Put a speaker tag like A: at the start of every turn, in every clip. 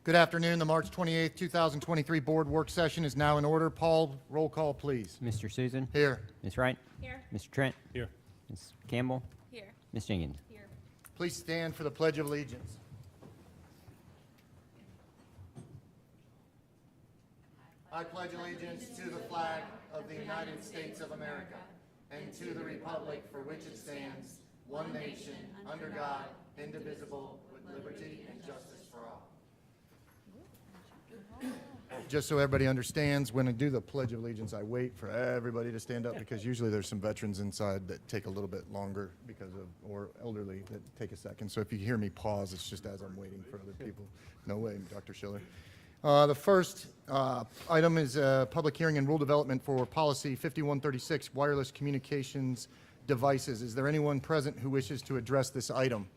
A: Good afternoon. The March 28th, 2023 board work session is now in order. Paul, roll call, please.
B: Mr. Susan?
A: Here.
B: Ms. Wright?
C: Here.
B: Mr. Trent?
D: Here.
B: Ms. Campbell?
C: Here.
B: Ms. Jenkins?
C: Here.
A: Please stand for the Pledge of Allegiance. I pledge allegiance to the flag of the United States of America and to the republic for which it stands, one nation, under God, indivisible, with liberty and justice for all. Just so everybody understands, when I do the Pledge of Allegiance, I wait for everybody to stand up because usually there's some veterans inside that take a little bit longer because of, or elderly that take a second. So if you hear me pause, it's just as I'm waiting for other people. No way, Dr. Schiller. The first item is public hearing and rule development for policy 5136, wireless communications devices. Is there anyone present who wishes to address this item?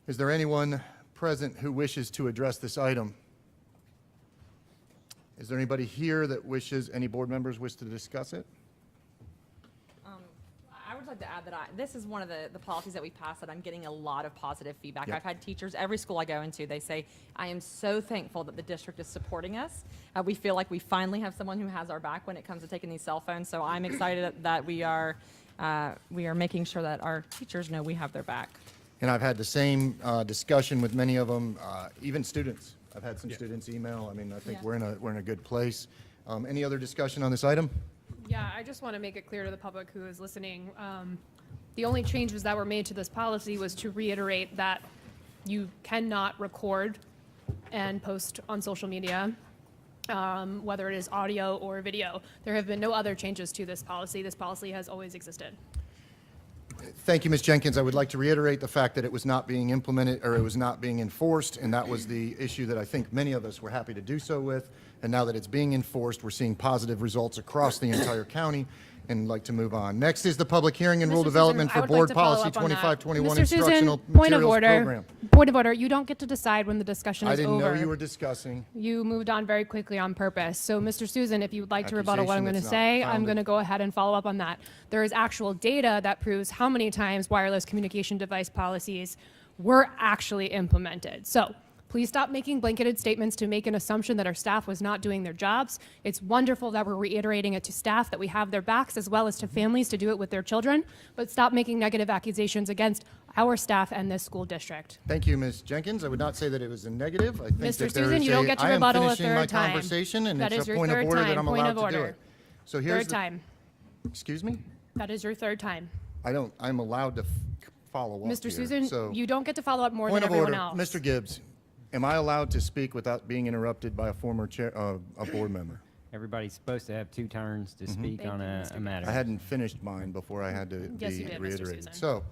A: Is there anyone present who wishes to address this item? Is there anybody here that wishes, any board members wish to discuss it?
C: I would
B: like to add that this is one of the policies that we passed that I'm getting a lot of positive feedback.
A: Yep.
B: I've had teachers, every school I go into, they say, I am so thankful that the district is supporting us. We feel like we finally have someone who has our back when it comes to taking these cell phones. So I'm excited that we are making sure that our teachers know we have their back.
A: And I've had the same discussion with many of them, even students. I've had some students email. I mean, I think we're in a good place. Any other discussion on this item?
C: Yeah, I just want to make it clear to the public who is listening. The only changes that were made to this policy was to reiterate that you cannot record and post on social media, whether it is audio or video. There have been no other changes to this policy. This policy has always existed.
A: Thank you, Ms. Jenkins. I would like to reiterate the fact that it was not being implemented, or it was not being enforced, and that was the issue that I think many of us were happy to do so with. And now that it's being enforced, we're seeing positive results across the entire county, and like to move on. Next is the public hearing and rule
C: Mr.
A: development
C: Susan, I
A: for
C: would like
A: Board
C: to follow
A: Policy
C: up on that.
A: 2521
C: Mr.
A: Instructional
C: Susan, point of
A: Materials
C: order.
A: Program.
C: Point of order. You don't get to decide when the discussion
A: I
C: is
A: didn't
C: over.
A: know you were discussing.
C: You moved on very quickly on purpose. So, Mr. Susan, if you would like to rebuttal what I'm going to
A: Accusation that's
C: say,
A: not
C: I'm
A: founded.
C: going to go ahead and follow up on that. There is actual data that proves how many times wireless communication device policies were actually implemented. So, please stop making blanketed statements to make an assumption that our staff was not doing their jobs. It's wonderful that we're reiterating it to staff that we have their backs, as well as to families to do it with their children, but stop making negative accusations against our staff and this school district.
A: Thank you, Ms. Jenkins. I would not say that it was a negative. I think
C: Mr.
A: that there
C: Susan,
A: is
C: you don't get to
A: I am
C: rebuttal a
A: finishing my
C: third time.
A: conversation, and
C: That
A: it's
C: is
A: a
C: your
A: point of
C: third
A: order that
C: time.
A: I'm
C: Point
A: allowed
C: of
A: to do
C: order.
A: it. So here's
C: Third
A: the,
C: time.
A: excuse me?
C: That is your third time.
A: I'm allowed to follow up
C: Mr.
A: here.
C: Susan,
A: So,
C: you don't get to follow up more
A: point
C: than
A: of
C: everyone
A: order,
C: else.
A: Mr. Gibbs, am I allowed to speak without being interrupted by a former chair, a board member?
D: Everybody's supposed to have 2 turns to speak
C: Thank
D: on
C: you,
D: a
C: Mr.
D: matter.
A: I hadn't finished mine before I had to
C: Yes,
A: be
C: you did, Mr.
A: reiterated.
C: Susan.
A: So,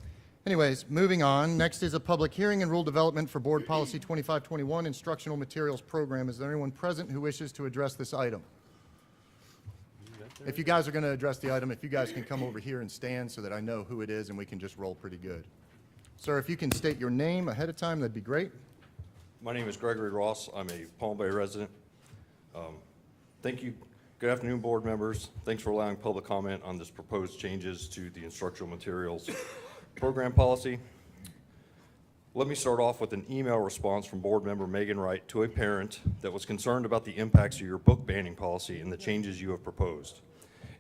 A: anyways, moving on. Next is a public hearing and rule development for Board Policy 2521 Instructional Materials Program. Is there anyone present who wishes to address this item? If you guys are going to address the item, if you guys can come over here and stand so that I know who it is and we can just roll pretty good. Sir, if you can state your name ahead of time, that'd be great.
E: My name is Gregory Ross. I'm a Palm Bay resident. Thank you. Good afternoon, board members. Thanks for allowing public comment on this proposed changes to the instructional materials program policy. Let me start off with an email response from board member Megan Wright to a parent that was concerned about the impacts of your book banning policy and the changes you have proposed.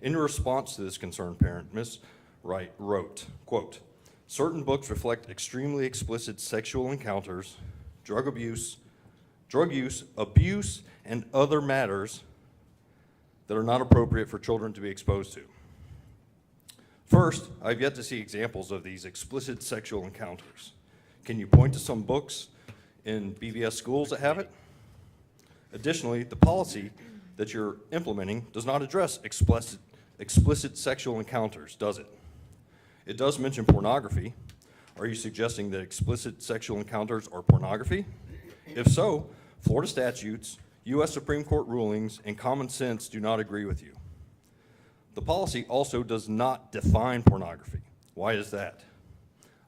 E: In response to this concerned parent, Ms. Wright wrote, quote, "Certain books reflect extremely explicit sexual encounters, drug use, abuse, and other matters that are not appropriate for children to be exposed to. First, I've yet to see examples of these explicit sexual encounters. Can you point to some books in BBS schools that have it? Additionally, the policy that you're implementing does not address explicit sexual encounters, does it? It does mention pornography. Are you suggesting that explicit sexual encounters are pornography? If so, Florida statutes, U.S. Supreme Court rulings, and common sense do not agree with you. The policy also does not define pornography. Why is that?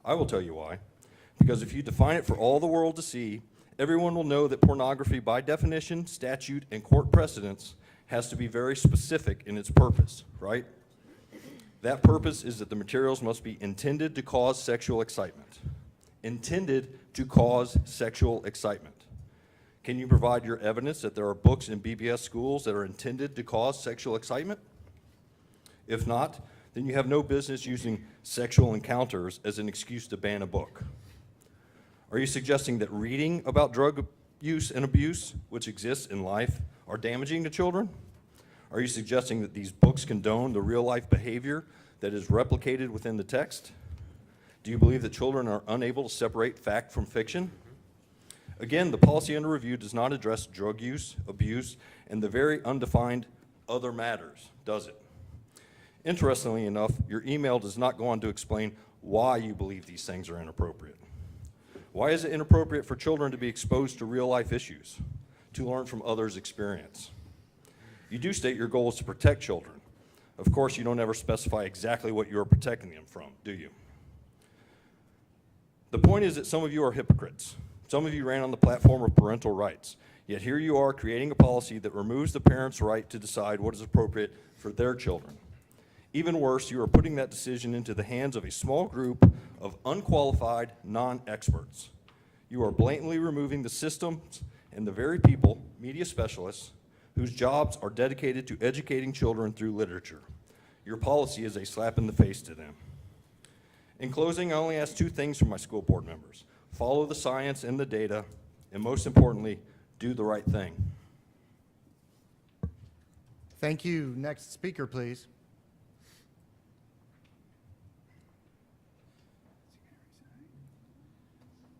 E: I will tell you why. Because if you define it for all the world to see, everyone will know that pornography, by definition, statute, and court precedents, has to be very specific in its purpose, right? That purpose is that the materials must be intended to cause sexual excitement. Intended to cause sexual excitement. Can you provide your evidence that there are books in BBS schools that are intended to cause sexual excitement? If not, then you have no business using sexual encounters as an excuse to ban a book. Are you suggesting that reading about drug use and abuse, which exists in life, are damaging to children? Are you suggesting that these books condone the real-life behavior that is replicated within the text? Do you believe that children are unable to separate fact from fiction? Again, the policy under review does not address drug use, abuse, and the very undefined other matters, does it? Interestingly enough, your email does not go on to explain why you believe these things are inappropriate. Why is it inappropriate for children to be exposed to real-life issues, to learn from others' experience? You do state your goal is to protect children. Of course, you don't ever specify exactly what you are protecting them from, do you? The point is that some of you are hypocrites. Some of you ran on the platform of parental rights, yet here you are creating a policy that removes the parent's right to decide what is appropriate for their children. Even worse, you are putting that decision into the hands of a small group of unqualified non-experts. You are blatantly removing the systems and the very people, media specialists, whose jobs are dedicated to educating children through literature. Your policy is a slap in the face to them. In closing, I only ask two things from my school board members. Follow the science and the data, and most importantly, do the right thing.
A: Thank you. Next speaker, please.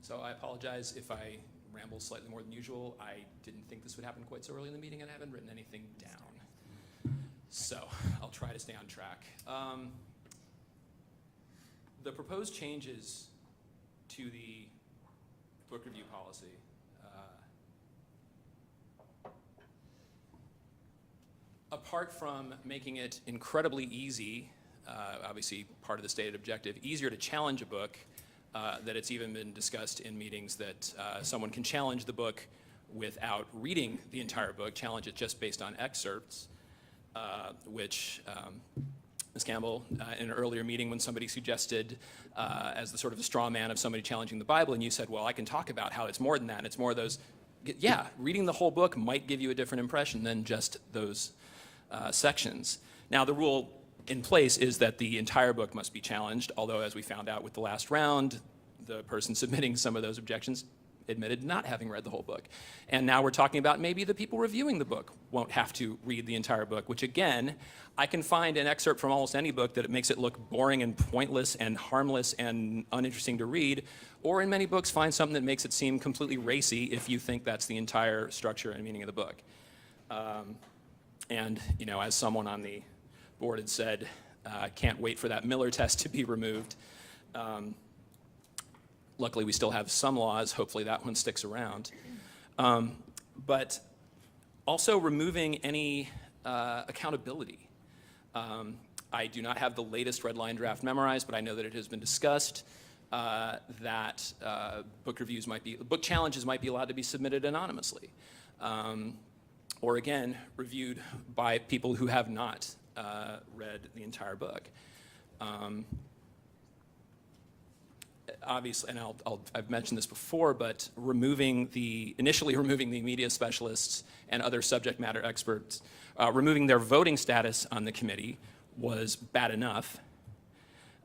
F: So I apologize if I ramble slightly more than usual. I didn't think this would happen quite so early in the meeting, and I haven't written anything down. So I'll try to stay on track. The proposed changes to the book review policy apart from making it incredibly easy, obviously part of the stated objective, easier to challenge a book, that it's even been discussed in meetings that someone can challenge the book without reading the entire book, challenge it just based on excerpts, which Ms. Campbell, in an earlier meeting when somebody suggested as the sort of a straw man of somebody challenging the Bible, and you said, well, I can talk about how it's more than that, and it's more of those, yeah, reading the whole book might give you a different impression than just those sections. Now, the rule in place is that the entire book must be challenged, although as we found out with the last round, the person submitting some of those objections admitted not having read the whole book. And now we're talking about maybe the people reviewing the book won't have to read the entire book, which again, I can find an excerpt from almost any book that it makes it look boring and pointless and harmless and uninteresting to read, or in many books find something that makes it seem completely racy if you think that's the entire structure and meaning of the book. And you know, as someone on the board had said, can't wait for that Miller test to be removed. Luckily, we still have some laws. Hopefully that one sticks around. But also removing any accountability. I do not have the latest red line draft memorized, but I know that it has been discussed that book challenges might be allowed to be submitted anonymously. Or again, reviewed by people who have not read the entire book. Obviously, and I've mentioned this before, but initially removing the media specialists and other subject matter experts, removing their voting status on the committee was bad enough.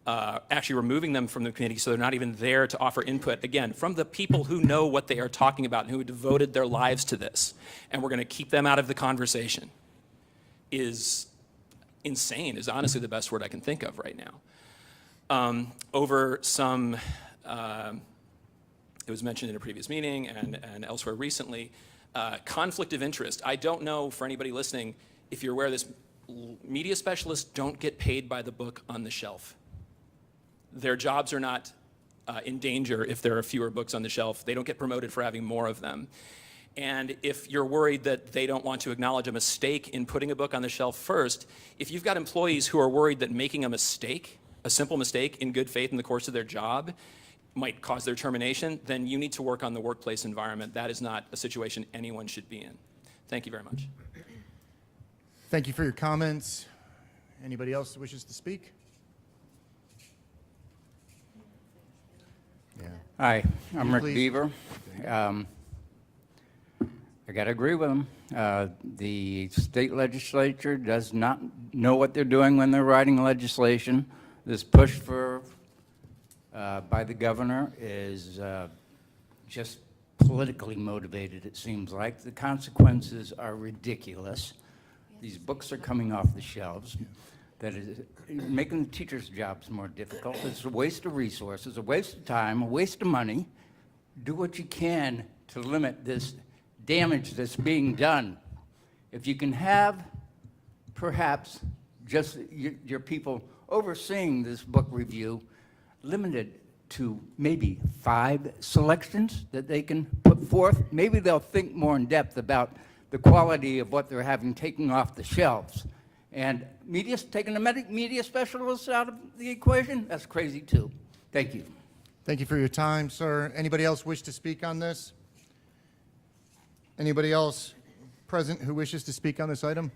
F: Actually removing them from the committee so they're not even there to offer input, again, from the people who know what they are talking about and who devoted their lives to this, and we're going to keep them out of the conversation, is insane, is honestly the best word I can think of right now. Over some, it was mentioned in a previous meeting and elsewhere recently, conflict of interest. I don't know, for anybody listening, if you're aware of this, media specialists don't get paid by the book on the shelf. Their jobs are not in danger if there are fewer books on the shelf. They don't get promoted for having more of them. And if you're worried that they don't want to acknowledge a mistake in putting a book on the shelf first, if you've got employees who are worried that making a mistake, a simple mistake in good faith in the course of their job, might cause their termination, then you need to work on the workplace environment. That is not a situation anyone should be in. Thank you very much.
A: Thank you for your comments. Anybody else that wishes to speak? Yeah.
D: Hi, I'm Rick
A: Please.
D: Beaver. I got to agree with him. The state legislature does not know what they're doing when they're writing legislation. This push by the governor is just politically motivated, it seems like. The consequences are ridiculous. These books are coming off the shelves. That is making the teachers' jobs more difficult. It's a waste of resources, a waste of time, a waste of money. Do what you can to limit this damage that's being done. If you can have perhaps just your people overseeing this book review limited to maybe 5 selections that they can put forth, maybe they'll think more in depth about the quality of what they're having taken off the shelves. And taking the media specialists out of the equation, that's crazy too. Thank you.
A: Thank you for your time, sir. Anybody else wish to speak on this? Anybody else present who wishes to speak on this item?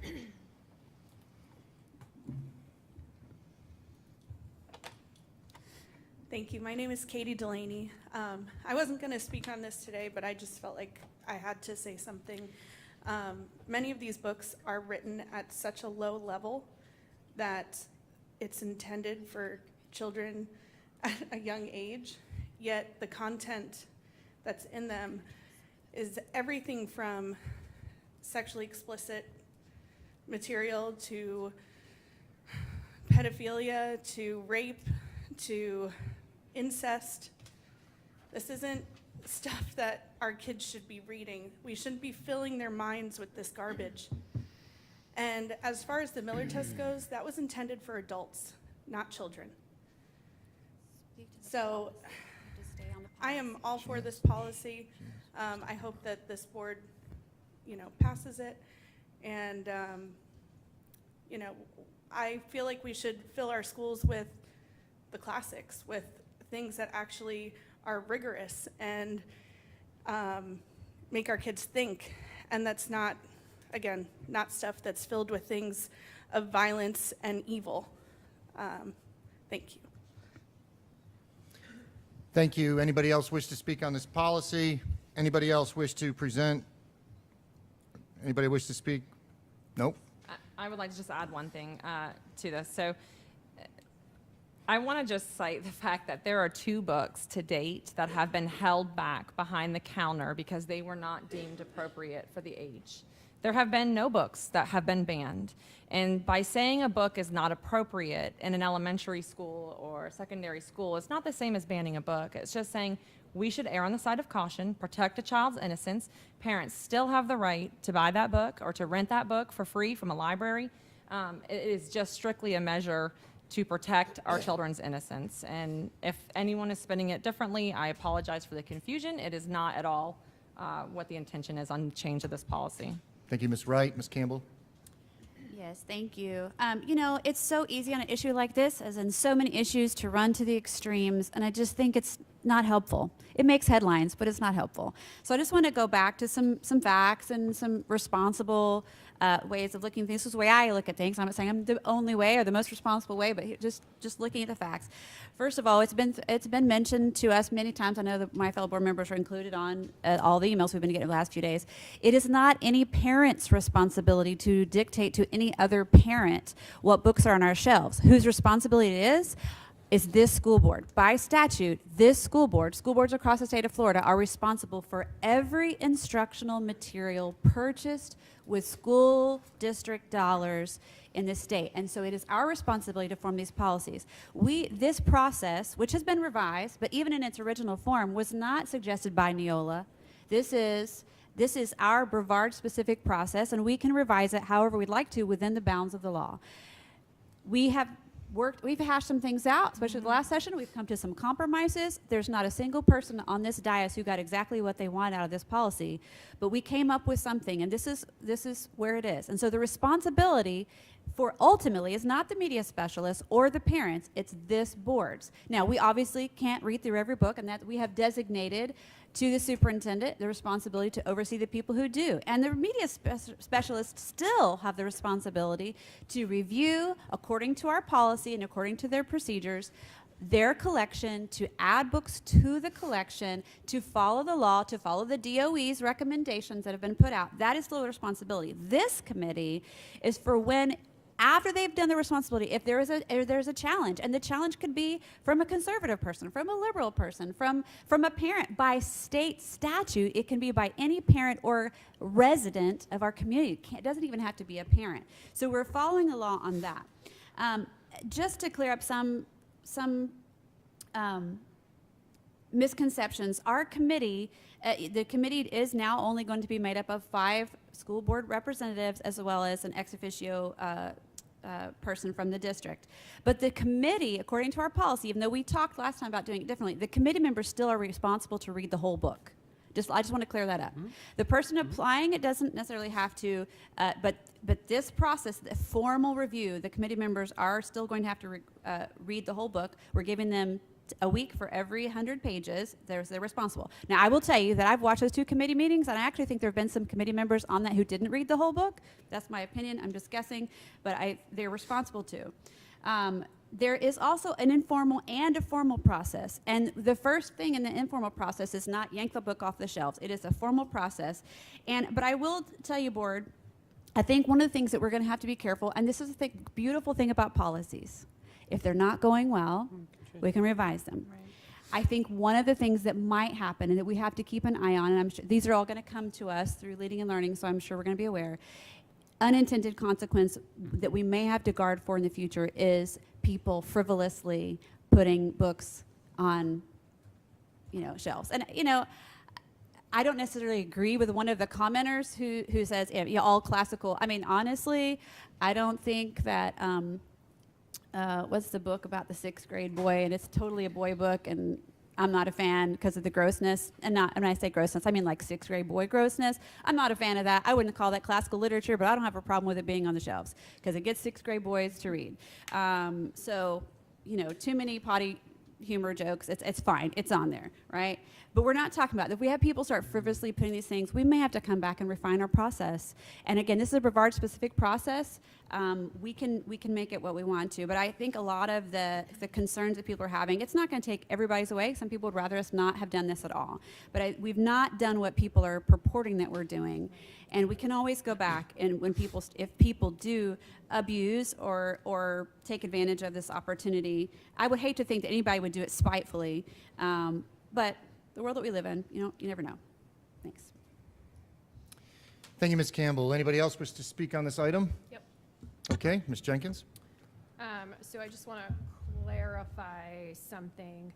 G: Thank you. My name is Katie Delaney. I wasn't going to speak on this today, but I just felt like I had to say something. Many of these books are written at such a low level that it's intended for children at a young age, yet the content that's in them is everything from sexually explicit material to pedophilia to rape to incest. This isn't stuff that our kids should be reading. We shouldn't be filling their minds with this garbage. And as far as the Miller test goes, that was intended for adults, not children. So I am all for this policy. I hope that this board, passes it. And, I feel like we should fill our schools with the classics, with things that actually are rigorous and make our kids think. And that's not, again, not stuff that's filled with things of violence and evil. Thank you.
A: Thank you. Anybody else wish to speak on this policy? Anybody else wish to present? Anybody wish to speak? Nope.
B: I would like to just add one thing to this. So I want to just cite the fact that there are 2 books to date that have been held back behind the counter because they were not deemed appropriate for the age. There have been no books that have been banned. And by saying a book is not appropriate in an elementary school or secondary school, it's not the same as banning a book. It's just saying we should err on the side of caution, protect a child's innocence. Parents still have the right to buy that book or to rent that book for free from a library. It is just strictly a measure to protect our children's innocence. And if anyone is spinning it differently, I apologize for the confusion. It is not at all what the intention is on the change of this policy.
A: Thank you, Ms. Wright. Ms. Campbell?
H: Yes, thank you. It's so easy on an issue like this, as in so many issues, to run to the extremes, and I just think it's not helpful. It makes headlines, but it's not helpful. So I just want to go back to some facts and some responsible ways of looking at things. This is the way I look at things. I'm not saying I'm the only way or the most responsible way, but just looking at the facts. First of all, it's been mentioned to us many times. I know that my fellow board members are included on all the emails we've been getting the last few days. It is not any parent's responsibility to dictate to any other parent what books are on our shelves. Whose responsibility it is this school board. By statute, this school board, school boards across the state of Florida, are responsible for every instructional material purchased with school district dollars in the state. And so it is our responsibility to form these policies. This process, which has been revised, but even in its original form, was not suggested by Neola. This is our Brevard-specific process, and we can revise it however we'd like to within the bounds of the law. We've hashed some things out, especially the last session. We've come to some compromises. There's not a single person on this dais who got exactly what they want out of this policy, but we came up with something, and this is where it is. And so the responsibility for ultimately is not the media specialists or the parents, it's this board's. Now, we obviously can't read through every book, and that we have designated to the superintendent the responsibility to oversee the people who do. And the media specialists still have the responsibility to review, according to our policy and according to their procedures, their collection, to add books to the collection, to follow the law, to follow the DOE's recommendations that have been put out. That is the responsibility. This committee is for when, after they've done the responsibility, if there's a challenge, and the challenge could be from a conservative person, from a liberal person, from a parent. By state statute, it can be by any parent or resident of our community. It doesn't even have to be a parent. So we're following the law on that. Just to clear up some misconceptions, our committee, the committee is now only going to be made up of 5 school board representatives as well as an ex officio person from the district. But the committee, according to our policy, even though we talked last time about doing it differently, the committee members still are responsible to read the whole book. I just want to clear that up. The person applying it doesn't necessarily have to, but this process, the formal review, the committee members are still going to have to read the whole book. We're giving them a week for every 100 pages. They're responsible. Now, I will tell you that I've watched those 2 committee meetings, and I actually think there have been some committee members on that who didn't read the whole book. That's my opinion. I'm just guessing, but they're responsible to. there is also an informal and a formal process. And the first thing in the informal process is not yank the book off the shelves. It is a formal process. But I will tell you, board, I think one of the things that we're going to have to be careful, and this is the beautiful thing about policies. If they're not going well, we can revise them. I think one of the things that might happen and that we have to keep an eye on, and I'm sure these are all going to come to us through leading and learning, so I'm sure we're going to be aware, unintended consequence that we may have to guard for in the future is people frivolously putting books on, shelves. And, I don't necessarily agree with one of the commenters who says, yeah, all classical. I mean, honestly, I don't think that, what's the book about the 6th grade boy? And it's totally a boy book, and I'm not a fan because of the grossness. And when I say grossness, I mean like 6th grade boy grossness. I'm not a fan of that. I wouldn't call that classical literature, but I don't have a problem with it being on the shelves because it gets 6th grade boys to read. So, too many potty humor jokes, it's fine. It's on there, right? But we're not talking about, if we have people start frivolously putting these things, we may have to come back and refine our process. And again, this is a Brevard-specific process. We can make it what we want to. But I think a lot of the concerns that people are having, it's not going to take everybody's away. Some people would rather us not have done this at all. But we've not done what people are purporting that we're doing. And we can always go back, and if people do abuse or take advantage of this opportunity, I would hate to think that anybody would do it spitefully. But the world that we live in, you never know. Thanks.
A: Thank you, Ms. Campbell. Anybody else wish to speak on this item?
C: Yep.
A: Okay, Ms. Jenkins?
C: So I just want to clarify something.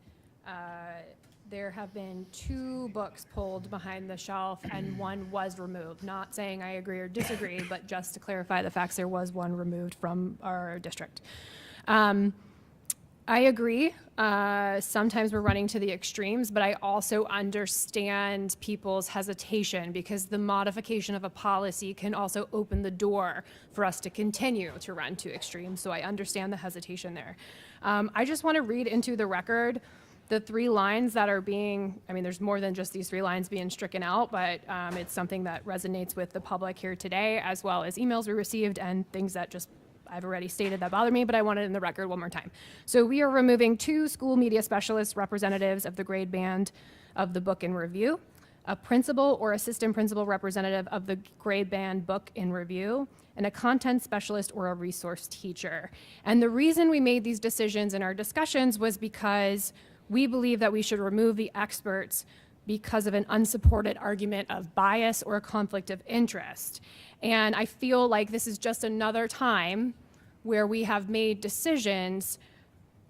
C: There have been 2 books pulled behind the shelf and 1 was removed. Not saying I agree or disagree, but just to clarify the facts, there was 1 removed from our district. I agree. Sometimes we're running to the extremes, but I also understand people's hesitation because the modification of a policy can also open the door for us to continue to run to extremes. So I understand the hesitation there. I just want to read into the record the 3 lines that are there's more than just these 3 lines being stricken out, but it's something that resonates with the public here today, as well as emails we received and things that I've already stated that bother me, but I want it in the record one more time. So we are removing 2 school media specialist representatives of the grade band of the book in review, a principal or assistant principal representative of the grade band book in review, and a content specialist or a resource teacher. And the reason we made these decisions in our discussions was because we believe that we should remove the experts because of an unsupported argument of bias or a conflict of interest. And I feel like this is just another time where we have made decisions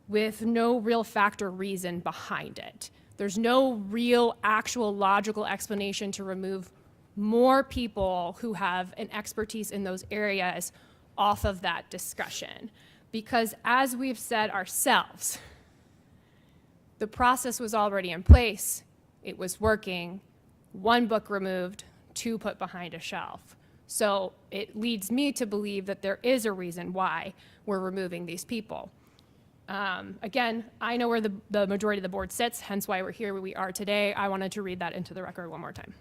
C: with no real fact or reason behind it. There's no real, actual, logical explanation to remove more people who have an expertise in those areas off of that discussion. Because as we've said ourselves, the process was already in place. It was working. 1 book removed, 2 put behind a shelf. So it leads me to believe that there is a reason why we're removing these people. Again, I know where the majority of the board sits, hence why we're here where we are today. I wanted to read that into the record one more time.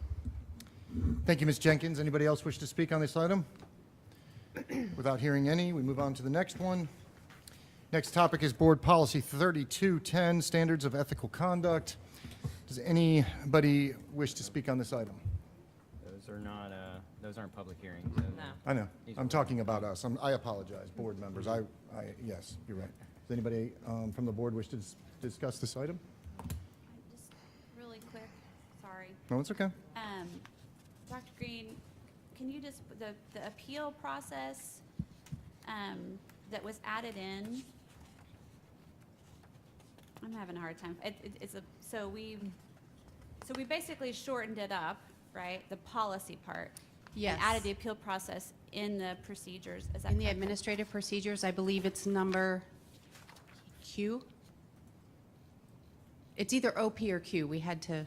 A: Thank you, Ms. Jenkins. Anybody else wish to speak on this item? Without hearing any, we move on to the next one. Next topic is Board Policy 3210, Standards of Ethical Conduct. Does anybody wish to speak on this item?
I: Those aren't public hearings. So
B: No.
A: I know. I'm talking about us. I apologize, board members. Yes, you're right. Does anybody from the board wish to discuss this item?
H: Just really quick, sorry.
A: No, it's okay.
H: Dr. Green, can you just, the appeal process that was added in, I'm having a hard time. So we basically shortened it up, right? The policy part.
J: Yes.
H: And added the appeal process in the procedures. Is that
J: In the
H: correct?
J: administrative procedures, I believe it's number Q. It's either OP or Q. We had to,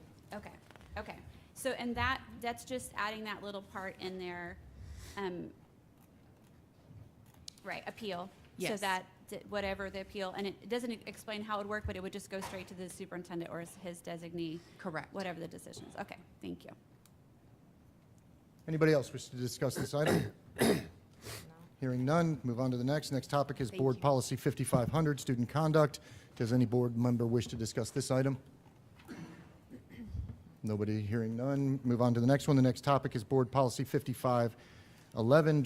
H: Okay. So, and that's just adding that little part in there, right, appeal. So
J: Yes.
H: that whatever the appeal, and it doesn't explain how it would work, but it would just go straight to the superintendent or his designee.
J: Correct.
H: Whatever the decision is. Okay, thank you.
A: Anybody else wish to discuss this item? Hearing none, move on to the next. Next topic is Board Policy 5500, Student Conduct. Does any board member wish to discuss this item? Nobody, hearing none. Move on to the next one. The next topic is Board Policy 5511,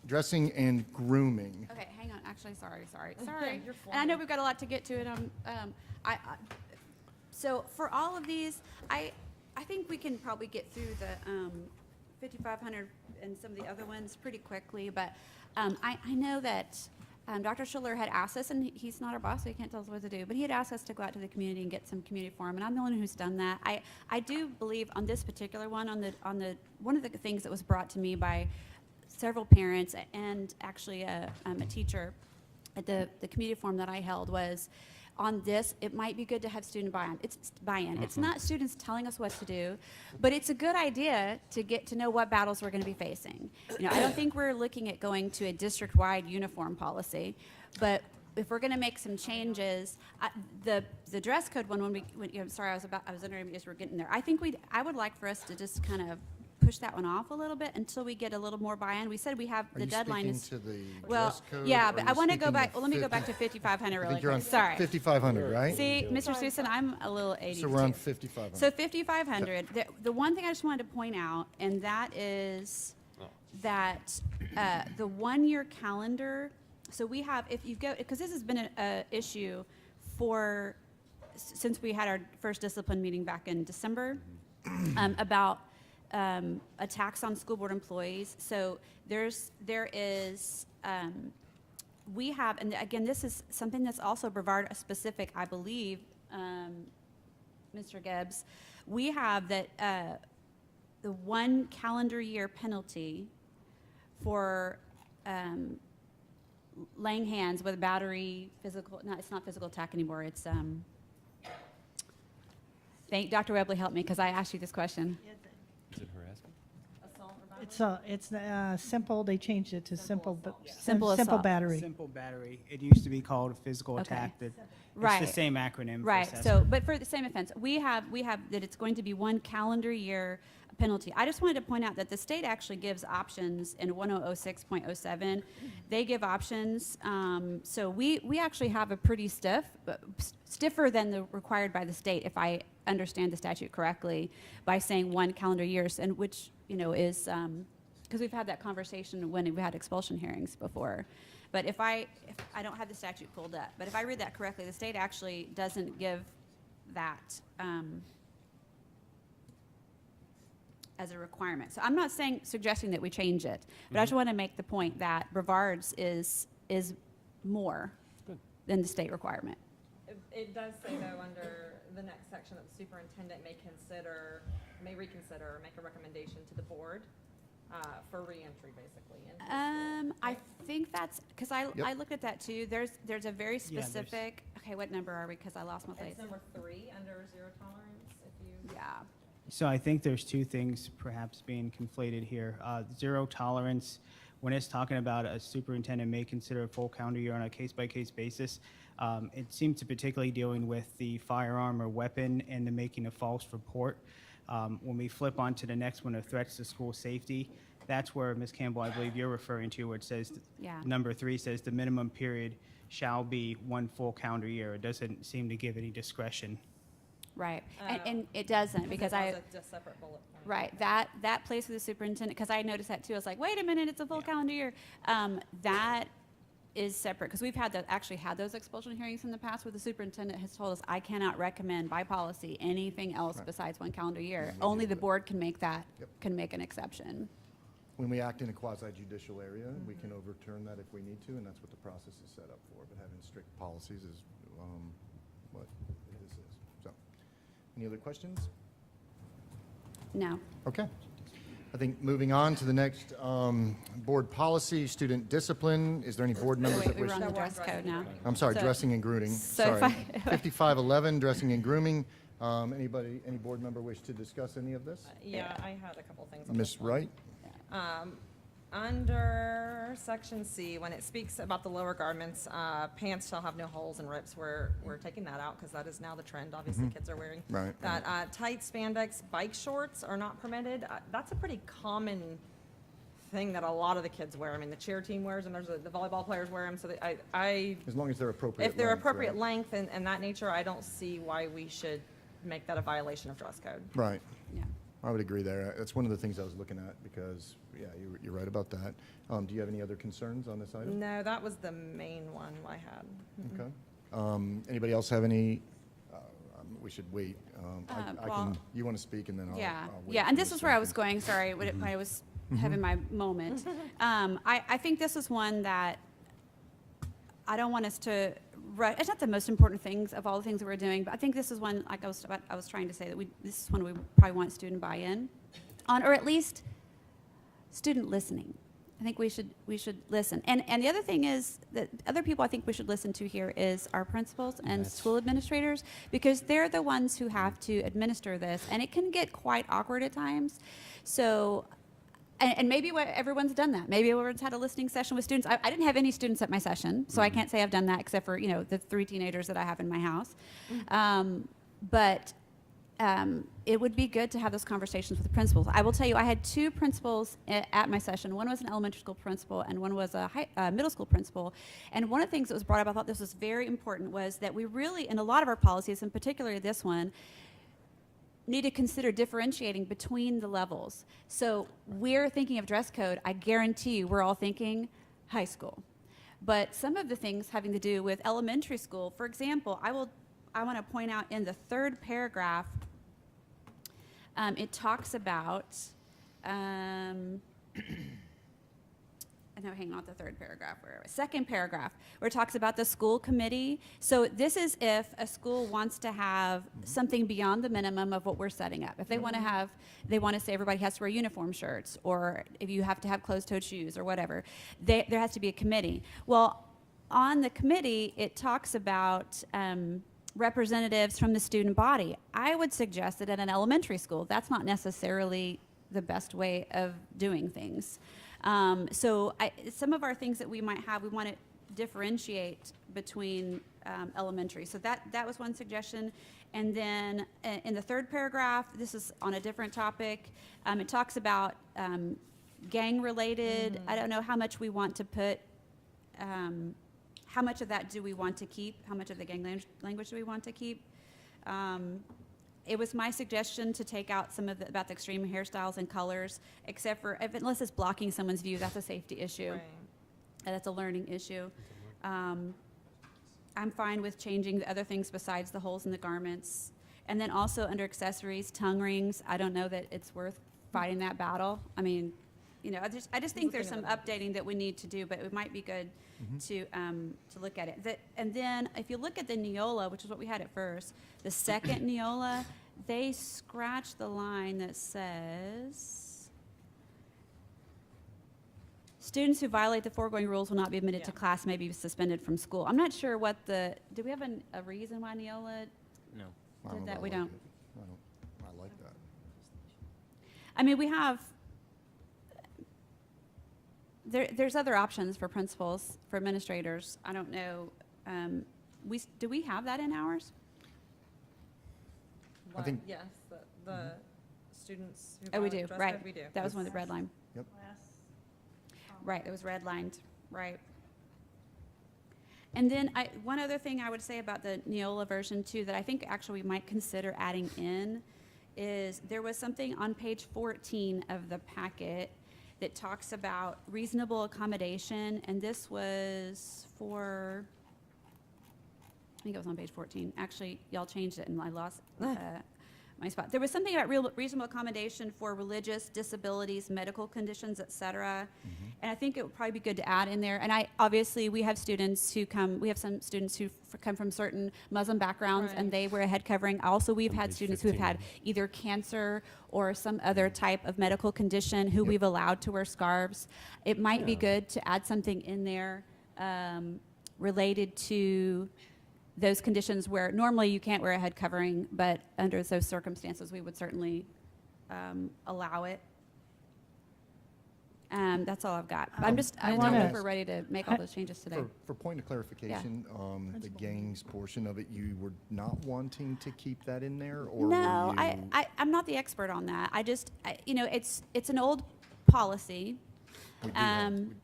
A: Dressing and Grooming.
H: Okay, hang on. Actually, sorry. And I know we've got a lot to get to, and so for all of these, I think we can probably get through the 5500 and some of the other ones pretty quickly. But I know that Dr. Schuller had asked us, and he's not our boss, so he can't tell us what to do, but he had asked us to go out to the community and get some community forum, and I'm the one who's done that. I do believe on this particular one, one of the things that was brought to me by several parents and actually a teacher at the community forum that I held was, on this, it might be good to have student buy-in. It's not students telling us what to do, but it's a good idea to get to know what battles we're going to be facing. You know, I don't think we're looking at going to a district-wide uniform policy, but if we're going to make some changes, the dress code one, sorry, I was under as we're getting there. I would like for us to just kind of push that one off a little bit until we get a little more buy-in. We said we have the deadline is.
A: Are you speaking to the
H: Well,
A: dress code?
H: yeah,
A: or
H: but
A: are
H: I
A: you
H: want to go
A: speaking
H: back.
A: to
H: Well, let me go back to 5500
A: I
H: really
A: think you're on
H: quick. Sorry.
A: 5500, right?
H: See, Mr. Susan, I'm a little ADD.
A: So we're on
H: too.
A: 5500.
H: So 5500. The one thing I just wanted to point out, and that is that the 1-year calendar. So we have, if you go, because this has been an issue since we had our first discipline meeting back in December about attacks on school board employees. So there is. We have, and again, this is something that's also Brevard specific, I believe, Mr. Gibbs. We have that the 1 calendar year penalty for laying hands with a battery, it's not physical attack anymore. It's Dr. Webley helped me because I asked you this question.
I: Is it harassment?
K: It's simple, they changed it to simple, but
H: Simple
K: simple
H: assault.
K: battery.
L: Simple battery. It used to be called a physical
H: Okay.
L: attack. It's
H: Right.
L: the same acronym. for
H: Right,
L: assessment.
H: so, but for the same offense, we have that it's going to be 1 calendar year penalty. I just wanted to point out that the state actually gives options in 1006.07. They give options, so we actually have a pretty stiffer than the required by the state, if I understand the statute correctly, by saying 1 calendar years, and which, is, because we've had that conversation when we had expulsion hearings before. But if I don't have the statute pulled up, but if I read that correctly, the state actually doesn't give that as a requirement. So I'm not suggesting that we change it, but I just want to make the point that Brevard's is more than the state requirement.
B: It does say, though, under the next section, that the superintendent may reconsider, or make a recommendation to the board for reentry, basically.
H: I think that's, because I
A: Yep.
H: looked at that too. There's a very specific, okay, what number are we? Because I lost my place.
B: It's number 3 under zero tolerance, if you.
H: Yeah.
L: So I think there's two things perhaps being conflated here. Zero tolerance, when it's talking about a superintendent may consider a full calendar year on a case-by-case basis, it seems to particularly dealing with the firearm or weapon and the making a false report. When we flip on to the next one of threats to school safety, that's where, Ms. Campbell, I believe you're referring to, where it says,
H: Yeah.
L: number 3 says the minimum period shall be 1 full calendar year. It doesn't seem to give any discretion.
H: Right. And it doesn't, because
B: It's a separate bullet point.
H: right, that place with the superintendent, because I noticed that too. I was like, wait a minute, it's a full calendar year. That is separate, because we've actually had those expulsion hearings in the past where the superintendent has told us, I cannot recommend by policy anything else besides 1 calendar year. Only the board can make
A: Yep.
H: can make an exception.
A: When we act in a quasi-judicial area, we can overturn that if we need to, and that's what the process is set up for. But having strict policies is what this is. So, any other questions?
H: No.
A: Okay. I think moving on to the next board policy, student discipline. Is there any board members
H: Wait,
A: that
H: we
A: wish?
H: were on the
B: No,
H: dress
B: we're
H: code now.
A: I'm sorry,
H: So-
A: dressing and grooming.
H: so if
A: Sorry.
H: I-
A: 5511, dressing and grooming. Any board member wish to discuss any of this?
B: Yeah, I had a couple things on
A: Ms.
B: this one.
A: Wright?
B: Under section C, when it speaks about the lower garments, pants shall have no holes and rips, we're taking that out because that is now the trend, obviously kids are wearing.
A: Right,
B: That tight spandex bike shorts are not permitted. That's a pretty common thing that a lot of the kids wear. I mean, the cheer team wears them, the volleyball players wear them, so I
A: As long as they're appropriate
B: if they're
A: length,
B: appropriate
A: right?
B: length and that nature, I don't see why we should make that a violation of dress code.
A: Right.
H: Yeah.
A: I would agree there. That's one of the things I was looking at because, yeah, you're right about that. Do you have any other concerns on this item?
B: No, that was the main one I had.
A: Okay. Anybody else have any? We should wait. I
H: well,
A: can. You want to speak, and then I'll.
H: Yeah,
A: I'll wait
H: yeah,
A: for
H: and
A: you
H: this
A: to
H: is where I
A: speak.
H: was going, sorry, when I was having my moment. I think this is one that I don't want us to, it's not the most important things of all the things that we're doing, but I think this is one, like I was trying to say, that this is one we probably want student buy-in on, or at least student listening. I think we should listen. And the other thing is that other people I think we should listen to here is our principals and school administrators, because they're the ones who have to administer this, and it can get quite awkward at times. So, and maybe everyone's done that. Maybe everyone's had a listening session with students. I didn't have any students at my session, so I can't say I've done that except for, the 3 teenagers that I have in my house. But it would be good to have those conversations with the principals. I will tell you, I had 2 principals at my session. One was an elementary school principal, and one was a middle school principal. And one of the things that was brought up, I thought this was very important, was that we really, in a lot of our policies, and particularly this one, need to consider differentiating between the levels. So we're thinking of dress code. I guarantee you, we're all thinking high school. But some of the things having to do with elementary school, for example, I want to point out in the 3rd paragraph, it talks about, no, hang on, the 3rd paragraph, where 2nd paragraph, where it talks about the school committee. So this is if a school wants to have something beyond the minimum of what we're setting up. If they want to say everybody has to wear uniform shirts, or if you have to have closed-toed shoes or whatever, there has to be a committee. Well, on the committee, it talks about representatives from the student body. I would suggest that at an elementary school, that's not necessarily the best way of doing things. So some of our things that we might have, we want to differentiate between elementary. So that was one suggestion. And then in the 3rd paragraph, this is on a different topic. It talks about gang-related. I don't know how much we want to put, how much of that do we want to keep? How much of the gang language do we want to keep? It was my suggestion to take out some of about the extreme hairstyles and colors, except for, unless it's blocking someone's view, that's a safety issue.
B: Right.
H: That's a learning issue. I'm fine with changing the other things besides the holes in the garments. And then also under accessories, tongue rings, I don't know that it's worth fighting that battle. I mean, I just think there's some updating that we need to do, but it might be good to look at it. And then if you look at the Neola, which is what we had at first, the 2nd Neola, they scratched the line that says, students who violate the foregoing rules will not be admitted to class, may be suspended from school. I'm not sure what do we have a reason why Neola
I: No.
A: I
H: did
A: know
H: that?
A: I
H: We
A: like
H: don't.
A: it. I like that.
H: I mean, we have, there's other options for principals, for administrators. I don't know, do we have that in ours?
A: I think-
B: Yes, the students who
H: Oh, we
B: violate
H: do,
B: dress
H: right.
B: code, we do.
H: That was one of the red line.
A: Yep.
H: Right, it was redlined, right. And then one other thing I would say about the Neola version too, that I think actually we might consider adding in, is there was something on page 14 of the packet that talks about reasonable accommodation, and this was for, I think it was on page 14. Actually, y'all changed it and I lost my spot. There was something about reasonable accommodation for religious disabilities, medical conditions, et cetera. And I think it would probably be good to add in there. And obviously we have students who we have some students who come from certain Muslim backgrounds, and they wear a head covering. Also, we've had students who have had either cancer or some other type of medical condition who we've allowed to wear scarves. It might be good to add something in there related to those conditions where normally you can't wear a head covering, but under those circumstances, we would certainly allow it. That's all I've got. I don't know if we're ready to make all those changes today.
A: For point of clarification, the gangs portion of it, you were not wanting to keep that in there, or
H: No,
A: were you?
H: I'm not the expert on that. It's an old policy.
A: We do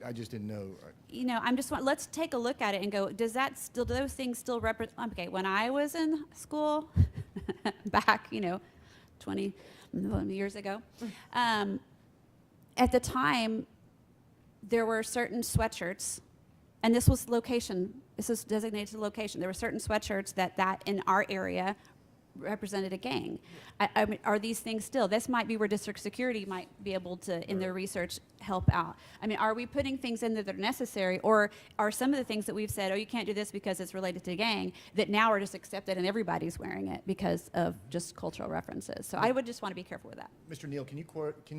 A: I just didn't know.
H: You know, I'm just let's take a look at it and go, do those things still represent? Okay, when I was in school, back, 20 years ago, at the time, there were certain sweatshirts, and this was designated to location. There were certain sweatshirts that in our area represented a gang. I mean, are these things still? This might be where district security might be able to, in their research, help out. I mean, are we putting things in that are necessary, or are some of the things that we've said, oh, you can't do this because it's related to gang, that now are just accepted and everybody's wearing it because of just cultural references? So I would just want to be careful with that.
A: Mr. Neal, can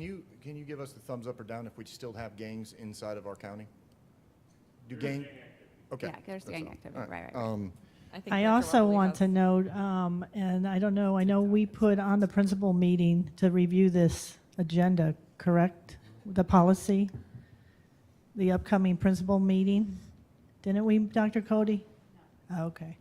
A: you give us the thumbs up or down if we still have gangs inside of our county? Do gang? Okay.
H: Yeah, there's gang activity.
A: All
H: Right.
B: I think
K: I
B: Dr.
K: also
B: Rowley
K: want
B: has-
K: to note, and I don't know, I know we put on the principal meeting to review this agenda, correct? The policy, the upcoming principal meeting, didn't we, Dr. Cody? Okay.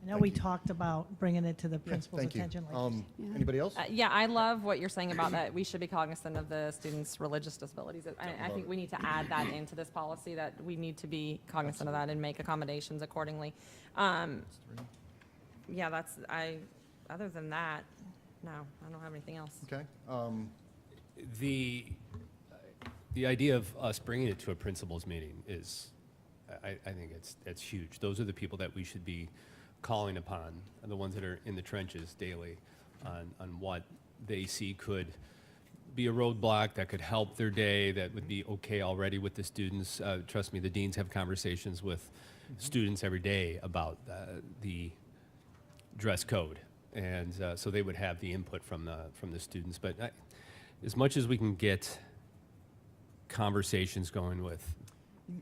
K: I know we talked about bringing it to the
A: Yeah,
K: principal's
A: thank you.
K: attention. Like
A: Anybody else?
B: Yeah, I love what you're saying about that. We should be cognizant of the students' religious disabilities. I think we need to add that into this policy, that we need to be cognizant of that and make accommodations accordingly. Yeah, other than that, no, I don't have anything else.
A: Okay.
I: The idea of us bringing it to a principals meeting is, I think it's huge. Those are the people that we should be calling upon, the ones that are in the trenches daily, on what they see could be a roadblock that could help their day, that would be okay already with the students. Trust me, the deans have conversations with students every day about the dress code, and so they would have the input from the students. But as much as we can get conversations going with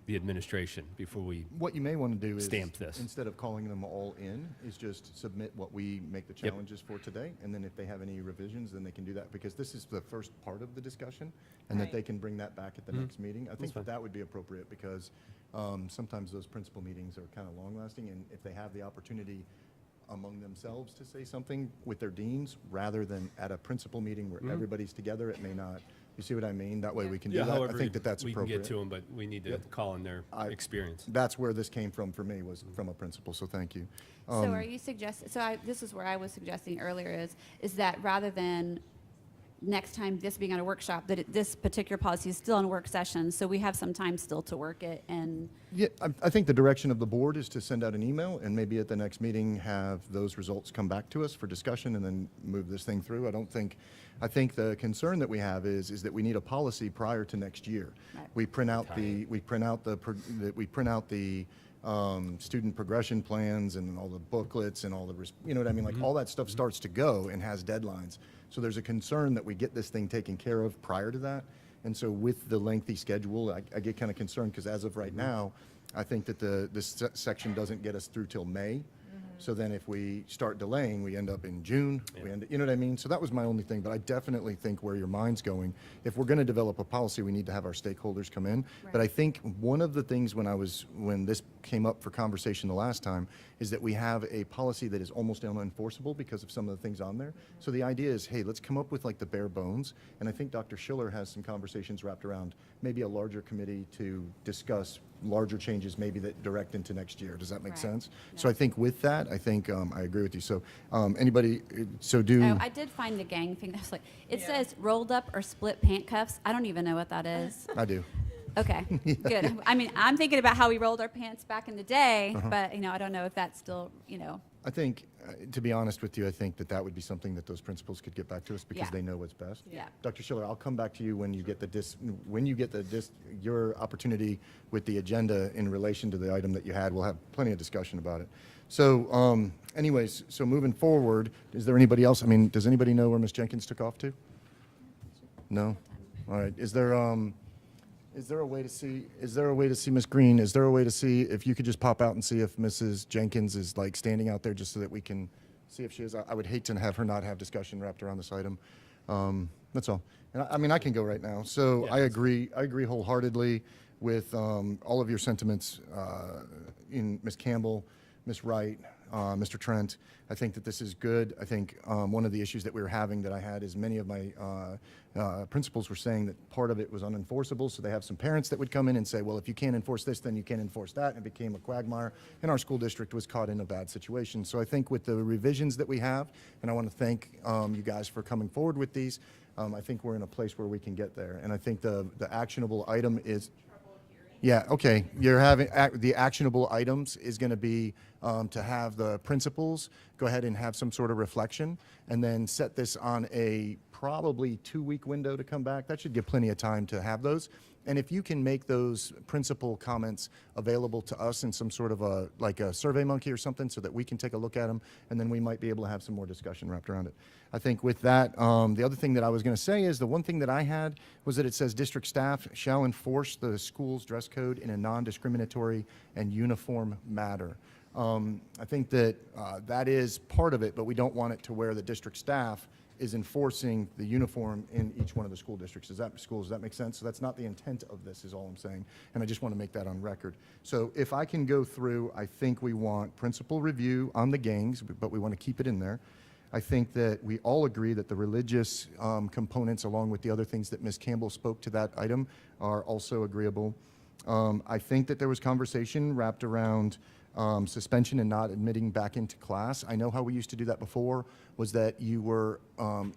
I: the administration before we
A: What you may want to do is
I: stamp this.
A: instead of calling them all in, is just submit what we make the
I: Yep.
A: challenges for today, and then if they have any revisions, then they can do that, because this is the first part of the discussion, and that
B: Right.
A: they can bring that back at the next meeting. I think
I: fine.
A: that would be appropriate, because sometimes those principal meetings are kind of long-lasting, and if they have the opportunity among themselves to say something with their deans, rather than at a principal meeting where everybody's together, it may not. You see what I mean? That way we can do that. I
I: however
A: think that that's
I: we can
A: appropriate.
I: get to them, but we need to call in their experience.
A: That's where this came from for me, was from a principal, so thank you.
H: So are you suggesting, this is where I was suggesting earlier is that rather than next time this being on a workshop, that this particular policy is still on a work session, so we have some time still to work it and.
A: Yeah, I think the direction of the board is to send out an email, and maybe at the next meeting have those results come back to us for discussion, and then move this thing through. I think the concern that we have is that we need a policy prior to next year.
H: Right.
A: We print out the student progression plans and all the booklets and all the, you know what I mean? Like, all that stuff starts to go and has deadlines. So there's a concern that we get this thing taken care of prior to that. And so with the lengthy schedule, I get kind of concerned, because as of right now, I think that this section doesn't get us through till May. So then if we start delaying, we end up in June, you know what I mean? So that was my only thing, but I definitely think where your mind's going, if we're gonna develop a policy, we need to have our stakeholders come in. But I think one of the things when this came up for conversation the last time, is that we have a policy that is almost unenforceable because of some of the things on there. So the idea is, hey, let's come up with like the bare bones, and I think Dr. Schiller has some conversations wrapped around maybe a larger committee to discuss larger changes, maybe that direct into next year. Does that make
H: Right.
A: sense?
H: Yeah.
A: So I think with that, I agree with you. So anybody,
H: Oh, I did find the gang thing. That's like, it says rolled up or split pant cuffs. I don't even know what that is.
A: I do.
H: Okay, good. I mean, I'm thinking about how we rolled our pants back in the day,
A: Uh-huh.
H: but, I don't know if that's still,
A: I think, to be honest with you, I think that would be something that those principals could get back to us, because
H: Yeah.
A: they know what's best.
H: Yeah.
A: Dr. Schiller, I'll come back to you when you get your opportunity with the agenda in relation to the item that you had. We'll have plenty of discussion about it. So, anyways, so moving forward, is there anybody else? I mean, does anybody know where Ms. Jenkins took off to? No? All right. Is there a way to see Ms. Green? Is there a way to see if you could just pop out and see if Mrs. Jenkins is like standing out there, just so that we can see if she is? I would hate to have her not have discussion wrapped around this item. That's all. And I mean, I can go right now. So
I: Yeah,
A: I agree wholeheartedly with all of your sentiments in Ms. Campbell, Ms. Wright, Mr. Trent. I think that this is good. I think one of the issues that we were having that I had is many of my principals were saying that part of it was unenforceable, so they have some parents that would come in and say, well, if you can't enforce this, then you can't enforce that, and it became a quagmire, and our school district was caught in a bad situation. So I think with the revisions that we have, and I want to thank you guys for coming forward with these, I think we're in a place where we can get there. And I think the actionable item is... Yeah, okay. You're having, the actionable items is going to be to have the principals go ahead and have some sort of reflection, and then set this on a probably 2-week window to come back. That should give plenty of time to have those. And if you can make those principal comments available to us in some sort of like a Survey Monkey or something, so that we can take a look at them, and then we might be able to have some more discussion wrapped around it. I think with that, the other thing that I was going to say is the one thing that I had was that it says district staff shall enforce the school's dress code in a non-discriminatory and uniform manner. I think that that is part of it, but we don't want it to where the district staff is enforcing the uniform in each one of the school districts. Does that make sense? So that's not the intent of this, is all I'm saying. And I just want to make that on record. So if I can go through, I think we want principal review on the gangs, but we want to keep it in there. I think that we all agree that the religious components, along with the other things that Ms. Campbell spoke to that item, are also agreeable. I think that there was conversation wrapped around suspension and not admitting back into class. I know how we used to do that before, was that you were,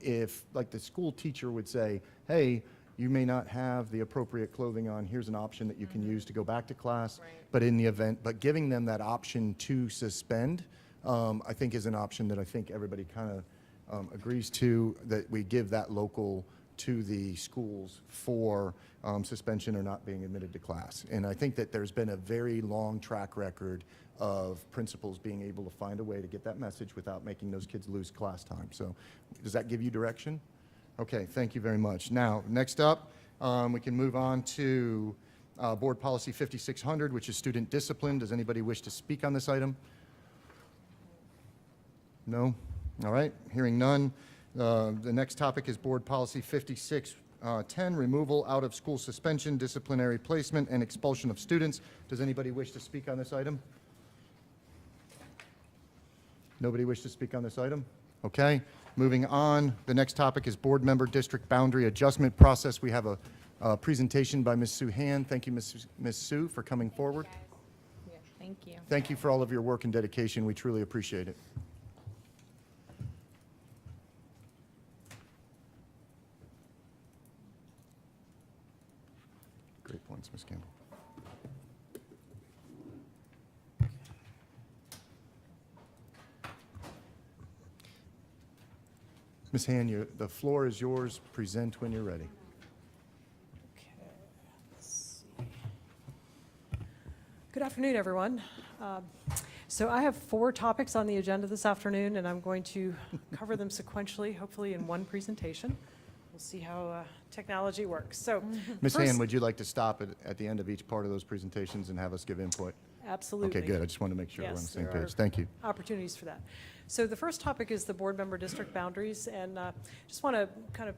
A: if like the school teacher would say, hey, you may not have the appropriate clothing on, here's an option that you can use to go back to class.
B: Right.
A: But in the event, but giving them that option to suspend, I think is an option that I think everybody kind of agrees to, that we give that local to the schools for suspension or not being admitted to class. And I think that there's been a very long track record of principals being able to find a way to get that message without making those kids lose class time. So does that give you direction? Okay, thank you very much. Now, next up, we can move on to Board Policy 5600, which is student discipline. Does anybody wish to speak on this item? No? All right, hearing none. The next topic is Board Policy 5610, removal out of school suspension, disciplinary placement, and expulsion of students. Does anybody wish to speak on this item? Nobody wish to speak on this item? Okay, moving on. The next topic is Board Member District Boundary Adjustment Process. We have a presentation by Ms. Sue Han. Thank you, Ms. Sue, for coming forward.
B: Yeah, thank you.
A: Thank you for all of your work and dedication. We truly appreciate it. Great points, Ms. Campbell. Ms. Han, the floor is yours. Present when you're ready.
M: Good afternoon, everyone. So I have 4 topics on the agenda this afternoon, and I'm going to cover them sequentially, hopefully in one presentation. We'll see how technology works. So,
A: Ms.
M: first-
A: Han, would you like to stop at the end of each part of those presentations and have us give input?
M: Absolutely.
A: Okay, good. I just wanted to make sure we're on the
M: Yes,
A: same
M: there
A: page.
M: are
A: Thank you.
M: opportunities for that. So the first topic is the board member district boundaries, and just want to kind of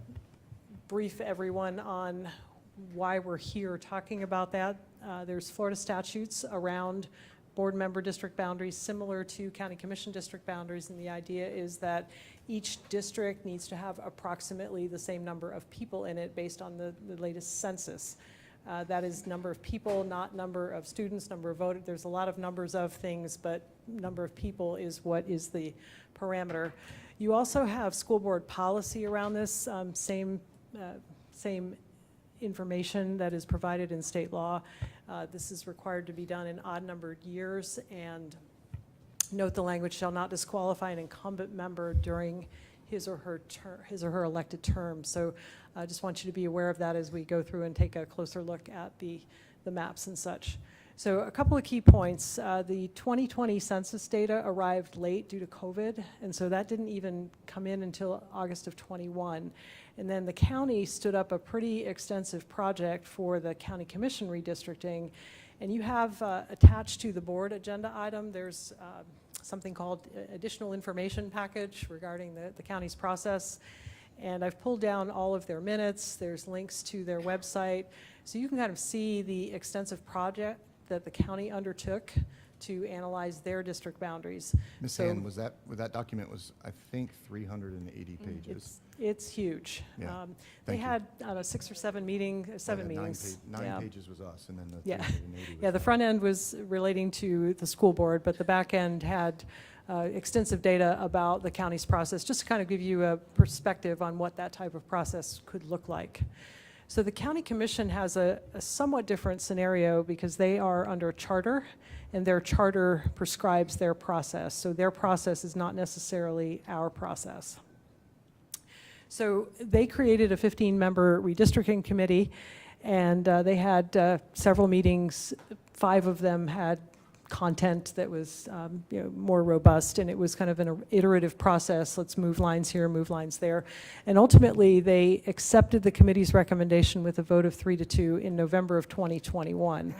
M: brief everyone on why we're here talking about that. There's Florida statutes around board member district boundaries similar to county commission district boundaries, and the idea is that each district needs to have approximately the same number of people in it based on the latest census. That is number of people, not number of students, number of voters. There's a lot of numbers of things, but number of people is what is the parameter. You also have school board policy around this, same information that is provided in state law. This is required to be done in odd-numbered years, and note the language shall not disqualify an incumbent member during his or her elected term. So I just want you to be aware of that as we go through and take a closer look at the maps and such. So a couple of key points. The 2020 census data arrived late due to COVID, and so that didn't even come in until August of 21. And then the county stood up a pretty extensive project for the county commission redistricting, and you have attached to the board agenda item, there's something called additional information package regarding the county's process. And I've pulled down all of their minutes. There's links to their website. So you can kind of see the extensive project that the county undertook to analyze their district boundaries.
A: Ms.
M: So
A: Hand, that document was, I think, 380 pages.
M: It's huge.
A: Yeah.
M: They
A: Thank you.
M: had, I don't know, 6 or 7 seven
A: Yeah,
M: meetings.
A: Nine
M: Yeah.
A: pages was us, and then the
M: Yeah.
A: 380 was
M: Yeah, the
A: them.
M: front end was relating to the school board, but the back end had extensive data about the county's process, just to kind of give you a perspective on what that type of process could look like. So the county commission has a somewhat different scenario because they are under a charter, and their charter prescribes their process. So their process is not necessarily our process. So they created a 15-member redistricting committee, and they had several meetings. 5 of them had content that was more robust, and it was kind of an iterative process. Let's move lines here, move lines there. And ultimately, they accepted the committee's recommendation with a vote of 3-2 in November of 2021.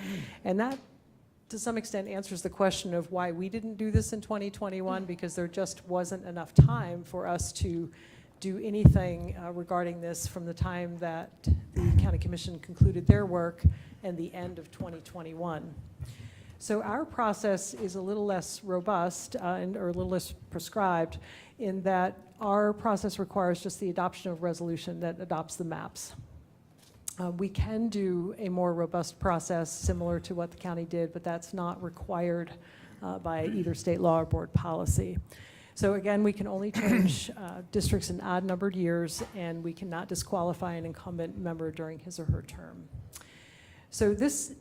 M: And that, to some extent, answers the question of why we didn't do this in 2021, because there just wasn't enough time for us to do anything regarding this from the time that the county commission concluded their work and the end of 2021. So our process is a little less robust or a little less prescribed in that our process requires just the adoption of resolution that adopts the maps. We can do a more robust process similar to what the county did, but that's not required by either state law or board policy. So again, we can only change districts in odd-numbered years, and we cannot disqualify an incumbent member during his or her term. So this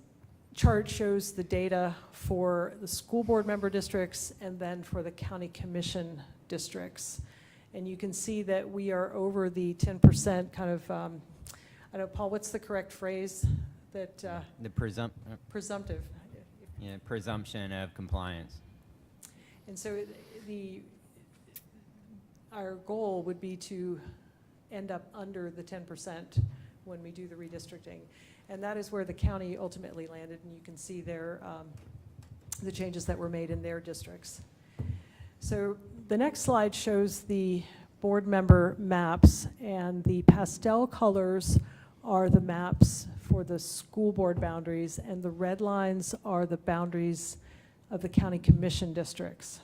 M: chart shows the data for the school board member districts and then for the county commission districts. And you can see that we are over the 10% kind of, I don't know, Paul, what's the correct phrase? That
N: The
M: presumptive.
N: presumption of compliance.
M: And so our goal would be to end up under the 10% when we do the redistricting. And that is where the county ultimately landed, and you can see there the changes that were made in their districts. So the next slide shows the board member maps, and the pastel colors are the maps for the school board boundaries, and the red lines are the boundaries of the county commission districts.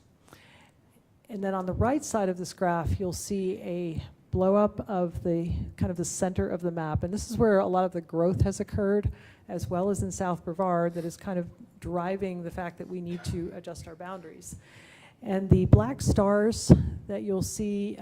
M: And then on the right side of this graph, you'll see a blow up of the kind of the center of the map. And this is where a lot of the growth has occurred, as well as in South Brevard, that is kind of driving the fact that we need to adjust our boundaries. And the black stars that you'll see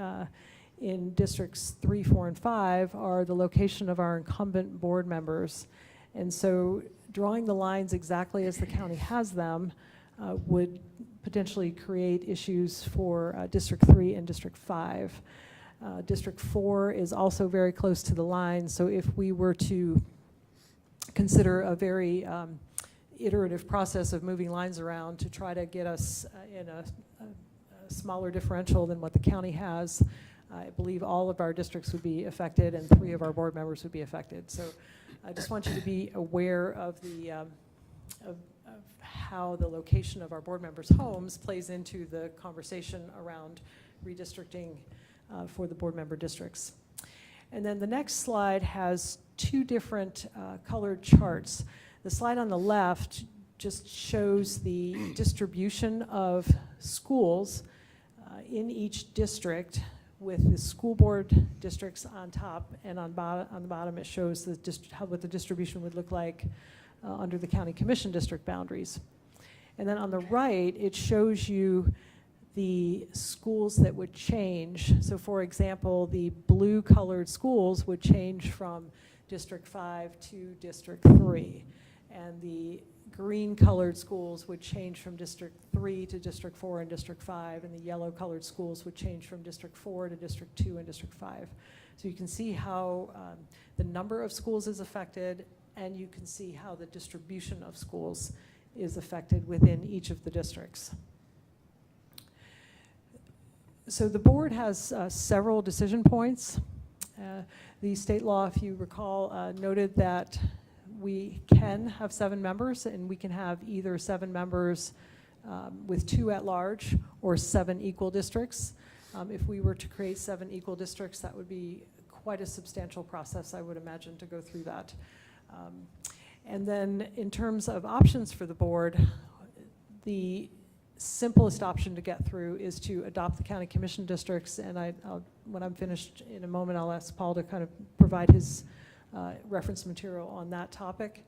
M: in districts 3, 4, and 5 are the location of our incumbent board members. And so drawing the lines exactly as the county has them would potentially create issues for District 3 and District 5. District 4 is also very close to the line, so if we were to consider a very iterative process of moving lines around to try to get us in a smaller differential than what the county has, I believe all of our districts would be affected and 3 of our board members would be affected. So I just want you to be aware of the of how the location of our board members' homes plays into the conversation around redistricting for the board member districts. And then the next slide has 2 different colored charts. The slide on the left just shows the distribution of schools in each district, with the school board districts on top, and on the bottom it shows what the distribution would look like under the county commission district boundaries. And then on the right, it shows you the schools that would change. So for example, the blue colored schools would change from District 5 to District 3. And the green colored schools would change from District 3 to District 4 and District 5. And the yellow colored schools would change from District 4 to District 2 and District 5. So you can see how the number of schools is affected, and you can see how the distribution of schools is affected within each of the districts. So the board has several decision points. The state law, if you recall, noted that we can have 7 members, and we can have either 7 members with 2 at large or 7 equal districts. If we were to create 7 equal districts, that would be quite a substantial process, I would imagine, to go through that. And then in terms of options for the board, the simplest option to get through is to adopt the county commission districts, and when I'm finished in a moment, I'll ask Paul to kind of provide his reference material on that topic.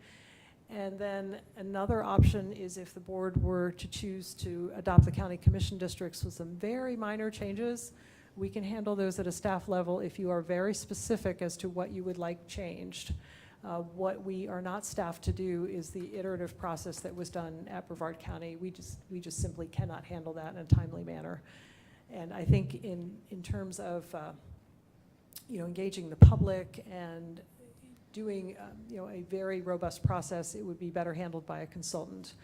M: And then another option is if the board were to choose to adopt the county commission districts with some very minor changes, we can handle those at a staff level if you are very specific as to what you would like changed. What we are not staffed to do is the iterative process that was done at Brevard County. We just simply cannot handle that in a timely manner. And I think in terms of engaging the public and doing a very robust process, it would be better handled by a consultant.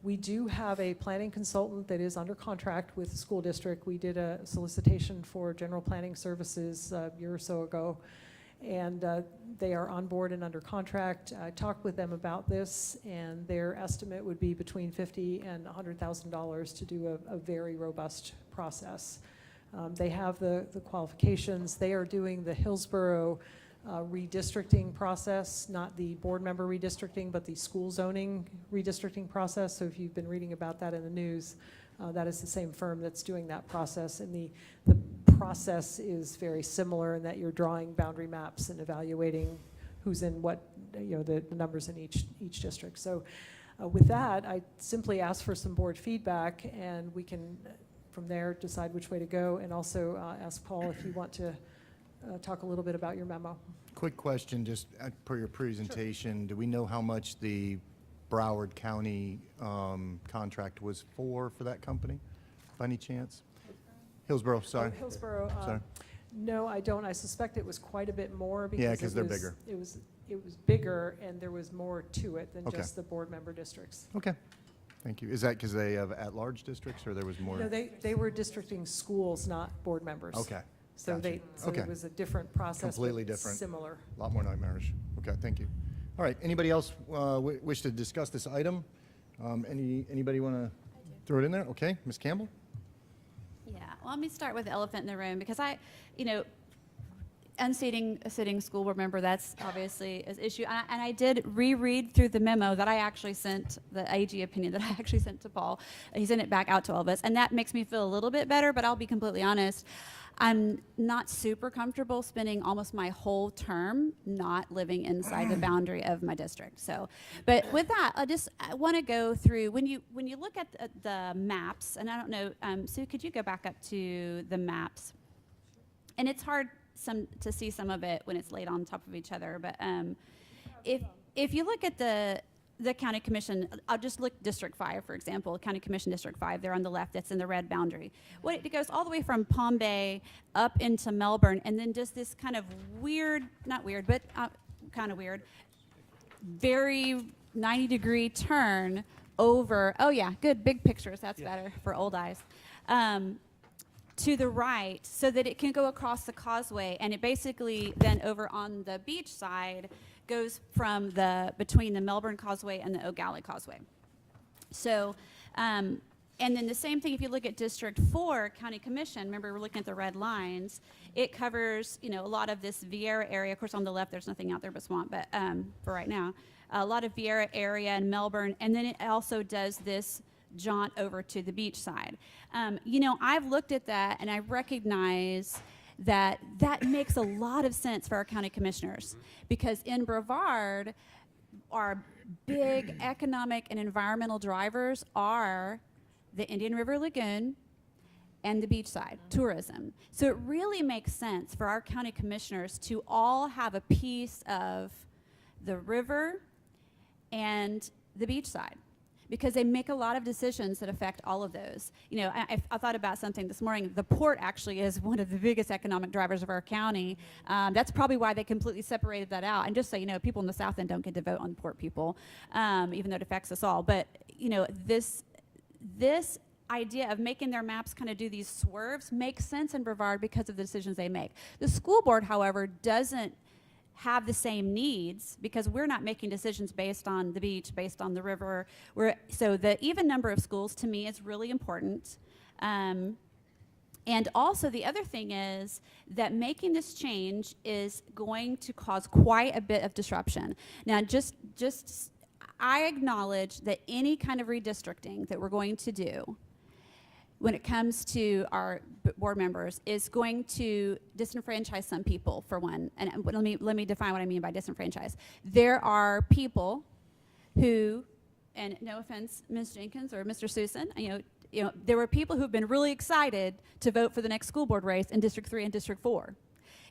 M: We do have a planning consultant that is under contract with the school district. We did a solicitation for general planning services a year or so ago, and they are on board and under contract. I talked with them about this, and their estimate would be between $50,000 and $100,000 to do a very robust process. They have the qualifications. They are doing the Hillsborough redistricting process, not the board member redistricting, but the school zoning redistricting process. So if you've been reading about that in the news, that is the same firm that's doing that process. And the process is very similar in that you're drawing boundary maps and evaluating who's in what, the numbers in each district. So with that, I simply ask for some board feedback, and we can, from there, decide which way to go, and also ask Paul if you want to talk a little bit about your memo.
A: Quick question, just per your presentation, do we know how much the Broward County contract was for that company, by any chance? Hillsborough, sorry.
M: Oh, Hillsborough,
A: Sorry.
M: no, I don't. I suspect it was quite a bit more because
A: Yeah, 'cause they're bigger.
M: It was bigger, and there was more to it than
A: Okay.
M: just the board member districts.
A: Okay, thank you. Is that because they have at-large districts, or there was more?
M: No, they were districting schools, not board members.
A: Okay.
M: So
A: Gotcha.
M: so
A: Okay.
M: it was a different process,
A: Completely
M: but
A: different.
M: similar.
A: A lot more nightmarish. Okay, thank you. All right, anybody else wish to discuss this item? Anybody want to throw it in there? Okay, Ms. Campbell?
H: Yeah, well, let me start with the elephant in the room, because unseating a sitting school board member, that's obviously an issue. And I did reread through the memo that I actually sent, the AG opinion that I actually sent to Paul. He sent it back out to all of us, and that makes me feel a little bit better, but I'll be completely honest. I'm not super comfortable spending almost my whole term not living inside the boundary of my district. So, but with that, I want to go through, when you look at the maps, and I don't know, Sue, could you go back up to the maps? And it's hard to see some of it when it's laid on top of each other, but if you look at the county commission, I'll just look District 5, for example, County Commission District 5, there on the left, that's in the red boundary. It goes all the way from Palm Bay up into Melbourne, and then just this kind of weird, not weird, but kind of weird, very 90-degree turn over, oh yeah, good, big pictures, that's better for old eyes, to the right, so that it can go across the causeway, and it basically then over on the beach side goes from between the Melbourne Causeway and the O'Galley Causeway. So, and then the same thing if you look at District 4 County Commission. Remember, we're looking at the red lines. It covers, a lot of this Vieira area. Of course, on the left, there's nothing out there but swamp, but for right now, a lot of Vieira area and Melbourne, and then it also does this jaunt over to the beach side. I've looked at that, and I recognize that makes a lot of sense for our county commissioners, because in Brevard, our big economic and environmental drivers are the Indian River Lagoon and the beachside tourism. So it really makes sense for our county commissioners to all have a piece of the river and the beachside, because they make a lot of decisions that affect all of those. I thought about something this morning. The port actually is one of the biggest economic drivers of our county. That's probably why they completely separated that out. And just so you know, people in the South End don't get to vote on port people, even though it affects us all. But this idea of making their maps kind of do these swerves makes sense in Brevard because of the decisions they make. The school board, however, doesn't have the same needs, because we're not making decisions based on the beach, based on the river. So the even number of schools, to me, is really important. And also the other thing is that making this change is going to cause quite a bit of disruption. Now, I acknowledge that any kind of redistricting that we're going to do when it comes to our board members is going to disenfranchise some people, for one. And let me define what I mean by disenfranchise. There are people who, and no offense, Ms. Jenkins or Mr. Susan, there were people who've been really excited to vote for the next school board race in District 3 and District 4.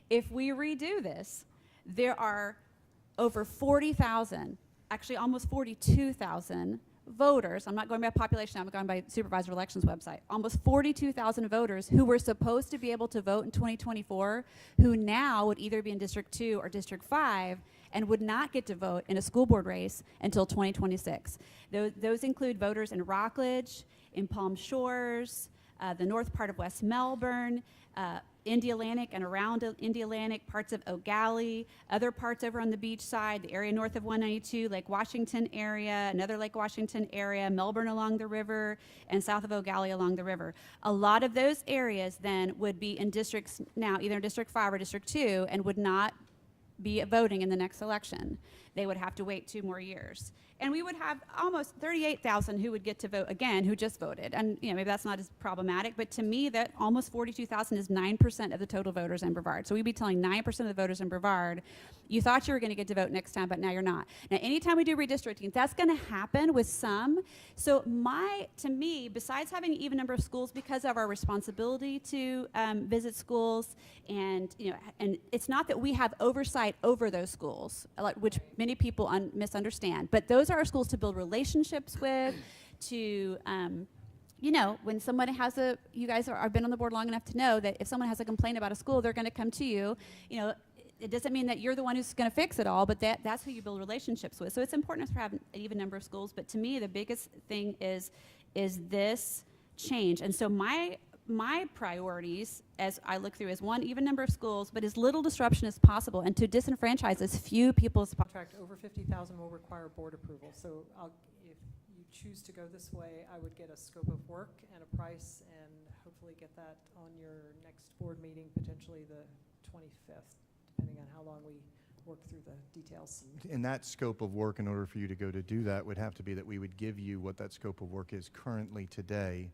H: If we redo this, there are over 40,000, actually almost 42,000 voters. I'm not going by population, I'm going by Supervisor Elections website. Almost 42,000 voters who were supposed to be able to vote in 2024, who now would either be in District 2 or District 5 and would not get to vote in a school board race until 2026. Those include voters in Rockledge, in Palm Shores, the north part of West Melbourne, Indialantic and around Indialantic, parts of Oak Galley, other parts over on the beach side, the area north of 192, Lake Washington area, another Lake Washington area, Melbourne along the river, and south of Oak Galley along the river. A lot of those areas then would be in districts now, either District 5 or District 2, and would not be voting in the next election. They would have to wait 2 more years. And we would have almost 38,000 who would get to vote again, who just voted. And maybe that's not as problematic, but to me, that almost 42,000 is 9% of the total voters in Brevard. So we'd be telling 9% of the voters in Brevard, you thought you were going to get to vote next time, but now you're not. Now, anytime we do redistricting, that's going to happen with some. So to me, besides having an even number of schools, because of our responsibility to visit schools, and and it's not that we have oversight over those schools, which many people misunderstand, but those are our schools to build relationships with, to when someone has you guys have been on the board long enough to know that if someone has a complaint about a school, they're going to come to you. It doesn't mean that you're the one who's going to fix it all, but that's who you build relationships with. So it's important to have an even number of schools, but to me, the biggest thing is this change. And so my priorities as I look through is, one, even number of schools, but as little disruption as possible, and to disenfranchise as few people as possible.
M: Contract over 50,000 will require board approval. So if you choose to go this way, I would get a scope of work and a price, and hopefully get that on your next board meeting, potentially the 25th, depending on how long we work through the details.
A: And that scope of work, in order for you to go to do that, would have to be that we would give you what that scope of work is currently today.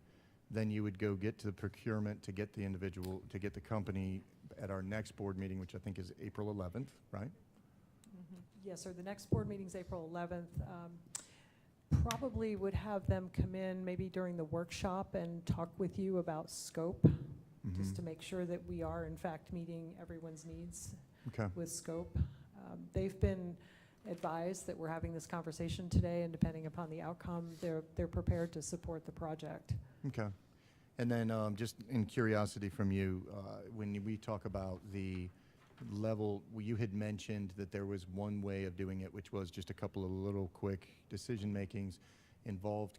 A: Then you would go get to the procurement to get the individual, to get the company at our next board meeting, which I think is April 11th, right?
M: Yes, sir. The next board meeting's April 11th. Probably would have them come in maybe during the workshop and talk with you about scope, just to make sure that we are in fact meeting everyone's needs with scope. They've been advised that we're having this conversation today, and depending upon the outcome, they're prepared to support the project.
A: Okay. And then just in curiosity from you, when we talk about the level, you had mentioned that there was one way of doing it, which was just a couple of little quick decision makings involved.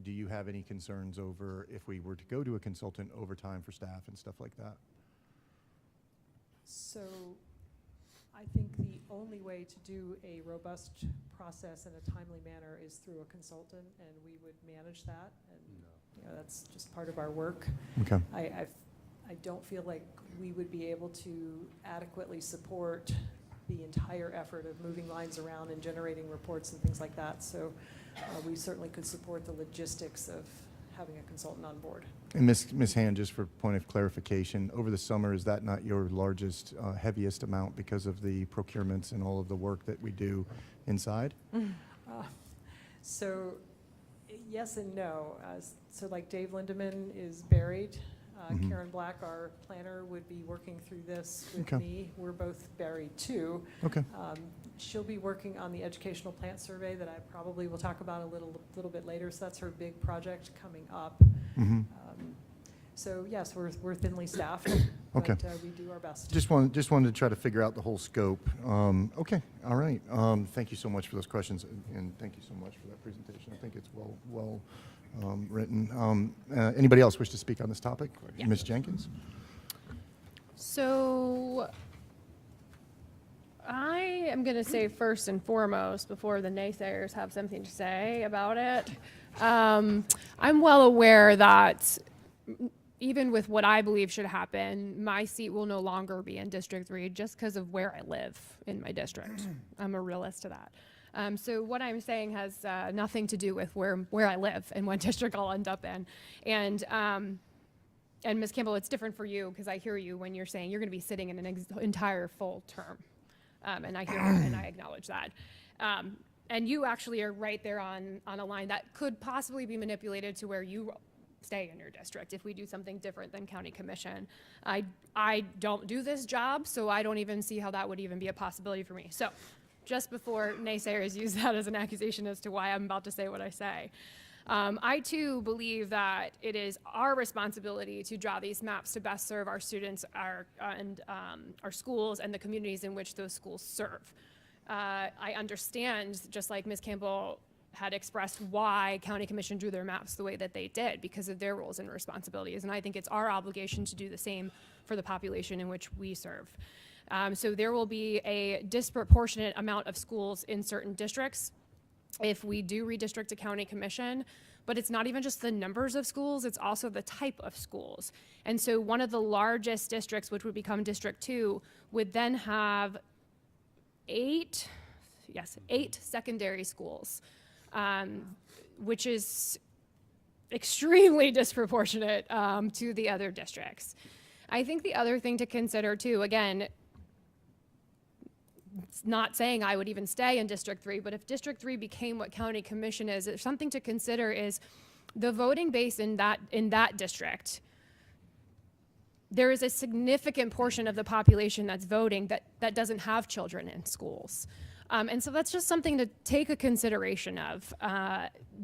A: Do you have any concerns over if we were to go to a consultant over time for staff and stuff like that?
M: So I think the only way to do a robust process in a timely manner is through a consultant, and we would manage that, and that's just part of our work.
A: Okay.
M: I don't feel like we would be able to adequately support the entire effort of moving lines around and generating reports and things like that. So we certainly could support the logistics of having a consultant on board.
A: And Ms. Hand, just for point of clarification, over the summer, is that not your largest, heaviest amount because of the procurements and all of the work that we do inside?
M: So yes and no. So like Dave Lindeman is buried. Karen Black, our planner, would be working through this with me. We're both buried too.
A: Okay.
M: She'll be working on the educational plant survey that I probably will talk about a little bit later. So that's her big project coming up. So yes, we're thinly staffed, but we do our best.
A: Just wanted to try to figure out the whole scope. Okay, all right. Thank you so much for those questions, and thank you so much for that presentation. I think it's well written. Anybody else wish to speak on this topic?
C: Yeah.
A: Ms. Jenkins?
C: So I am going to say first and foremost, before the naysayers have something to say about it, I'm well aware that even with what I believe should happen, my seat will no longer be in District 3 just because of where I live in my district. I'm a realist to that. So what I'm saying has nothing to do with where I live and what district I'll end up in. And Ms. Campbell, it's different for you because I hear you when you're saying you're going to be sitting in an entire full term. And I hear and I acknowledge that. And you actually are right there on a line that could possibly be manipulated to where you stay in your district if we do something different than county commission. I don't do this job, so I don't even see how that would even be a possibility for me. So just before naysayers use that as an accusation as to why I'm about to say what I say. I too believe that it is our responsibility to draw these maps to best serve our students, our schools, and the communities in which those schools serve. I understand, just like Ms. Campbell had expressed, why County Commission drew their maps the way that they did because of their roles and responsibilities, and I think it's our obligation to do the same for the population in which we serve. So there will be a disproportionate amount of schools in certain districts if we do redistrict to county commission, but it's not even just the numbers of schools, it's also the type of schools. And so one of the largest districts, which would become District 2, would then have 8 secondary schools, which is extremely disproportionate to the other districts. I think the other thing to consider too, again, it's not saying I would even stay in District 3, but if District 3 became what County Commission is, something to consider is the voting base in that district. There is a significant portion of the population that's voting that doesn't have children in schools. And so that's just something to take a consideration of,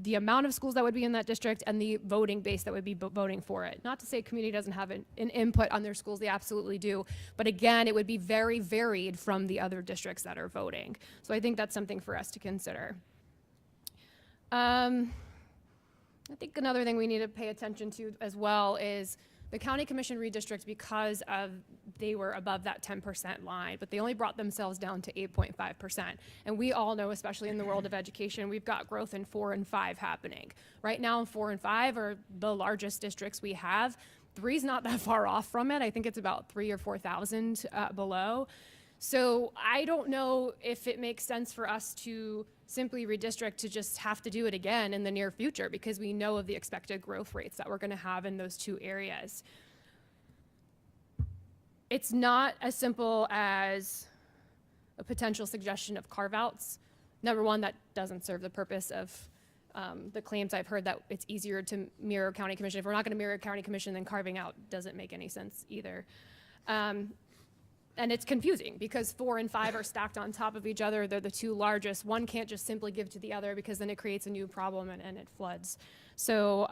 C: the amount of schools that would be in that district and the voting base that would be voting for it. Not to say community doesn't have an input on their schools, they absolutely do. But again, it would be very varied from the other districts that are voting. So I think that's something for us to consider. I think another thing we need to pay attention to as well is the county commission redistricts because they were above that 10% line, but they only brought themselves down to 8.5%. And we all know, especially in the world of education, we've got growth in 4 and 5 happening. Right now, 4 and 5 are the largest districts we have. 3 is not that far off from it. I think it's about 3,000 or 4,000 below. So I don't know if it makes sense for us to simply redistrict to just have to do it again in the near future because we know of the expected growth rates that we're going to have in those 2 areas. It's not as simple as a potential suggestion of carve-outs. Number one, that doesn't serve the purpose of the claims I've heard that it's easier to mirror county commission. If we're not going to mirror county commission, then carving out doesn't make any sense either. And it's confusing because 4 and 5 are stacked on top of each other. They're the 2 largest. One can't just simply give to the other because then it creates a new problem and it floods. So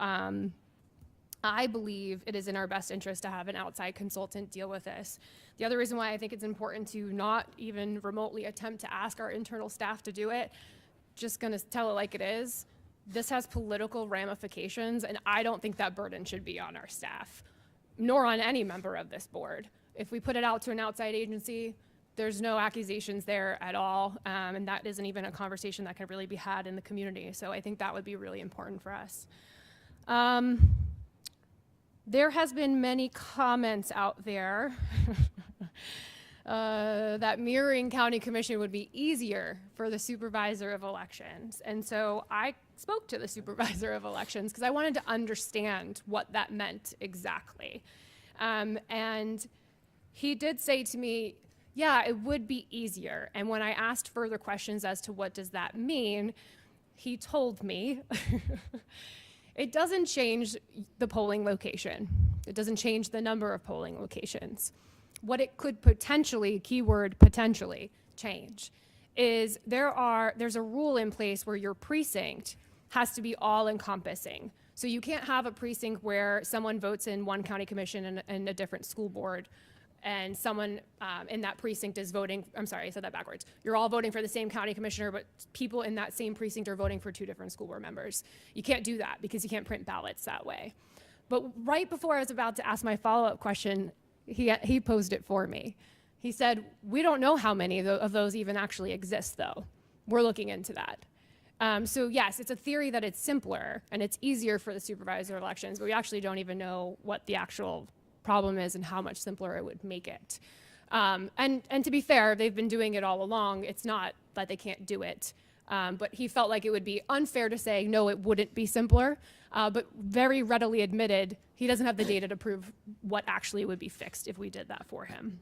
C: I believe it is in our best interest to have an outside consultant deal with this. The other reason why I think it's important to not even remotely attempt to ask our internal staff to do it, just gonna tell it like it is, this has political ramifications and I don't think that burden should be on our staff, nor on any member of this board. If we put it out to an outside agency, there's no accusations there at all, and that isn't even a conversation that can really be had in the community. So I think that would be really important for us. There has been many comments out there that mirroring county commission would be easier for the supervisor of elections. And so I spoke to the supervisor of elections because I wanted to understand what that meant exactly. And he did say to me, yeah, it would be easier. And when I asked further questions as to what does that mean, he told me it doesn't change the polling location. It doesn't change the number of polling locations. What it could potentially, keyword potentially, change is there's a rule in place where your precinct has to be all encompassing. So you can't have a precinct where someone votes in one county commission and a different school board and someone in that precinct is voting, I'm sorry, I said that backwards. You're all voting for the same county commissioner, but people in that same precinct are voting for 2 different school board members. You can't do that because you can't print ballots that way. But right before I was about to ask my follow-up question, he posed it for me. He said, we don't know how many of those even actually exist though. We're looking into that. So yes, it's a theory that it's simpler and it's easier for the supervisor elections, but we actually don't even know what the actual problem is and how much simpler it would make it. And to be fair, they've been doing it all along. It's not that they can't do it. But he felt like it would be unfair to say, no, it wouldn't be simpler, but very readily admitted he doesn't have the data to prove what actually would be fixed if we did that for him.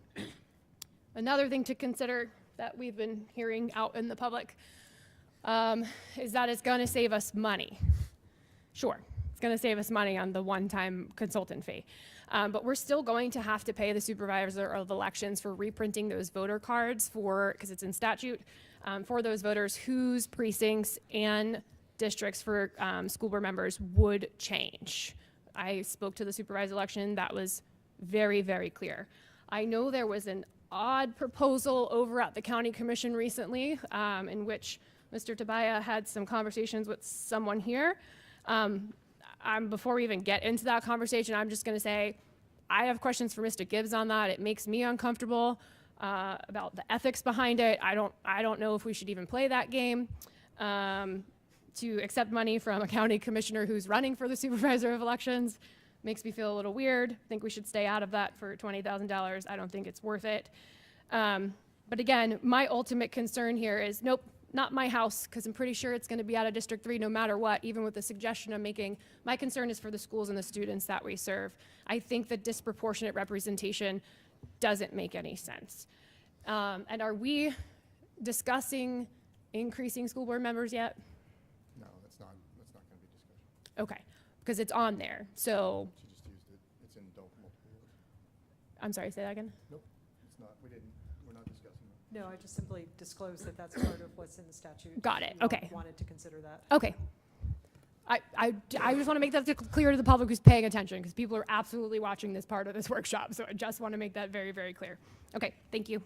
C: Another thing to consider that we've been hearing out in the public is that it's going to save us money. Sure, it's going to save us money on the one-time consultant fee. But we're still going to have to pay the supervisor of elections for reprinting those voter cards because it's in statute, for those voters whose precincts and districts for school board members would change. I spoke to the supervisor election. That was very, very clear. I know there was an odd proposal over at the county commission recently in which Mr. Tabaya had some conversations with someone here. Before we even get into that conversation, I'm just going to say I have questions for Mr. Gibbs on that. It makes me uncomfortable about the ethics behind it. I don't know if we should even play that game. To accept money from a county commissioner who's running for the supervisor of elections makes me feel a little weird. I think we should stay out of that for $20,000. I don't think it's worth it. But again, my ultimate concern here is, nope, not my house, because I'm pretty sure it's going to be out of District 3 no matter what, even with the suggestion I'm making. My concern is for the schools and the students that we serve. I think the disproportionate representation doesn't make any sense. And are we discussing increasing school board members yet?
A: No, that's not going to be discussion.
C: Okay, because it's on there. So,
A: She just used it. It's in multiple words.
C: I'm sorry, say that again?
A: Nope, it's not. We're not discussing that.
M: No, I just simply disclosed that that's part of what's in the statute.
C: Got it,
M: You all
C: okay.
M: Wanted to consider that.
C: Okay. I just want to make that clear to the public who's paying attention, because people are absolutely watching this part of this workshop. So I just want to make that very, very clear. Okay, thank you.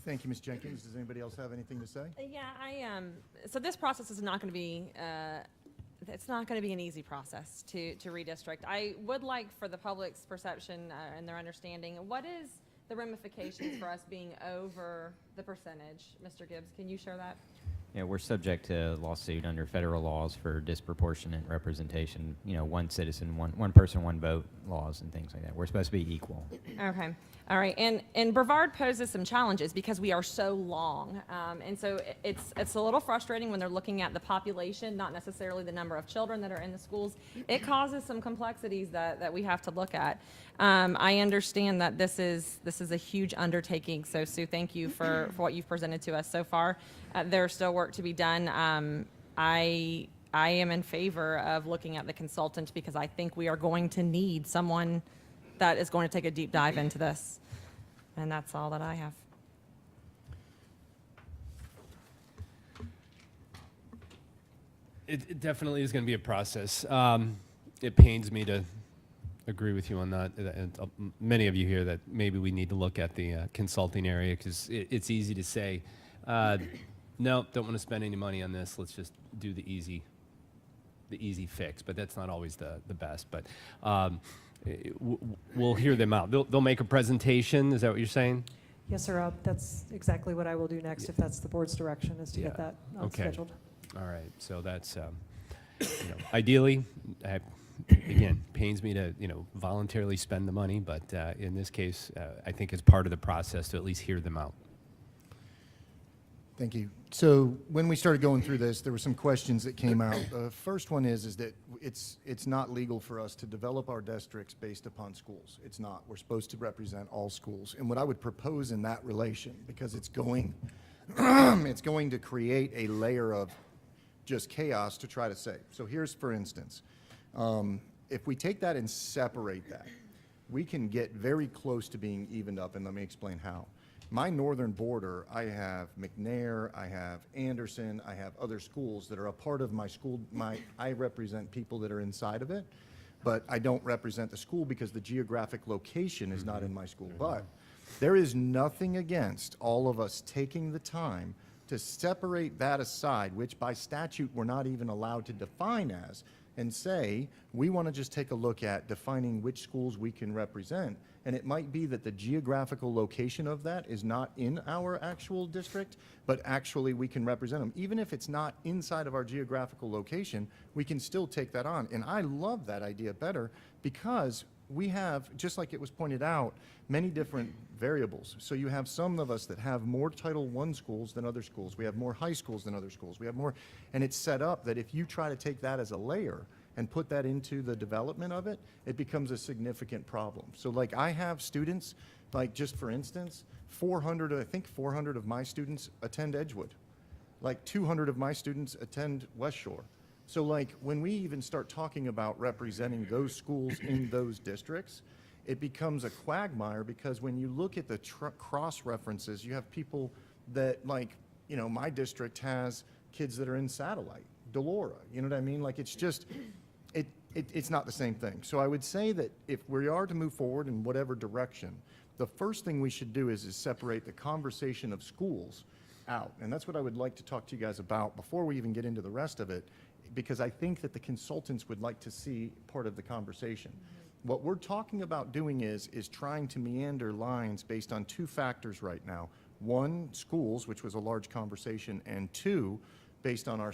A: Thank you, Ms. Jenkins. Does anybody else have anything to say?
B: Yeah, so this process is not going to be, it's not going to be an easy process to redistrict. I would like for the public's perception and their understanding, what is the ramifications for us being over the percentage? Mr. Gibbs, can you share that?
N: Yeah, we're subject to lawsuit under federal laws for disproportionate representation. You know, one citizen, one person, one vote laws and things like that. We're supposed to be equal.
B: Okay, all right, and Brevard poses some challenges because we are so long, and so it's a little frustrating when they're looking at the population, not necessarily the number of children that are in the schools. It causes some complexities that we have to look at. I understand that this is a huge undertaking, so Sue, thank you for what you've presented to us so far. There's still work to be done. I am in favor of looking at the consultant because I think we are going to need someone that is going to take a deep dive into this. And that's all that I have.
I: It definitely is going to be a process. It pains me to agree with you on that. And many of you here that maybe we need to look at the consulting area, because it's easy to say, no, don't want to spend any money on this. Let's just do the easy fix. But that's not always the best. But we'll hear them out. They'll make a presentation. Is that what you're saying?
M: Yes, sir. That's exactly what I will do next, if that's the board's direction, is to get that
I: Okay.
M: scheduled.
I: All right. So that's ideally, again, pains me to voluntarily spend the money, but in this case, I think it's part of the process to at least hear them out.
A: Thank you. So when we started going through this, there were some questions that came out. First one is that it's not legal for us to develop our districts based upon schools. It's not. We're supposed to represent all schools. And what I would propose in that relation, because it's going to create a layer of just chaos to try to say. So here's, for instance, if we take that and separate that, we can get very close to being evened up, and let me explain how. My northern border, I have McNair, I have Anderson, I have other schools that are a part of my school. I represent people that are inside of it, but I don't represent the school because the geographic location is not in my school. But there is nothing against all of us taking the time to separate that aside, which by statute we're not even allowed to define as, and say, we want to just take a look at defining which schools we can represent. And it might be that the geographical location of that is not in our actual district, but actually we can represent them. Even if it's not inside of our geographical location, we can still take that on. And I love that idea better because we have, just like it was pointed out, many different variables. So you have some of us that have more Title I schools than other schools. We have more high schools than other schools. We have more, and it's set up that if you try to take that as a layer and put that into the development of it, it becomes a significant problem. So like I have students, like just for instance, 400 of my students attend Edgewood. Like 200 of my students attend West Shore. So like when we even start talking about representing those schools in those districts, it becomes a quagmire because when you look at the cross references, you have people that like, you know, my district has kids that are in Satellite, Delora, you know what I mean? Like it's just, it's not the same thing. So I would say that if we are to move forward in whatever direction, the first thing we should do is separate the conversation of schools out. And that's what I would like to talk to you guys about before we even get into the rest of it, because I think that the consultants would like to see part of the conversation. What we're talking about doing is trying to meander lines based on two factors right now. One, schools, which was a large conversation, and two, based on our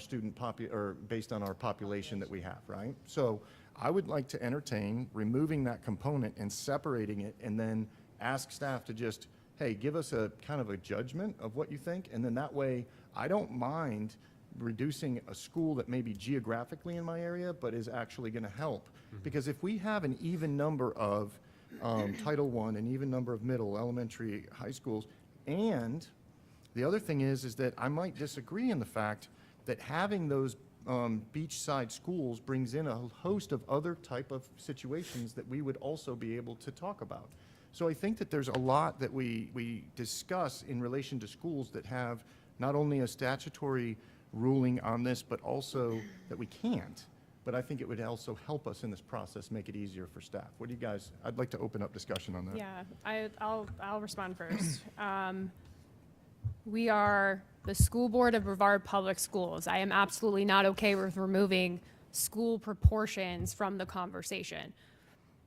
A: based on our population that we have, right? So I would like to entertain removing that component and separating it, and then ask staff to just, hey, give us a kind of a judgment of what you think, and then that way, I don't mind reducing a school that may be geographically in my area, but is actually gonna help. Because if we have an even number of Title I, an even number of middle, elementary, high schools, and the other thing is that I might disagree in the fact that having those beachside schools brings in a host of other type of situations that we would also be able to talk about. So I think that there's a lot that we discuss in relation to schools that have not only a statutory ruling on this, but also that we can't. But I think it would also help us in this process, make it easier for staff. What do you guys, I'd like to open up discussion on that.
C: Yeah, I'll respond first. We are the school board of Brevard Public Schools. I am absolutely not okay with removing school proportions from the conversation.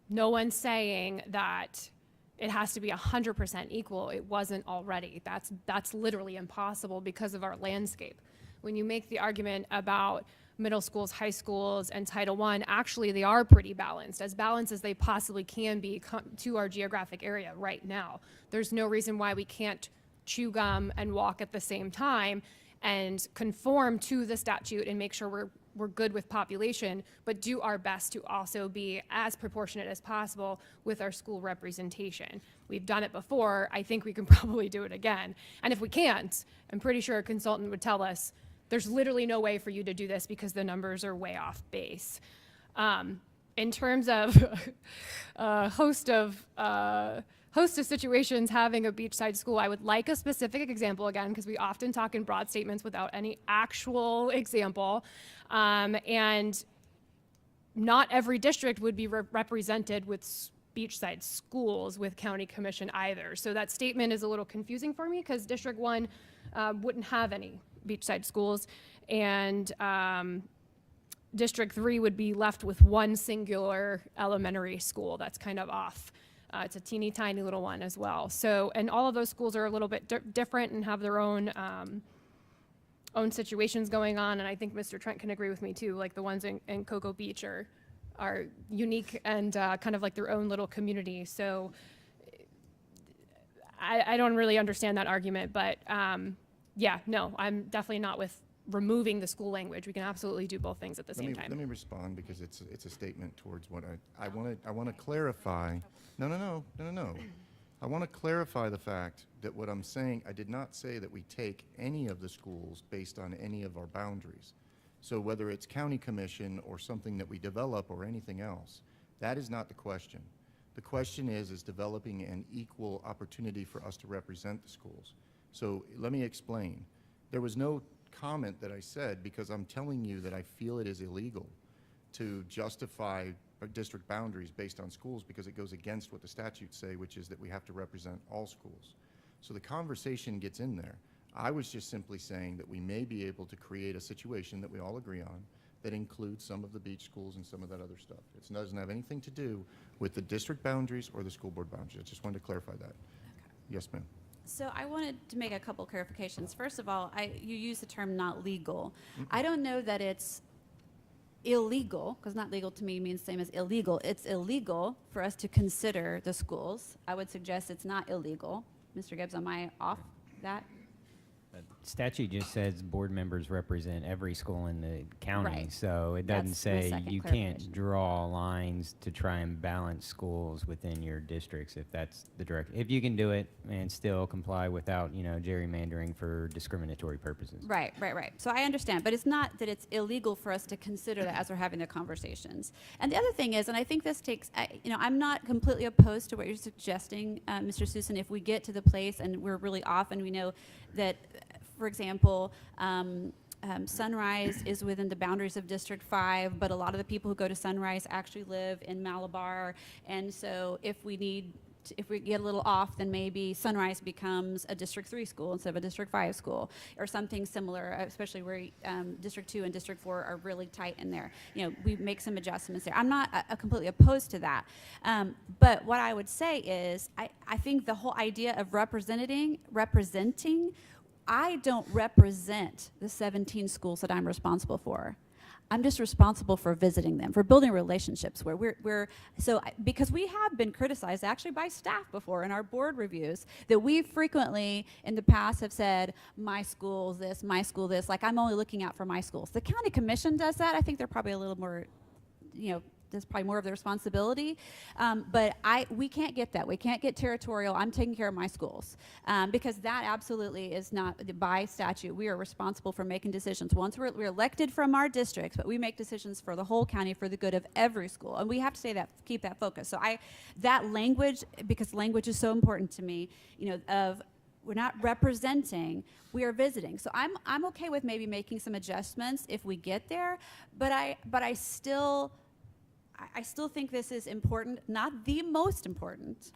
C: No one's saying that it has to be 100% equal. It wasn't already. That's literally impossible because of our landscape. When you make the argument about middle schools, high schools, and Title I, actually they are pretty balanced as they possibly can be to our geographic area right now. There's no reason why we can't chew gum and walk at the same time and conform to the statute and make sure we're good with population, but do our best to also be as proportionate as possible with our school representation. We've done it before. I think we can probably do it again. And if we can't, I'm pretty sure a consultant would tell us there's literally no way for you to do this because the numbers are way off base. In terms of host of situations having a beachside school, I would like a specific example again, because we often talk in broad statements without any actual example. And not every district would be represented with beachside schools with county commission either. So that statement is a little confusing for me because District 1 wouldn't have any beachside schools, and District 3 would be left with one singular elementary school that's kind of off. It's a teeny tiny little one as well. So, and all of those schools are a little bit different and have their own situations going on. And I think Mr. Trent can agree with me too. Like the ones in Cocoa Beach are unique and kind of like their own little community. So I don't really understand that argument, but yeah, no, I'm definitely not with removing the school language. We can absolutely do both things at the same time.
A: Let me respond because it's a statement towards what I want to clarify. No. I want to clarify the fact that what I'm saying, I did not say that we take any of the schools based on any of our boundaries. So whether it's county commission or something that we develop or anything else, that is not the question. The question is developing an equal opportunity for us to represent the schools. So let me explain. There was no comment that I said because I'm telling you that I feel it is illegal to justify district boundaries based on schools because it goes against what the statutes say, which is that we have to represent all schools. So the conversation gets in there. I was just simply saying that we may be able to create a situation that we all agree on that includes some of the beach schools and some of that other stuff. It doesn't have anything to do with the district boundaries or the school board boundaries. I just wanted to clarify that. Okay. Yes, ma'am.
H: So I wanted to make a couple clarifications. First of all, you use the term not legal. I don't know that it's illegal, because not legal to me means same as illegal. It's illegal for us to consider the schools. I would suggest it's not illegal. Mr. Gibbs, am I off that?
N: Statute just says board members represent every school in the county,
H: Right.
N: so it doesn't
H: That's my
N: say
H: second
N: you
H: clarification.
N: can't draw lines to try and balance schools within your districts if that's the direct. If you can do it and still comply without, gerrymandering for discriminatory purposes.
H: Right. So I understand, but it's not that it's illegal for us to consider that as we're having the conversations. And the other thing is, and I think this takes, I'm not completely opposed to what you're suggesting, Mr. Susan, if we get to the place and we're really off and we know that, for example, Sunrise is within the boundaries of District 5, but a lot of the people who go to Sunrise actually live in Malabar. And so if we get a little off, then maybe Sunrise becomes a District 3 school instead of a District 5 school, or something similar, especially where District 2 and District 4 are really tight in there. We make some adjustments there. I'm not completely opposed to that. But what I would say is, I think the whole idea of representing, I don't represent the 17 schools that I'm responsible for. I'm just responsible for visiting them, for building relationships where because we have been criticized actually by staff before in our board reviews that we frequently in the past have said, my school's this, my school this, like I'm only looking out for my schools. The county commission does that. I think they're probably a little more, that's probably more of their responsibility. But we can't get that. We can't get territorial. I'm taking care of my schools. Because that absolutely is not, by statute, we are responsible for making decisions. Once we're elected from our districts, but we make decisions for the whole county for the good of every school. And we have to say that, keep that focus. So that language, because language is so important to me, we're not representing, we are visiting. So I'm okay with maybe making some adjustments if we get there, but I still think this is important, not the most important,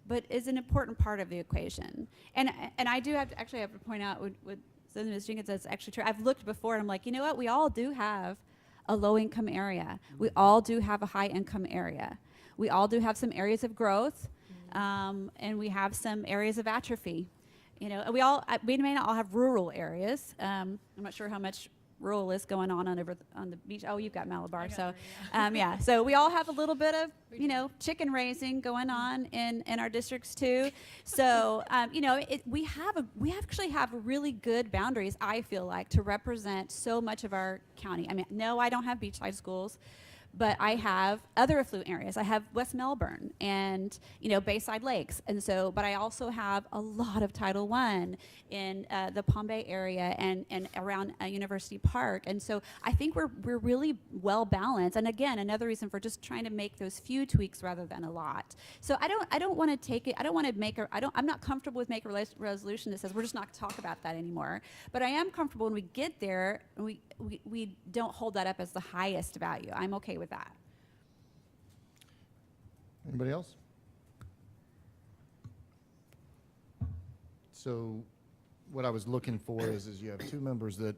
H: but is an important part of the equation. And I do have to point out what Ms. Jenkins says is actually true. I've looked before and I'm like, you know what? We all do have a low-income area. We all do have a high-income area. We all do have some areas of growth, and we have some areas of atrophy. We may not all have rural areas. I'm not sure how much rural is going on over on the beach. Oh, you've got Malabar, so yeah. So we all have a little bit of chicken raising going on in our districts too. So we actually have really good boundaries. I feel like to represent so much of our county. I mean, no, I don't have beachside schools. But I have other affluent areas. I have West Melbourne and Bayside Lakes, and so. But I also have a lot of Title I in the Palm Bay area and around University Park, and so I think we're really well balanced. And again, another reason for just trying to make those few tweaks rather than a lot. So I don't want to take it. I don't want to make I'm not comfortable with making a resolution that says we're just not going to talk about that anymore. But I am comfortable when we get there and we don't hold that up as the highest value. I'm okay with that.
A: Anybody else? So what I was looking for is you have two members that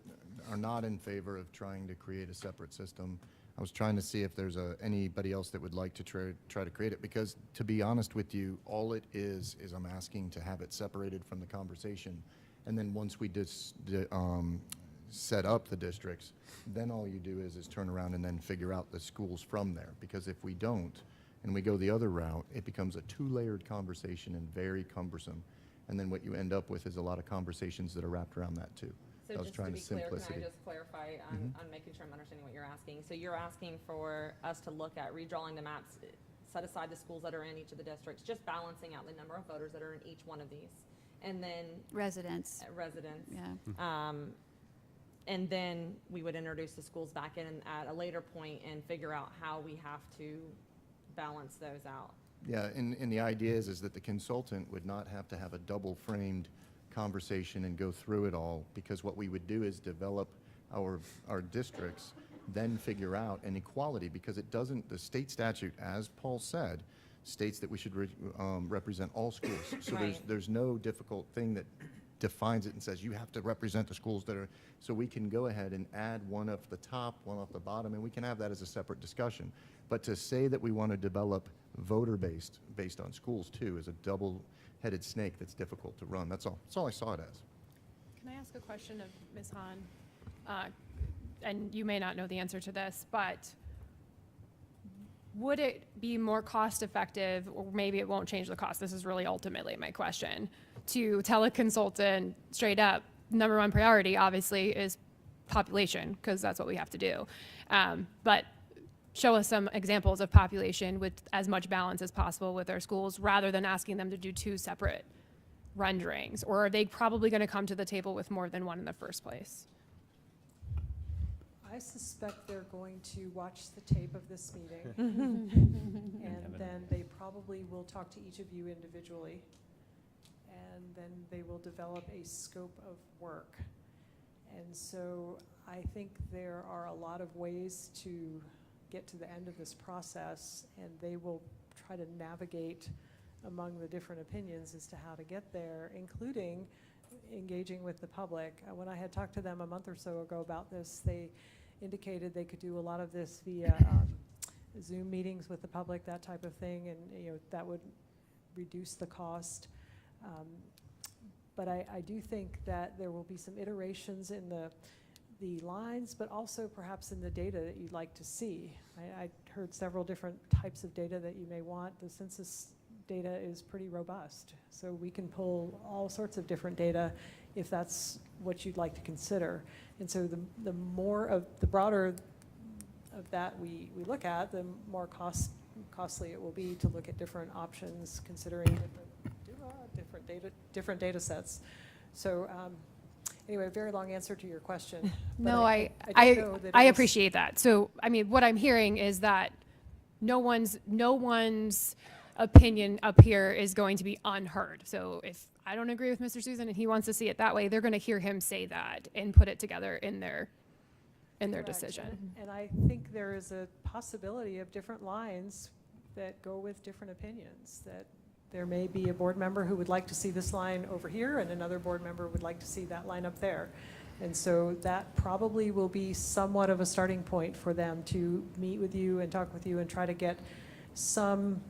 A: are not in favor of trying to create a separate system. I was trying to see if there's anybody else that would like to try to create it, because to be honest with you, all it is I'm asking to have it separated from the conversation. And then once we set up the districts, then all you do is turn around and then figure out the schools from there. Because if we don't, and we go the other route, it becomes a two-layered conversation and very cumbersome. And then what you end up with is a lot of conversations that are wrapped around that too.
B: So
A: I was
B: just
A: trying
B: to be
A: to
B: clear,
A: simplicity.
B: can I just clarify on making sure I'm understanding what you're asking? So you're asking for us to look at redrawing the maps, set aside the schools that are in each of the districts, just balancing out the number of voters that are in each one of these. And then
H: Residents.
B: Yeah. And then we would introduce the schools back in at a later point and figure out how we have to balance those out.
A: Yeah, and the idea is that the consultant would not have to have a double-framed conversation and go through it all, because what we would do is develop our districts, then figure out an equality, because it doesn't, the state statute, as Paul said, states that we should represent all schools. So
B: Right.
A: there's no difficult thing that defines it and says you have to represent the schools that are, so we can go ahead and add one off the top, one off the bottom, and we can have that as a separate discussion. But to say that we want to develop voter-based on schools too is a double-headed snake that's difficult to run. That's all I saw it as.
C: Can I ask a question of Ms. Hahn? and you may not know the answer to this, but would it be more cost effective, or maybe it won't change the cost, this is really ultimately my question, to tell a consultant straight up, number one priority obviously is population, because that's what we have to do. But show us some examples of population with as much balance as possible with our schools, rather than asking them to do two separate renderings? Or are they probably going to come to the table with more than one in the first place?
M: I suspect they're going to watch the tape of this meeting. And then they probably will talk to each of you individually. And then they will develop a scope of work. And so I think there are a lot of ways to get to the end of this process, and they will try to navigate among the different opinions as to how to get there, including engaging with the public. When I had talked to them a month or so ago about this, they indicated they could do a lot of this via Zoom meetings with the public, that type of thing, and that would reduce the cost. But I do think that there will be some iterations in the lines, but also perhaps in the data that you'd like to see. I heard several different types of data that you may want. The census data is pretty robust, so we can pull all sorts of different data if that's what you'd like to consider. And so the broader of that we look at, the more costly it will be to look at different options, considering different data sets. So anyway, a very long answer to your question.
C: No, I
M: don't know that it was-
C: appreciate that. So, I mean, what I'm hearing is that no one's opinion up here is going to be unheard. So if I don't agree with Mr. Susan and he wants to see it that way, they're going to hear him say that and put it together in their
M: Correct.
C: decision.
M: And I think there is a possibility of different lines that go with different opinions, that there may be a board member who would like to see this line over here, and another board member would like to see that line up there. And so that probably will be somewhat of a starting point for them to meet with you and talk with you and try to get some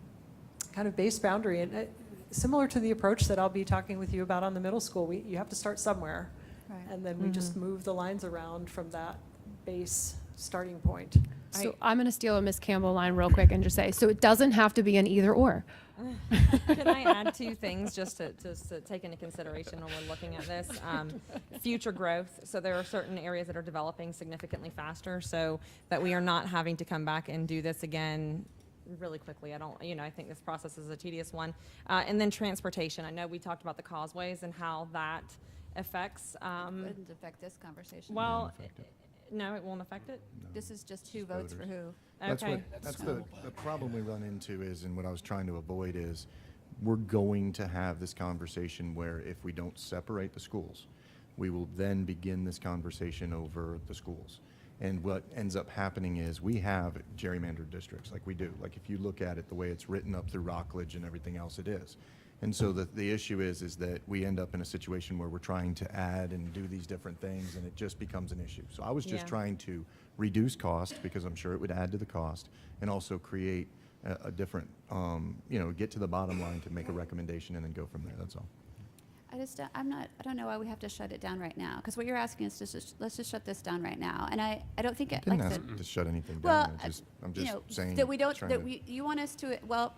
M: kind of base boundary. And similar to the approach that I'll be talking with you about on the middle school, you have to start somewhere.
H: Right.
M: And then we just move the lines around from that base starting point.
C: So I'm going to steal a Miss Campbell line real quick and just say, so it doesn't have to be an either or.
B: Can I add two things just to take into consideration when we're looking at this? Future growth. So there are certain areas that are developing significantly faster, so that we are not having to come back and do this again really quickly. I think this process is a tedious one. And then transportation. I know we talked about the causeways and how that affects.
H: Wouldn't affect this conversation.
B: Well, no, it won't affect it?
H: This is just who votes for who.
A: That's
B: Okay.
A: the problem we run into is, and what I was trying to avoid is, we're going to have this conversation where if we don't separate the schools, we will then begin this conversation over the schools. And what ends up happening is we have gerrymandered districts like we do. Like if you look at it the way it's written up through Rockledge and everything else, it is. And so the issue is that we end up in a situation where we're trying to add and do these different things, and it just becomes an issue. So I was just
B: Yeah.
A: trying to reduce cost, because I'm sure it would add to the cost, and also create a different, get to the bottom line to make a recommendation and then go from there. That's all.
H: I don't know why we have to shut it down right now, because what you're asking is let's just shut this down right now. And I don't think it,
A: Didn't
H: like I
A: ask
H: said,
A: to shut anything
H: well,
A: down. I'm just saying.
H: that we don't,
A: trying
H: that
A: to-
H: you want us to, well,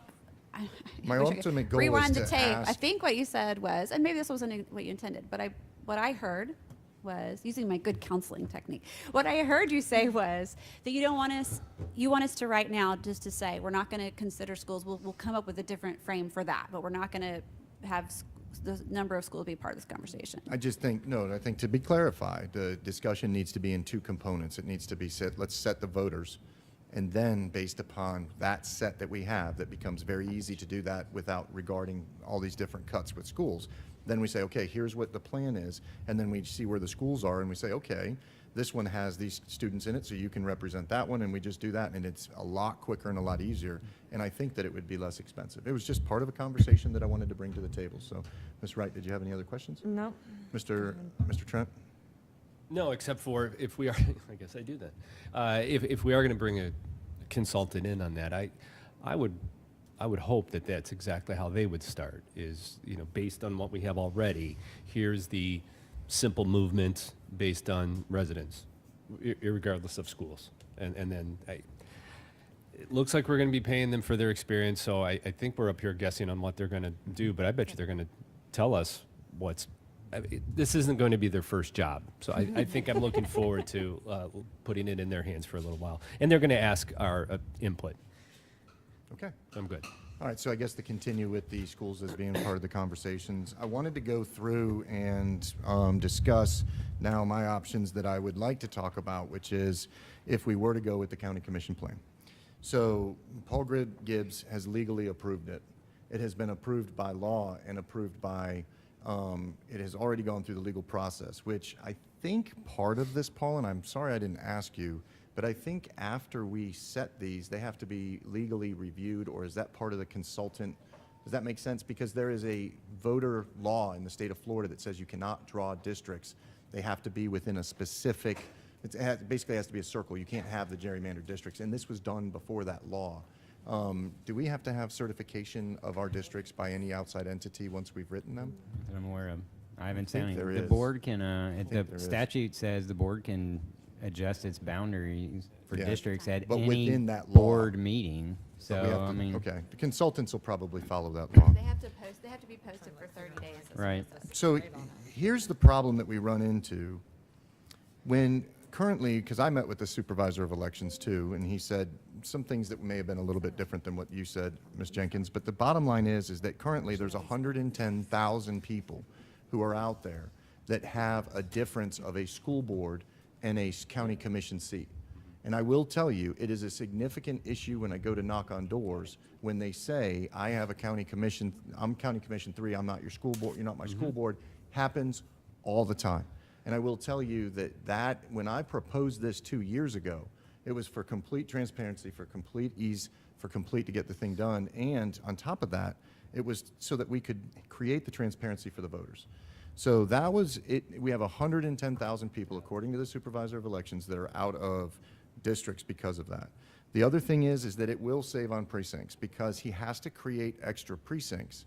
A: My
H: I wish I could
A: ultimate goal is
H: rewind
A: to
H: the tape. I
A: ask-
H: think what you said was, and maybe this wasn't what you intended, but what I heard was, using my good counseling technique, what I heard you say was that you want us to right now just to say, we're not going to consider schools, we'll come up with a different frame for that, but we're not going to have the number of schools be part of this conversation.
A: I think to be clarified, the discussion needs to be in two components. It needs to be let's set the voters, and then based upon that set that we have, that becomes very easy to do that without regarding all these different cuts with schools. Then we say, okay, here's what the plan is, and then we see where the schools are, and we say, okay, this one has these students in it, so you can represent that one, and we just do that, and it's a lot quicker and a lot easier, and I think that it would be less expensive. It was just part of a conversation that I wanted to bring to the table. So, Ms. Wright, did you have any other questions?
B: No.
A: Mr. Trent?
I: No, except for if we are, I guess I do that. If we are going to bring a consultant in on that, I would hope that that's exactly how they would start, is, based on what we have already, here's the simple movement based on residents. irregardless of schools. And then it looks like we're going to be paying them for their experience, so I think we're up here guessing on what they're going to do, but I bet you they're going to tell us this isn't going to be their first job. So I think I'm looking forward to putting it in their hands for a little while. And they're going to ask our input.
A: Okay.
I: So I'm good.
A: All right, so I guess to continue with the schools as being part of the conversations, I wanted to go through and discuss now my options that I would like to talk about, which is if we were to go with the county commission plan. So Paul Gibbs has legally approved it. It has been approved by law and approved by, it has already gone through the legal process, which I think part of this, Paul, and I'm sorry I didn't ask you, but I think after we set these, they have to be legally reviewed, or is that part of the consultant? Does that make sense? Because there is a voter law in the state of Florida that says you cannot draw districts. They have to be within a specific, it basically has to be a circle. You can't have the gerrymandered districts, and this was done before that law. Do we have to have certification of our districts by any outside entity once we've written them?
N: That I'm aware of. I haven't
A: think
N: seen any.
A: there
N: The
A: is.
N: board can,
A: think
N: the
A: there is.
N: statute says the board can adjust its boundaries for
A: Yeah.
N: districts at
A: But
N: any
A: within that law.
N: board meeting.
A: But we have
N: So,
A: to-
N: I mean,
A: Okay, the consultants will probably follow that law.
H: They have to be posted for 30 days.
N: right.
A: So here's the problem that we run into when currently, because I met with the supervisor of elections too, and he said some things that may have been a little bit different than what you said, Ms. Jenkins, but the bottom line is that currently there's 110,000 people who are out there that have a difference of a school board and a county commission seat. And I will tell you, it is a significant issue when I go to knock on doors when they say, I have a county commission, I'm county commission 3, I'm not your school board, you're not my school board, happens all the time. And I will tell you that when I proposed this 2 years ago, it was for complete transparency, for complete ease, for complete to get the thing done. And on top of that, it was so that we could create the transparency for the voters. So that was it. We have 110,000 people, according to the supervisor of elections, that are out of districts because of that. The other thing is that it will save on precincts because he has to create extra precincts,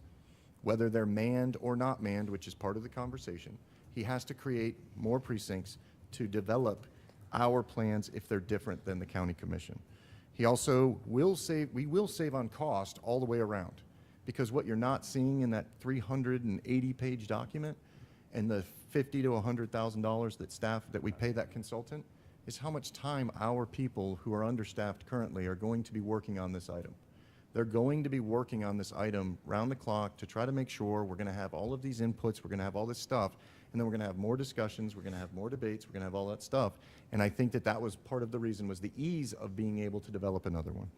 A: whether they're manned or not manned, which is part of the conversation. He has to create more precincts to develop our plans if they're different than the county commission. He also will save, we will save on cost all the way around, because what you're not seeing in that 380-page document and the $50,000 to $100,000 that we pay that consultant is how much time our people who are understaffed currently are going to be working on this item. They're going to be working on this item round the clock to try to make sure we're going to have all of these inputs, we're going to have all this stuff, and then we're going to have more discussions, we're going to have more debates, we're going to have all that stuff. And I think that was part of the reason, was the ease of being able to develop another one.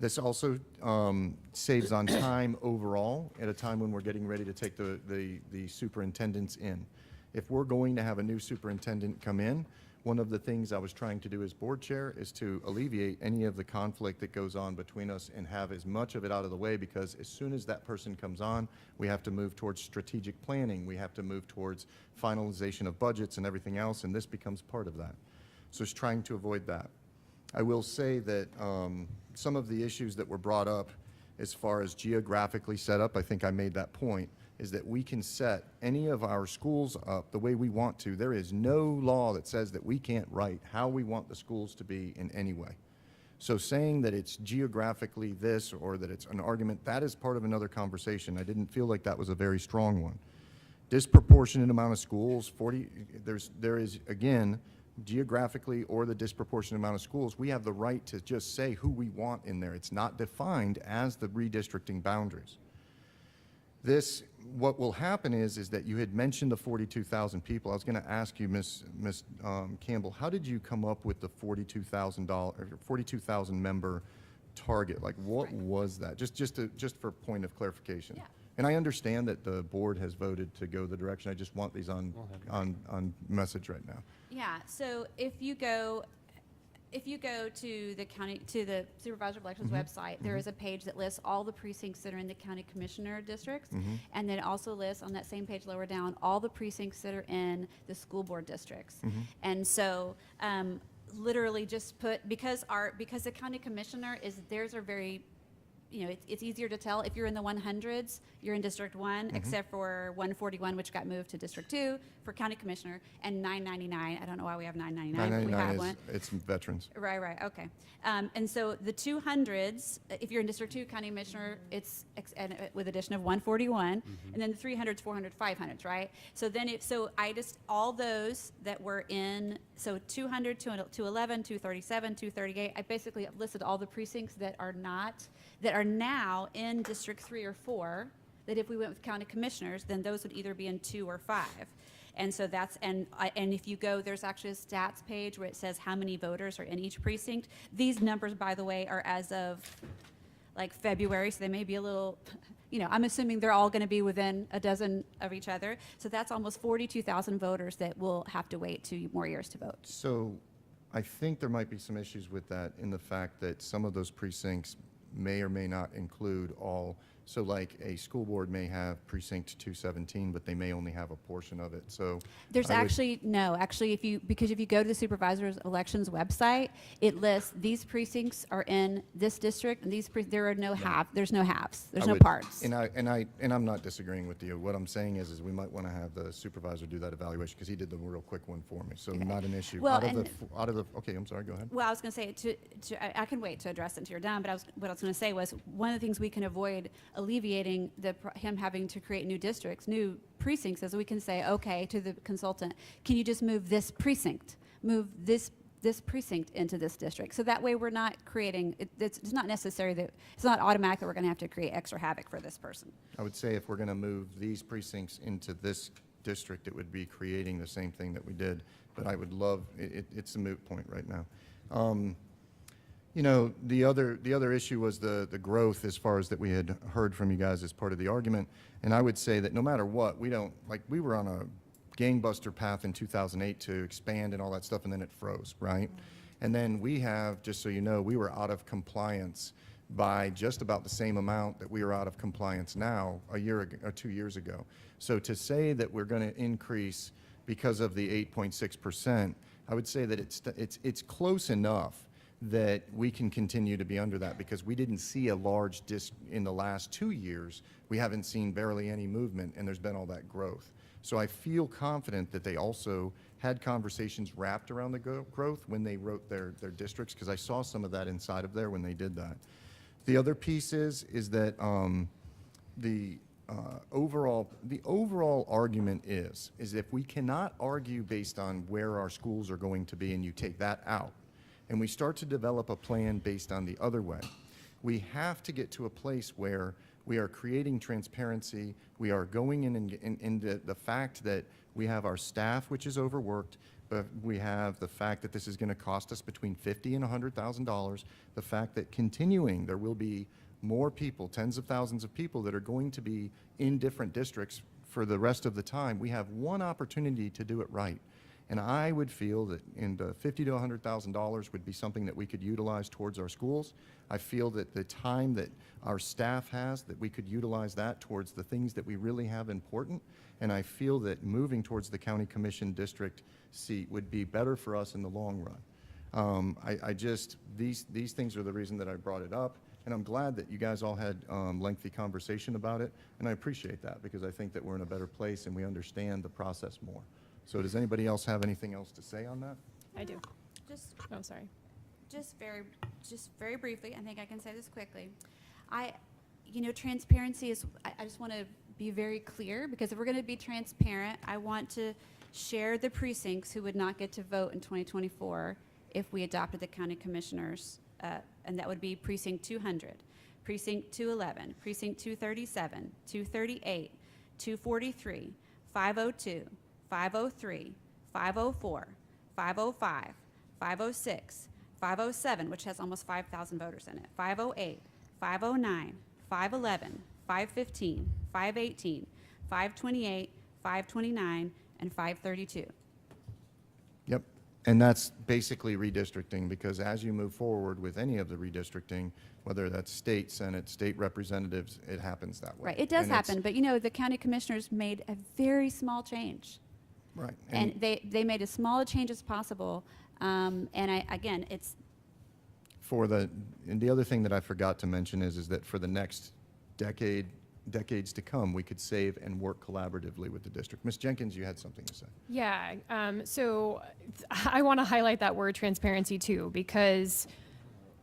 A: This also saves on time overall at a time when we're getting ready to take the superintendents in. If we're going to have a new superintendent come in, one of the things I was trying to do as board chair is to alleviate any of the conflict that goes on between us and have as much of it out of the way, because as soon as that person comes on, we have to move towards strategic planning. We have to move towards finalization of budgets and everything else, and this becomes part of that. So it's trying to avoid that. I will say that some of the issues that were brought up as far as geographically set up, I think I made that point, is that we can set any of our schools up the way we want to. There is no law that says that we can't write how we want the schools to be in any way. So saying that it's geographically this or that it's an argument, that is part of another conversation. I didn't feel like that was a very strong one. Disproportionate amount of schools, there is, again, geographically or the disproportionate amount of schools, we have the right to just say who we want in there. It's not defined as the redistricting boundaries. This, what will happen is that you had mentioned the 42,000 people. I was going to ask you, Ms. Campbell, how did you come up with the 42,000 member target? Like, what was that? Just for point of clarification.
H: Yeah.
A: And I understand that the board has voted to go the direction. I just want these on message right now.
H: Yeah, so if you go to the supervisor of elections website, there is a page that lists all the precincts that are in the county commissioner districts, and then it also lists on that same page lower down all the precincts that are in the school board districts. And so literally just put, because the county commissioner theirs are very it's easier to tell if you're in the 100s, you're in District 1, except for 141, which got moved to District 2 for County Commissioner, and 999. I don't know why we have 999, but we have
A: 999
H: one.
A: it's veterans.
H: Right, okay. And so the 200s, if you're in District 2 County Commissioner, it's with addition of 141, and then the 300s, 400s, 500s, right? So then all those that were in, so 200, 211, 237, 238, I basically have listed all the precincts that are now in District 3 or 4, that if we went with county commissioners, then those would either be in 2 or 5. And so and if you go, there's actually a stats page where it says how many voters are in each precinct. These numbers, by the way, are as of like February, so they may be a little, I'm assuming they're all going to be within a dozen of each other. So that's almost 42,000 voters that will have to wait 2 more years to vote.
A: So I think there might be some issues with that in the fact that some of those precincts may or may not include all. So like a school board may have precinct 217, but they may only have a portion of it. So
H: There's
A: I would-
H: actually, if you go to the supervisor's elections website, it lists these precincts are in this district, and there are no there's no halves, there's
A: I
H: no
A: would-
H: parts.
A: And I'm not disagreeing with you. What I'm saying is we might want to have the supervisor do that evaluation because he did the real quick one for me. So not an issue.
H: Well,
A: Okay, I'm sorry. Go ahead.
H: Well, I was going to say, I can wait to address it until you're done, but what I was going to say was one of the things we can avoid alleviating him having to create new districts, new precincts, is we can say, okay, to the consultant, can you just move this precinct into this district? So that way we're not creating, it's not necessary that, it's not automatic that we're going to have to create extra havoc for this person.
A: I would say if we're going to move these precincts into this district, it would be creating the same thing that we did. But I would love, it's a moot point right now. The other issue was the growth as far as that we had heard from you guys as part of the argument. And I would say that no matter what, we were on a gangbuster path in 2008 to expand and all that stuff, and then it froze, right? And then we have, just so you know, we were out of compliance by just about the same amount that we are out of compliance now a year ago, or 2 years ago. So to say that we're going to increase because of the 8.6%, I would say that it's close enough that we can continue to be under that because we didn't see a large in the last 2 years. We haven't seen barely any movement, and there's been all that growth. So I feel confident that they also had conversations wrapped around the growth when they wrote their districts, because I saw some of that inside of there when they did that. The other piece is that the overall argument is if we cannot argue based on where our schools are going to be and you take that out, and we start to develop a plan based on the other way, we have to get to a place where we are creating transparency. We are going in the fact that we have our staff, which is overworked, but we have the fact that this is going to cost us between $50,000 and $100,000. The fact that continuing, there will be more people, tens of thousands of people that are going to be in different districts for the rest of the time. We have one opportunity to do it right. And I would feel that $50,000 to $100,000 would be something that we could utilize towards our schools. I feel that the time that our staff has, that we could utilize that towards the things that we really have important. And I feel that moving towards the county commission district seat would be better for us in the long run. These things are the reason that I brought it up. And I'm glad that you guys all had lengthy conversation about it. And I appreciate that because I think that we're in a better place and we understand the process more. So does anybody else have anything else to say on that?
C: I do. Sorry.
H: Just very briefly, I think I can say this quickly. Transparency is, I just want to be very clear, because if we're going to be transparent, I want to share the precincts who would not get to vote in 2024 if we adopted the county commissioners, and that would be precinct 200, precinct 211, precinct 237, 238, 243, 502, 503, 504, 505, 506, 507, which has almost 5,000 voters in it, 508, 509, 511, 515, 518, 528, 529, and 532.
A: Yep. And that's basically redistricting, because as you move forward with any of the redistricting, whether that's state, senate, state representatives, it happens that way.
H: Right, it does happen, but the county commissioners made a very small change.
A: Right.
H: And they made as small a change as possible. It's
A: and the other thing that I forgot to mention is that for the next decades to come, we could save and work collaboratively with the district. Ms. Jenkins, you had something to say.
C: Yeah, so I want to highlight that word transparency too, because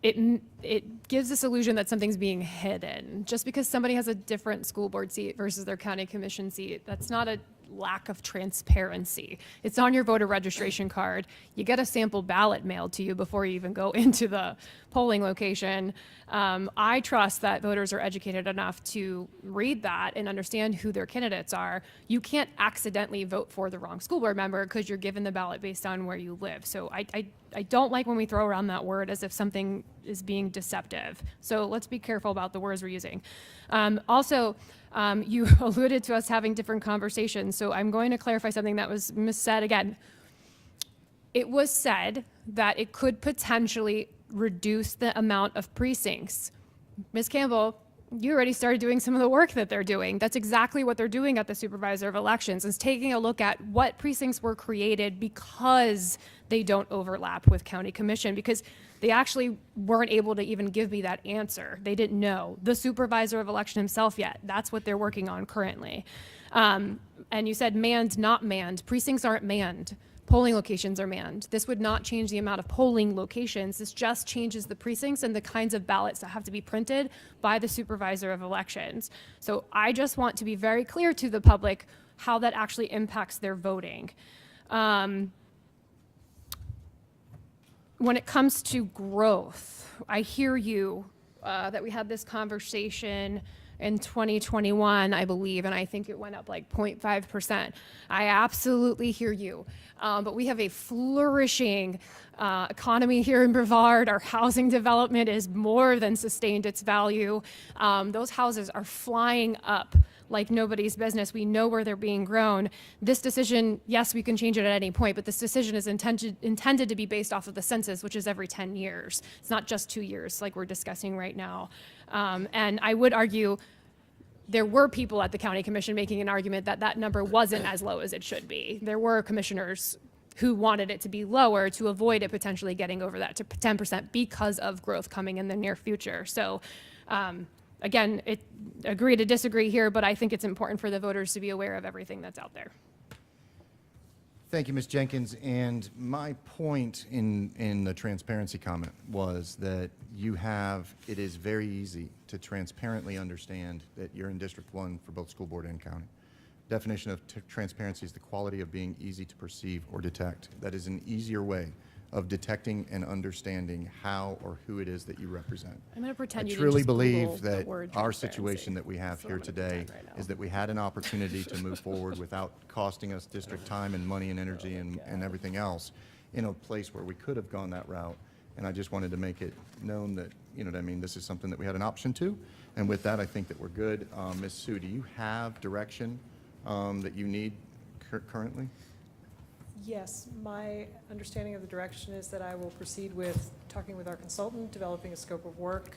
C: it gives this illusion that something's being hidden. Just because somebody has a different school board seat versus their county commission seat, that's not a lack of transparency. It's on your voter registration card. You get a sample ballot mailed to you before you even go into the polling location. I trust that voters are educated enough to read that and understand who their candidates are. You can't accidentally vote for the wrong school board member because you're given the ballot based on where you live. So I don't like when we throw around that word as if something is being deceptive. So let's be careful about the words we're using. Also, you alluded to us having different conversations, so I'm going to clarify something that was missaid again. It was said that it could potentially reduce the amount of precincts. Ms. Campbell, you already started doing some of the work that they're doing. That's exactly what they're doing at the Supervisor of Elections, is taking a look at what precincts were created because they don't overlap with County Commission, because they actually weren't able to even give me that answer. They didn't know. The Supervisor of Election himself yet. That's what they're working on currently. And you said manned, not manned. Precincts aren't manned. Polling locations are manned. This would not change the amount of polling locations. This just changes the precincts and the kinds of ballots that have to be printed by the Supervisor of Elections. So I just want to be very clear to the public how that actually impacts their voting. When it comes to growth, I hear you that we had this conversation in 2021, I believe, and I think it went up like 0.5%. I absolutely hear you. But we have a flourishing economy here in Brevard. Our housing development is more than sustained its value. Those houses are flying up like nobody's business. We know where they're being grown. This decision, yes, we can change it at any point, but this decision is intended to be based off of the census, which is every 10 years. It's not just 2 years like we're discussing right now. And I would argue there were people at the County Commission making an argument that that number wasn't as low as it should be. There were commissioners who wanted it to be lower to avoid it potentially getting over that to 10% because of growth coming in the near future. So again, agree to disagree here, but I think it's important for the voters to be aware of everything that's out there.
A: Thank you, Ms. Jenkins. And my point in the transparency comment was that it is very easy to transparently understand that you're in District 1 for both school board and county. Definition of transparency is the quality of being easy to perceive or detect. That is an easier way of detecting and understanding how or who it is that you represent.
C: I'm going to pretend
A: I
C: you
A: truly
C: didn't just Google
A: believe
C: the
A: that
C: word
A: our
C: transparency.
A: situation that we have
C: That's what
A: here
C: I'm gonna
A: today
C: pretend right now.
A: is that we had an opportunity to move forward without costing us district time and money and energy and everything else in a place where we could have gone that route. And I just wanted to make it known that, you know what I mean, this is something that we had an option to. And with that, I think that we're good. Ms. Sue, do you have direction that you need currently?
M: Yes, my understanding of the direction is that I will proceed with talking with our consultant, developing a scope of work,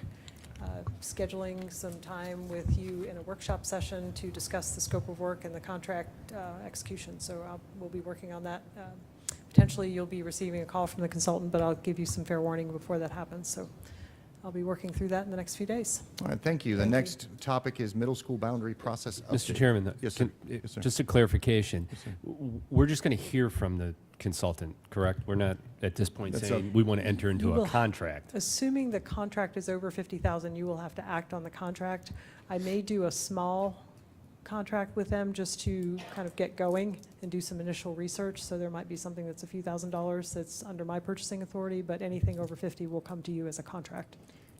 M: scheduling some time with you in a workshop session to discuss the scope of work and the contract execution. So we'll be working on that. Potentially you'll be receiving a call from the consultant, but I'll give you some fair warning before that happens. So I'll be working through that in the next few days.
A: All right, thank you. The next topic is middle school boundary process update.
I: Mr. Chairman,
A: Yes, sir. Yes, sir.
I: just a clarification. We're just going to hear from the consultant, correct? We're not at this point
A: That's
I: saying
A: up-
I: we want to enter into
M: You
I: a
M: will-
I: contract.
M: Assuming the contract is over 50,000, you will have to act on the contract. I may do a small contract with them just to kind of get going and do some initial research. So there might be something that's a few $1,000s that's under my purchasing authority, but anything over 50 will come to you as a contract.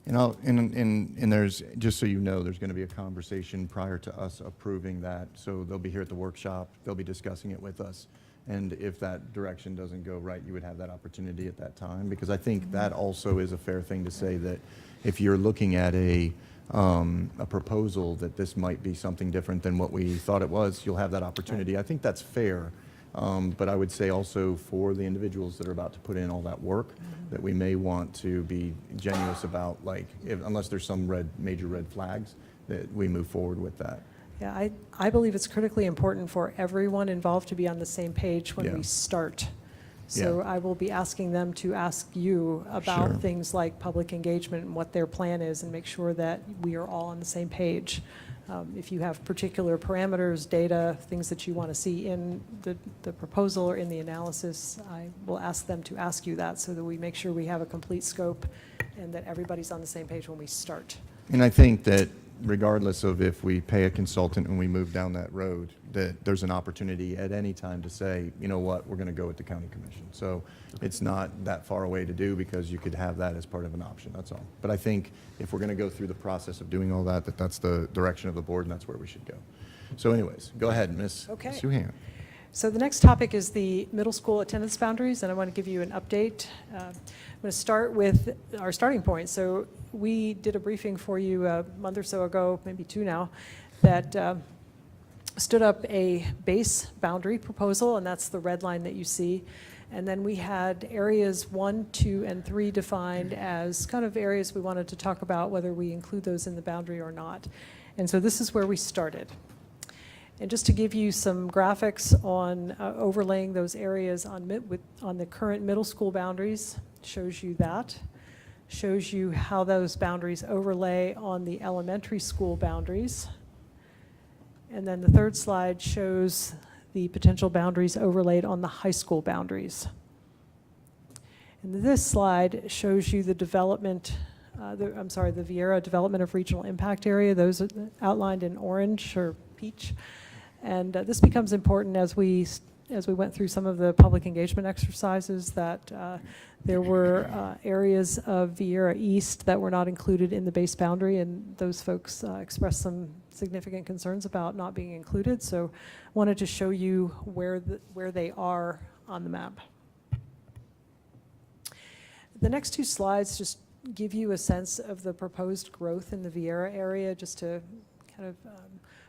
A: And there's, just so you know, there's going to be a conversation prior to us approving that. So they'll be here at the workshop. They'll be discussing it with us. And if that direction doesn't go right, you would have that opportunity at that time. Because I think that also is a fair thing to say, that if you're looking at a proposal that this might be something different than what we thought it was, you'll have that opportunity. I think that's fair. But I would say also for the individuals that are about to put in all that work, that we may want to be genuine about, like, unless there's some major red flags, that we move forward with that.
M: Yeah, I believe it's critically important for everyone involved to be on the same page when
A: Yeah.
M: we start. So
A: Yeah.
M: I will be asking them to ask you about
A: Sure.
M: things like public engagement and what their plan is, and make sure that we are all on the same page. If you have particular parameters, data, things that you want to see in the proposal or in the analysis, I will ask them to ask you that so that we make sure we have a complete scope and that everybody's on the same page when we start.
A: And I think that regardless of if we pay a consultant and we move down that road, that there's an opportunity at any time to say, you know what, we're going to go with the county commission. So it's not that far away to do, because you could have that as part of an option, that's all. But I think if we're going to go through the process of doing all that, that's the direction of the board, and that's where we should go. So anyways, go ahead, Ms.
M: Okay.
A: Suhan.
M: So the next topic is the middle school attendance boundaries, and I want to give you an update. I'm going to start with our starting point. So we did a briefing for you a month or so ago, maybe 2 now, that stood up a base boundary proposal, and that's the red line that you see. And then we had areas 1, 2, and 3 defined as kind of areas we wanted to talk about, whether we include those in the boundary or not. And so this is where we started. And just to give you some graphics on overlaying those areas on the current middle school boundaries, shows you that. Shows you how those boundaries overlay on the elementary school boundaries. And then the third slide shows the potential boundaries overlaid on the high school boundaries. And this slide shows you the development, the Viera Development of Regional Impact Area. Those are outlined in orange or peach. And this becomes important as we went through some of the public engagement exercises, that there were areas of Viera East that were not included in the base boundary, and those folks expressed some significant concerns about not being included. So I wanted to show you where they are on the map. The next 2 slides just give you a sense of the proposed growth in the Viera area, just to kind of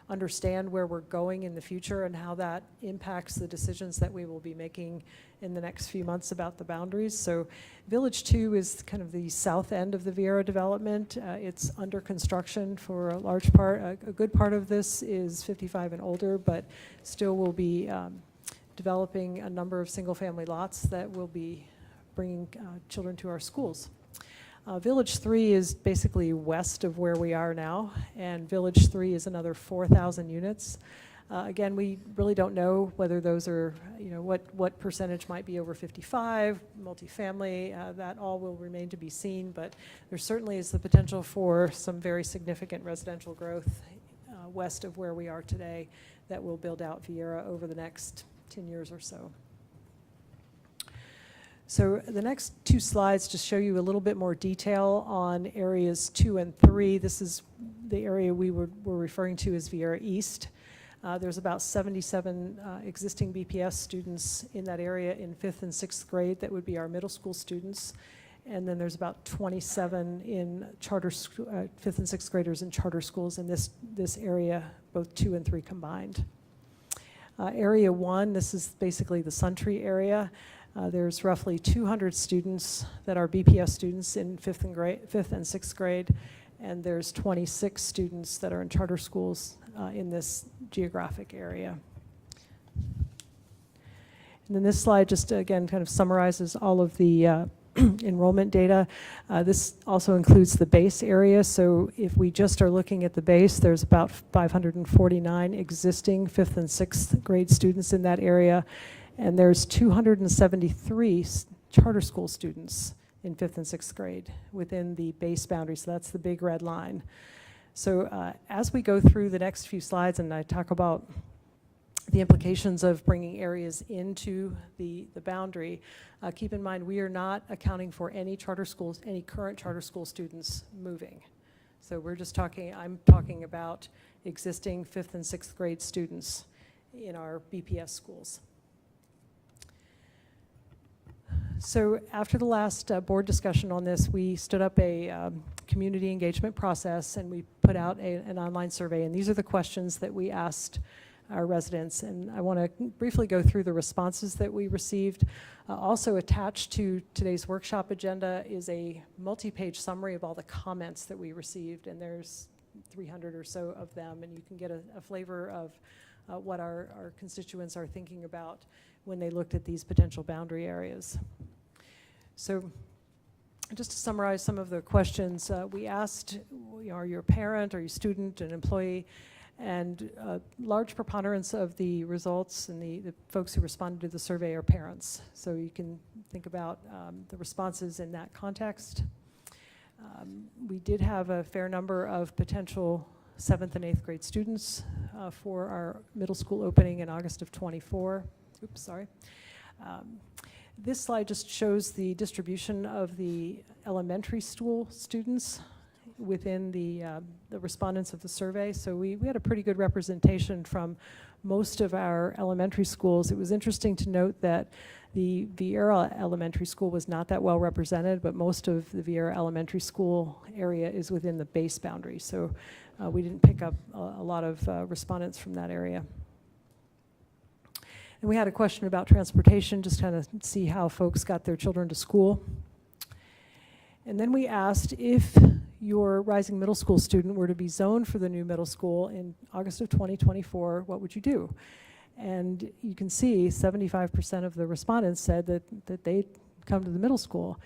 M: understand where we're going in the future and how that impacts the decisions that we will be making in the next few months about the boundaries. So Village 2 is kind of the south end of the Viera development. It's under construction for a large part. A good part of this is 55 and older, but still will be developing a number of single-family lots that will be bringing children to our schools. Village 3 is basically west of where we are now, and Village 3 is another 4,000 units. Again, we really don't know whether those are, what percentage might be over 55, multifamily, that all will remain to be seen, but there certainly is the potential for some very significant residential growth west of where we are today that will build out Viera over the next 10 years or so. So the next 2 slides just show you a little bit more detail on areas 2 and 3. This is the area we were referring to as Viera East. There's about 77 existing BPS students in that area in 5th and 6th grade. That would be our middle school students. And then there's about 27 in charter 5th and 6th graders in charter schools in this area, both 2 and 3 combined. Area 1, this is basically the Suntree area. There's roughly 200 students that are BPS students in 5th and 6th grade, and there's 26 students that are in charter schools in this geographic area. And then this slide just again kind of summarizes all of the enrollment data. This also includes the base area, so if we just are looking at the base, there's about 549 existing 5th and 6th grade students in that area. And there's 273 charter school students in 5th and 6th grade within the base boundary, so that's the big red line. So as we go through the next few slides and I talk about the implications of bringing areas into the boundary, keep in mind we are not accounting for any charter schools, any current charter school students moving. So we're just I'm talking about existing 5th and 6th grade students in our BPS schools. So after the last board discussion on this, we stood up a community engagement process, and we put out an online survey, and these are the questions that we asked our residents, and I want to briefly go through the responses that we received. Also attached to today's workshop agenda is a multi-page summary of all the comments that we received, and there's 300 or so of them, and you can get a flavor of what our constituents are thinking about when they looked at these potential boundary areas. So just to summarize some of the questions, we asked, are you a parent, are you a student, an employee? And a large preponderance of the results and the folks who responded to the survey are parents. So you can think about the responses in that context. We did have a fair number of potential 7th and 8th grade students for our middle school opening in August of '24. Oops, sorry. This slide just shows the distribution of the elementary school students within the respondents of the survey. So we had a pretty good representation from most of our elementary schools. It was interesting to note that the Vieira Elementary School was not that well represented, but most of the Vieira Elementary School area is within the base boundary. So we didn't pick up a lot of respondents from that area. And we had a question about transportation, just kind of see how folks got their children to school. And then we asked if your rising middle school student were to be zoned for the new middle school in August of 2024, what would you do? And you can see 75% of the respondents said that they'd come to the middle school.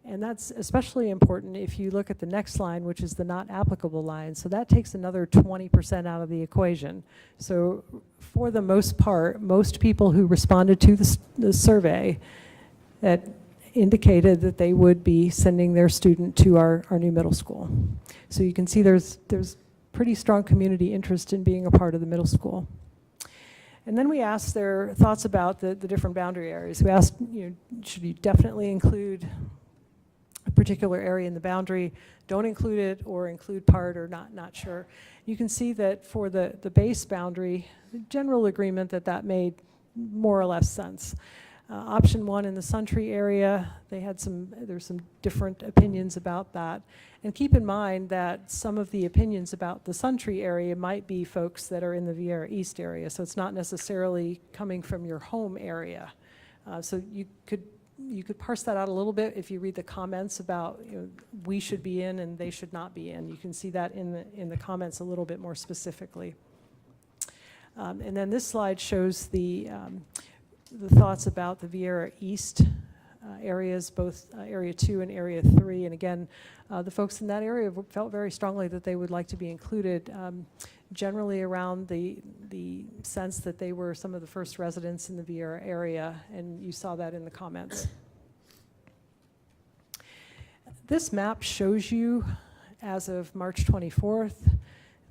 M: And that's especially important if you look at the next line, which is the not applicable line. So that takes another 20% out of the equation. So for the most part, most people who responded to the survey that indicated that they would be sending their student to our new middle school. So you can see there's pretty strong community interest in being a part of the middle school. And then we asked their thoughts about the different boundary areas. We asked, should you definitely include a particular area in the boundary, don't include it, or include part, or not sure. You can see that for the base boundary, the general agreement that made more or less sense. Option 1 in the Suntree area, there's some different opinions about that. And keep in mind that some of the opinions about the Suntree area might be folks that are in the Vieira East area, so it's not necessarily coming from your home area. So you could parse that out a little bit if you read the comments about we should be in and they should not be in. You can see that in the comments a little bit more specifically. And then this slide shows the thoughts about the Vieira East areas, both Area 2 and Area 3. And again, the folks in that area felt very strongly that they would like to be included, generally around the sense that they were some of the first residents in the Vieira area, and you saw that in the comments. This map shows you, as of March 24th,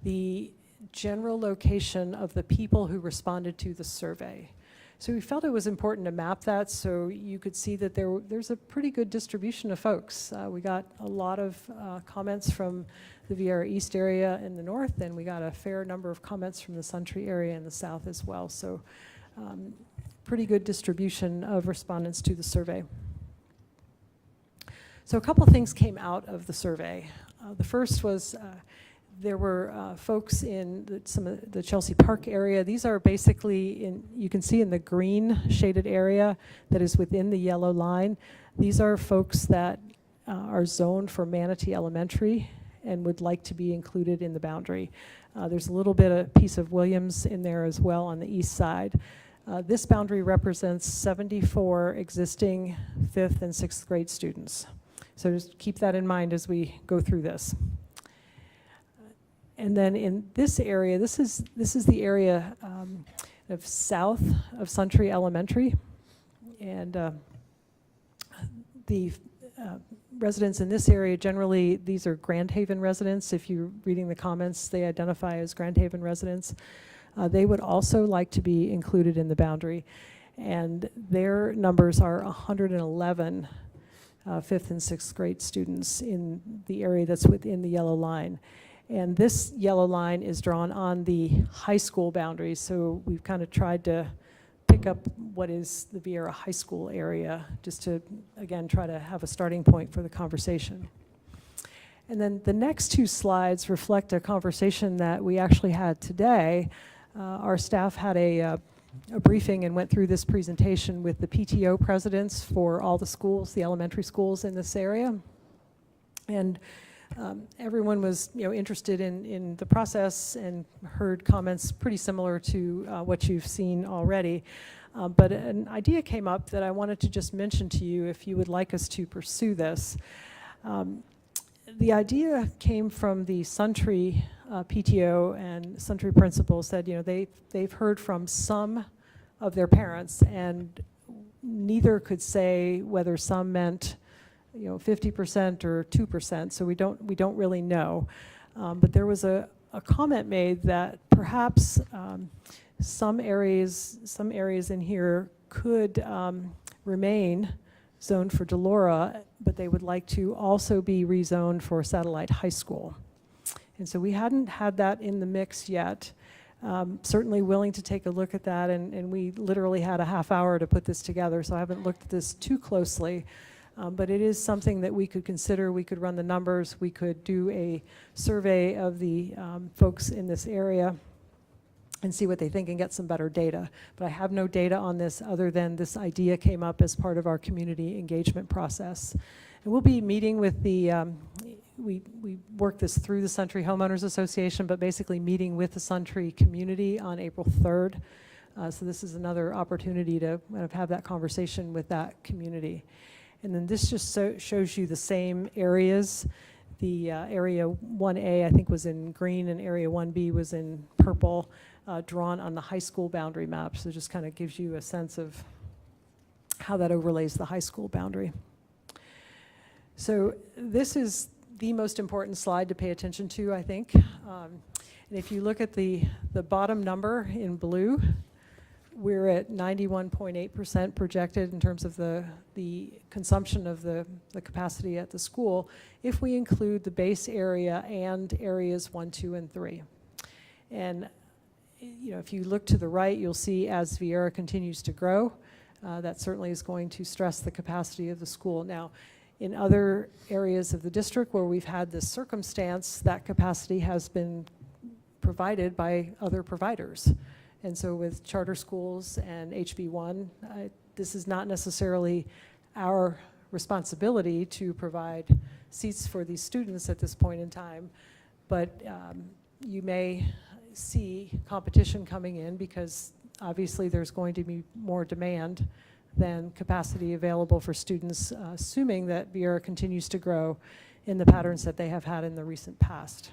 M: the general location of the people who responded to the survey. So we felt it was important to map that so you could see that there's a pretty good distribution of folks. We got a lot of comments from the Vieira East area in the north, and we got a fair number of comments from the Suntree area in the south as well. So pretty good distribution of respondents to the survey. So a couple things came out of the survey. The first was there were folks in some of the Chelsea Park area. These are basically you can see in the green shaded area that is within the yellow line. These are folks that are zoned for Manatee Elementary and would like to be included in the boundary. There's a little bit of piece of Williams in there as well on the east side. This boundary represents 74 existing 5th and 6th grade students. So just keep that in mind as we go through this. And then in this area, this is the area of south of Suntree Elementary, and the residents in this area, generally these are Grand Haven residents. If you're reading the comments, they identify as Grand Haven residents. They would also like to be included in the boundary, and their numbers are 111 5th and 6th grade students in the area that's within the yellow line. And this yellow line is drawn on the high school boundaries, so we've kind of tried to pick up what is the Vieira High School area, just to, again, try to have a starting point for the conversation. And then the next two slides reflect a conversation that we actually had today. Our staff had a briefing and went through this presentation with the PTO presidents for all the schools, the elementary schools in this area. And Everyone was, interested in the process and heard comments pretty similar to what you've seen already. But an idea came up that I wanted to just mention to you if you would like us to pursue this. The idea came from the Suntree PTO, and Suntree principals said, they've heard from some of their parents, and neither could say whether some meant 50% or 2%, so we don't really know. But there was a comment made that perhaps some areas in here could remain zoned for Delora, but they would like to also be rezoned for Satellite High School. And so we hadn't had that in the mix yet. Certainly willing to take a look at that, and we literally had a half hour to put this together, so I haven't looked at this too closely. But it is something that we could consider. We could run the numbers. We could do a survey of the folks in this area and see what they think and get some better data. But I have no data on this other than this idea came up as part of our community engagement process. And we'll be meeting with the, we work this through the Suntree Homeowners Association, but basically meeting with the Suntree community on April 3rd. So this is another opportunity to kind of have that conversation with that community. And then this just shows you the same areas. The area 1A, I think, was in green, and area 1B was in purple, drawn on the high school boundary map. So it just kind of gives you a sense of how that overlays the high school boundary. So this is the most important slide to pay attention to, I think. And if you look at the bottom number in blue, we're at 91.8% projected in terms of the consumption of the capacity at the school if we include the base area and areas 1, 2, and 3. And if you look to the right, you'll see as Viera continues to grow, that certainly is going to stress the capacity of the school. Now, in other areas of the district where we've had this circumstance, that capacity has been provided by other providers. And so with charter schools and HB1, this is not necessarily our responsibility to provide seats for these students at this point in time, but you may see competition coming in because obviously there's going to be more demand than capacity available for students, assuming that Viera continues to grow in the patterns that they have had in the recent past.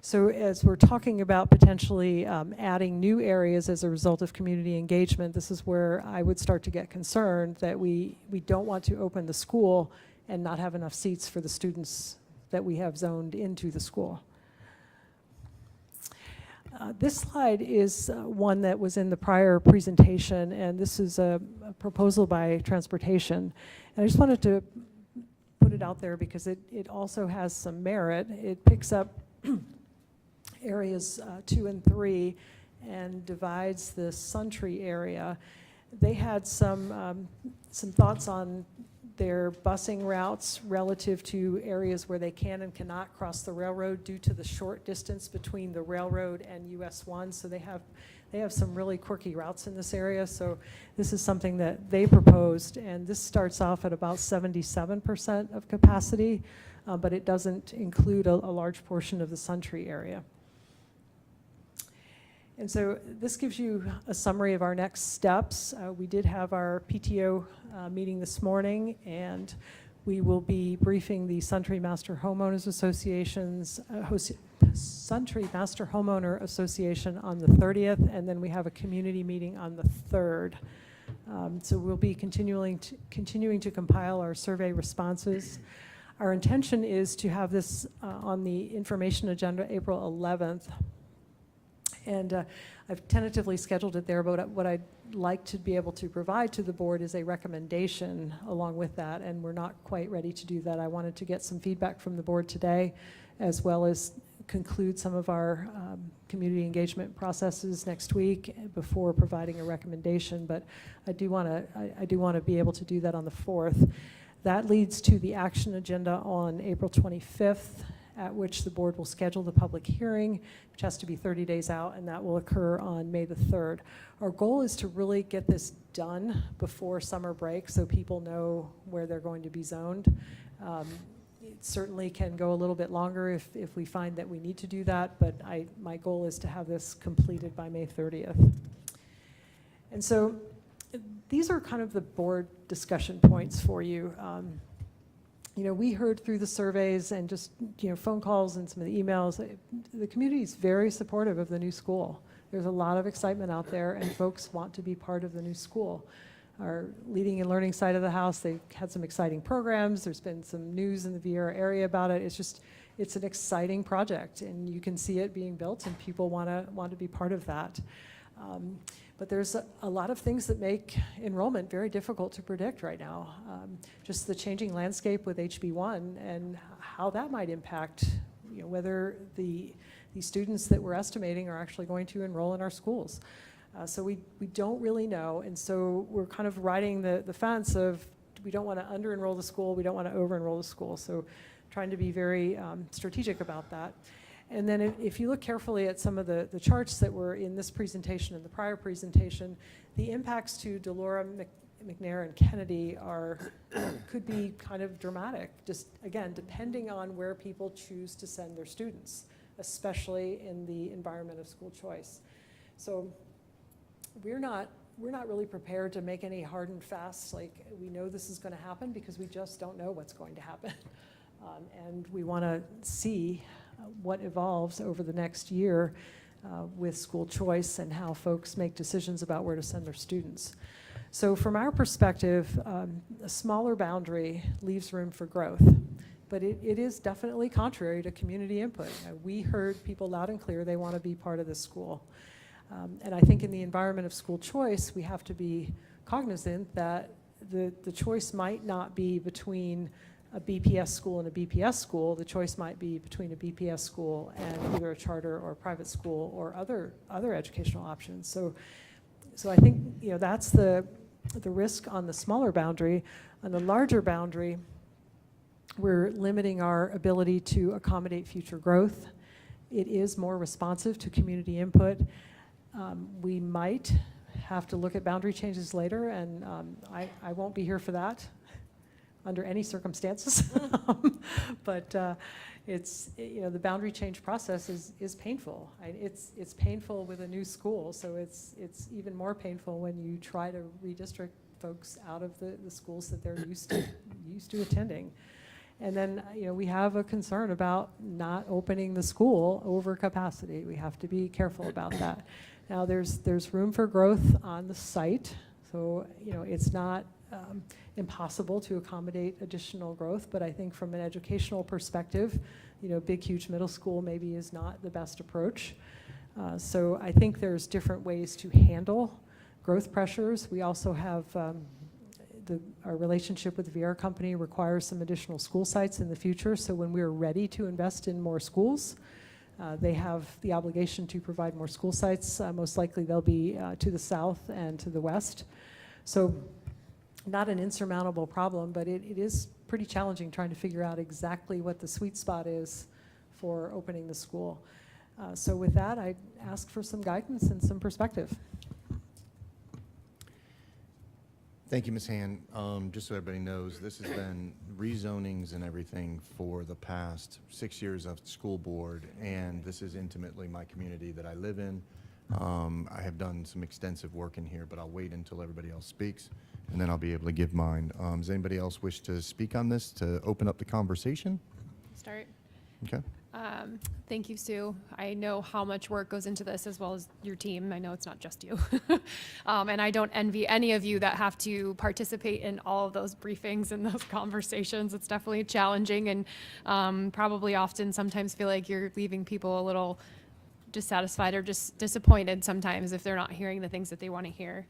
M: So as we're talking about potentially adding new areas as a result of community engagement, this is where I would start to get concerned that we don't want to open the school and not have enough seats for the students that we have zoned into the school. This slide is one that was in the prior presentation, and this is a proposal by transportation. And I just wanted to put it out there because it also has some merit. It picks up areas 2 and 3 and divides the Suntree area. They had some thoughts on their busing routes relative to areas where they can and cannot cross the railroad due to the short distance between the railroad and US 1. So they have some really quirky routes in this area. So this is something that they proposed, and this starts off at about 77% of capacity, but it doesn't include a large portion of the Suntree area. And so this gives you a summary of our next steps. We did have our PTO meeting this morning, and we will be briefing the Suntree Master Homeowners Association's Suntree Master Homeowner Association on the 30th, and then we have a community meeting on the 3rd. So we'll be continuing to compile our survey responses. Our intention is to have this on the information agenda April 11th. And I've tentatively scheduled it there, but what I'd like to be able to provide to the board is a recommendation along with that, and we're not quite ready to do that. I wanted to get some feedback from the board today, as well as conclude some of our community engagement processes next week before providing a recommendation, but I do want to be able to do that on the 4th. That leads to the action agenda on April 25th, at which the board will schedule the public hearing, which has to be 30 days out, and that will occur on May the 3rd. Our goal is to really get this done before summer break so people know where they're going to be zoned. it certainly can go a little bit longer if we find that we need to do that, but my goal is to have this completed by May 30th. And so these are kind of the board discussion points for you. You know, we heard through the surveys and just, you know, phone calls and some of the emails, the community is very supportive of the new school. There's a lot of excitement out there, and folks want to be part of the new school. Our leading and learning side of the house, they've had some exciting programs. There's been some news in the Vieira area about it. It's an exciting project, and you can see it being built, and people want to be part of that. But there's a lot of things that make enrollment very difficult to predict right now. Just the changing landscape with HB1 and how that might impact, you know, whether the students that we're estimating are actually going to enroll in our schools. So we don't really know, and so we're kind of riding the fence of we don't want to under-enroll the school, we don't want to over-enroll the school, so trying to be very strategic about that. And then if you look carefully at some of the charts that were in this presentation and the prior presentation, the impacts to Delora, McNair, and Kennedy could be kind of dramatic, just again, depending on where people choose to send their students, especially in the environment of school choice. So we're not really prepared to make any hard and fast, like we know this is going to happen because we just don't know what's going to happen. And we want to see what evolves over the next year with school choice and how folks make decisions about where to send their students. So from our perspective, a smaller boundary leaves room for growth, but it is definitely contrary to community input. We heard people loud and clear they want to be part of this school. And I think in the environment of school choice, we have to be cognizant that the choice might not be between a BPS school and a BPS school. The choice might be between a BPS school and either a charter or a private school or other educational options. So I think, you know, that's the risk on the smaller boundary. On the larger boundary, we're limiting our ability to accommodate future growth. It is more responsive to community input. We might have to look at boundary changes later, and I won't be here for that under any circumstances. But it's, you know, the boundary change process is painful. It's painful with a new school, so it's even more painful when you try to redistrict folks out of the schools that they're used to attending. And then, you know, we have a concern about not opening the school over capacity. We have to be careful about that. Now, there's room for growth on the site, so, you know, it's not impossible to accommodate additional growth, but I think from an educational perspective, you know, big, huge middle school maybe is not the best approach. So I think there's different ways to handle growth pressures. We also have our relationship with the Vieira Company requires some additional school sites in the future, so when we're ready to invest in more schools, they have the obligation to provide more school sites. Most likely they'll be to the south and to the west. So not an insurmountable problem, but it is pretty challenging trying to figure out exactly what the sweet spot is for opening the school. So with that, I ask for some guidance and some perspective.
A: Thank you, Ms. Hand. Just so everybody knows, this has been rezonings and everything for the past 6 years of school board, and this is intimately my community that I live in. I have done some extensive work in here, but I'll wait until everybody else speaks, and then I'll be able to give mine. Does anybody else wish to speak on this to open up the conversation?
C: Start.
A: Okay.
C: Thank you, Sue. I know how much work goes into this, as well as your team. I know it's not just you. And I don't envy any of you that have to participate in all of those briefings and those conversations. It's definitely challenging, and probably often sometimes feel like you're leaving people a little dissatisfied or just disappointed sometimes if they're not hearing the things that they want to hear.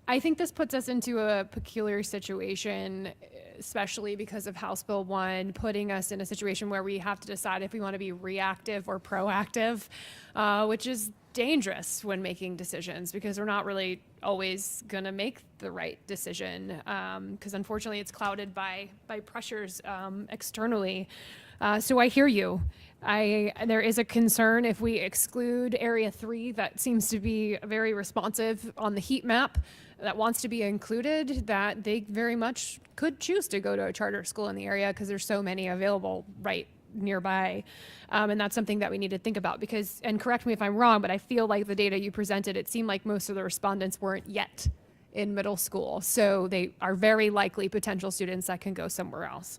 C: I think this puts us into a peculiar situation, especially because of House Bill 1, putting us in a situation where we have to decide if we want to be reactive or proactive, which is dangerous when making decisions because we're not really always going to make the right decision because unfortunately it's clouded by pressures externally. So I hear you. There is a concern if we exclude Area 3 that seems to be very responsive on the heat map that wants to be included, that they very much could choose to go to a charter school in the area because there's so many available right nearby. And that's something that we need to think about because, and correct me if I'm wrong, but I feel like the data you presented, it seemed like most of the respondents weren't yet in middle school. So they are very likely potential students that can go somewhere else.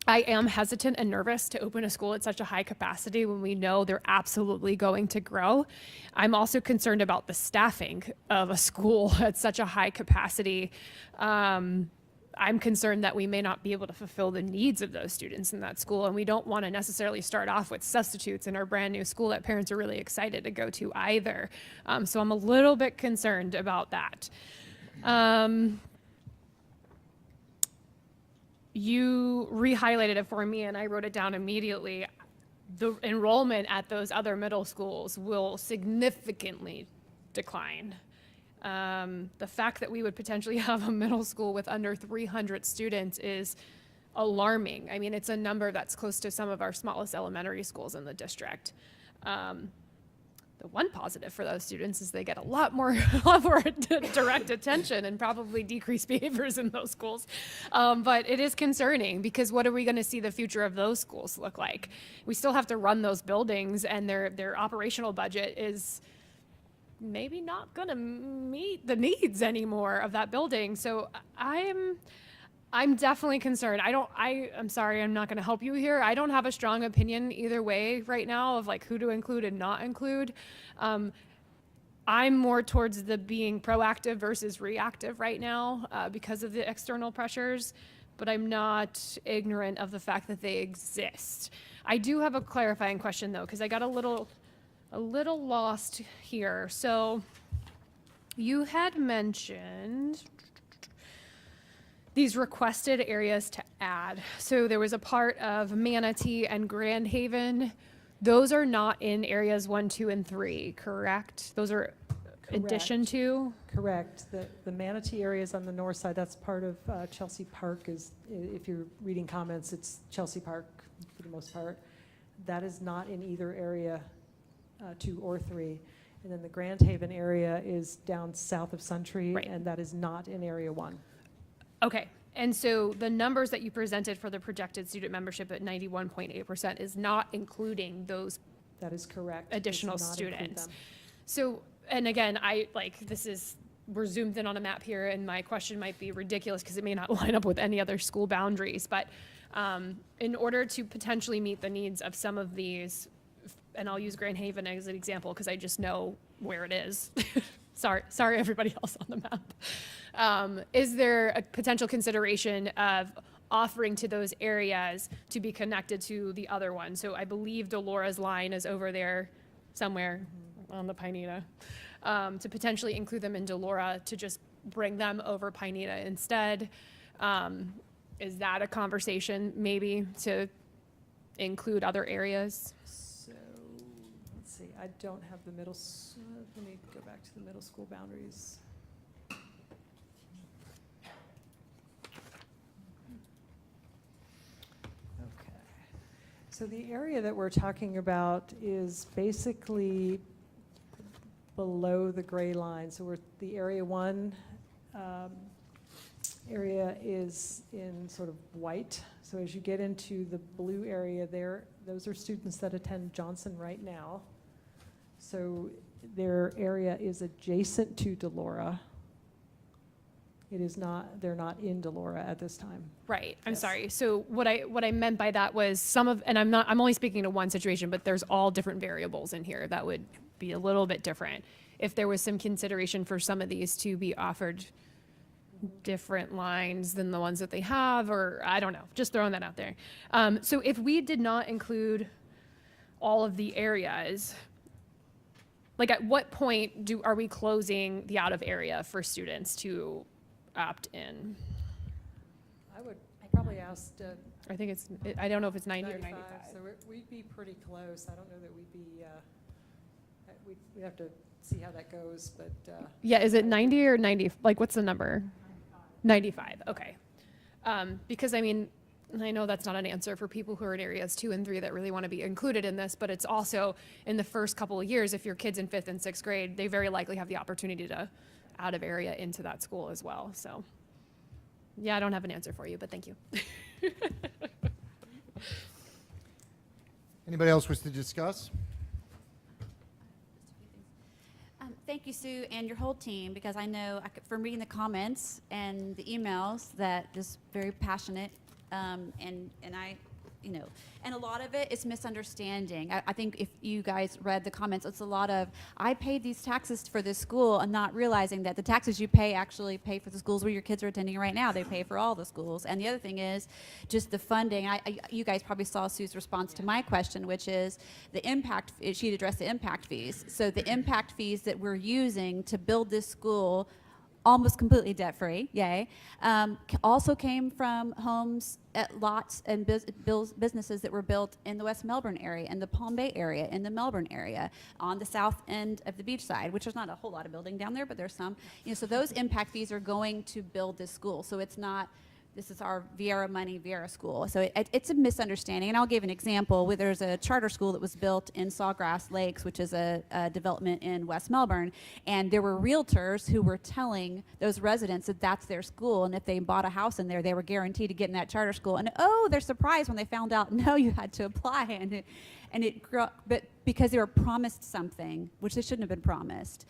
C: I am hesitant and nervous to open a school at such a high capacity when we know they're absolutely going to grow. I'm also concerned about the staffing of a school at such a high capacity. I'm concerned that we may not be able to fulfill the needs of those students in that school, and we don't want to necessarily start off with substitutes in our brand new school that parents are really excited to go to either. So I'm a little bit concerned about that. You re-highlighted it for me and I wrote it down immediately. The enrollment at those other middle schools will significantly decline. The fact that we would potentially have a middle school with under 300 students is alarming. I mean, it's a number that's close to some of our smallest elementary schools in the district. The one positive for those students is they get a lot more direct attention and probably decreased behaviors in those schools. But it is concerning because what are we going to see the future of those schools look like? We still have to run those buildings and their operational budget is maybe not going to meet the needs anymore of that building. So I'm definitely concerned. I'm sorry, I'm not going to help you here. I don't have a strong opinion either way right now of like who to include and not include. I'm more towards the being proactive versus reactive right now because of the external pressures, but I'm not ignorant of the fact that they exist. I do have a clarifying question though, because I got a little lost here. So you had mentioned these requested areas to add. So there was a part of Manatee and Grand Haven. Those are not in areas 1, 2, and 3, correct? Those are addition to?
M: Correct. The Manatee area is on the north side. That's part of Chelsea Park. If you're reading comments, it's Chelsea Park for the most part. That is not in either area 2 or 3. And then the Grand Haven area is down south of Suntree,
C: Right.
M: and that is not in area 1.
C: Okay, and so the numbers that you presented for the projected student membership at 91.8% is not including those
M: That is correct. It does
C: additional
M: not include
C: students.
M: them.
C: So, and again, we're zoomed in on a map here and my question might be ridiculous because it may not line up with any other school boundaries, but in order to potentially meet the needs of some of these, and I'll use Grand Haven as an example because I just know where it is. Sorry, everybody else on the map. Is there a potential consideration of offering to those areas to be connected to the other one? So I believe Delora's line is over there somewhere on the Pineda. To potentially include them in Delora to just bring them over Pineda instead. Is that a conversation maybe to include other areas?
M: So, let's see, I don't have the let me go back to the middle school boundaries. Okay. So the area that we're talking about is basically below the gray line. So the area 1 area is in sort of white. So as you get into the blue area there, those are students that attend Johnson right now. So their area is adjacent to Delora. It is not, they're not in Delora at this time.
C: Right, I'm
M: Yes.
C: sorry. So what I meant by that was and I'm only speaking to one situation, but there's all different variables in here that would be a little bit different. If there was some consideration for some of these to be offered different lines than the ones that they have, or I don't know, just throwing that out there. So if we did not include all of the areas, like at what point are we closing the out of area for students to opt in?
M: I would probably ask
C: I think I don't know if it's 90 or 95.
M: So we'd be pretty close. I don't know that we'd be, we'd have to see how that goes, but.
C: Yeah, is it 90 or 90? Like, what's the number? 95, okay. Because I mean, And I know that's not an answer for people who are in areas 2 and 3 that really want to be included in this, but it's also in the first couple of years, if your kid's in 5th and 6th grade, they very likely have the opportunity to out of area into that school as well. So yeah, I don't have an answer for you, but thank you.
A: Anybody else wish to discuss?
H: Thank you, Sue, and your whole team, because I know from reading the comments and the emails that just very passionate, and I, you know, and a lot of it is misunderstanding. I think if you guys read the comments, it's a lot of, I paid these taxes for this school and not realizing that the taxes you pay actually pay for the schools where your kids are attending right now. They pay for all the schools. And the other thing is just the funding. You guys probably saw Sue's response to my question, which is the impact, she'd addressed the impact fees. So the impact fees that we're using to build this school almost completely debt-free, yay, also came from homes at lots and businesses that were built in the West Melbourne area, in the Palm Bay area, in the Melbourne area, on the south end of the beach side, which there's not a whole lot of building down there, but there's some. You know, so those impact fees are going to build this school. So it's not, this is our Viera money, Viera school. So it's a misunderstanding. And I'll give an example. There's a charter school that was built in Sawgrass Lakes, which is a development in West Melbourne. And there were realtors who were telling those residents that that's their school. And if they bought a house in there, they were guaranteed to get in that charter school. And oh, they're surprised when they found out, no, you had to apply. And it grew up, but because they were promised something, which they shouldn't have been promised.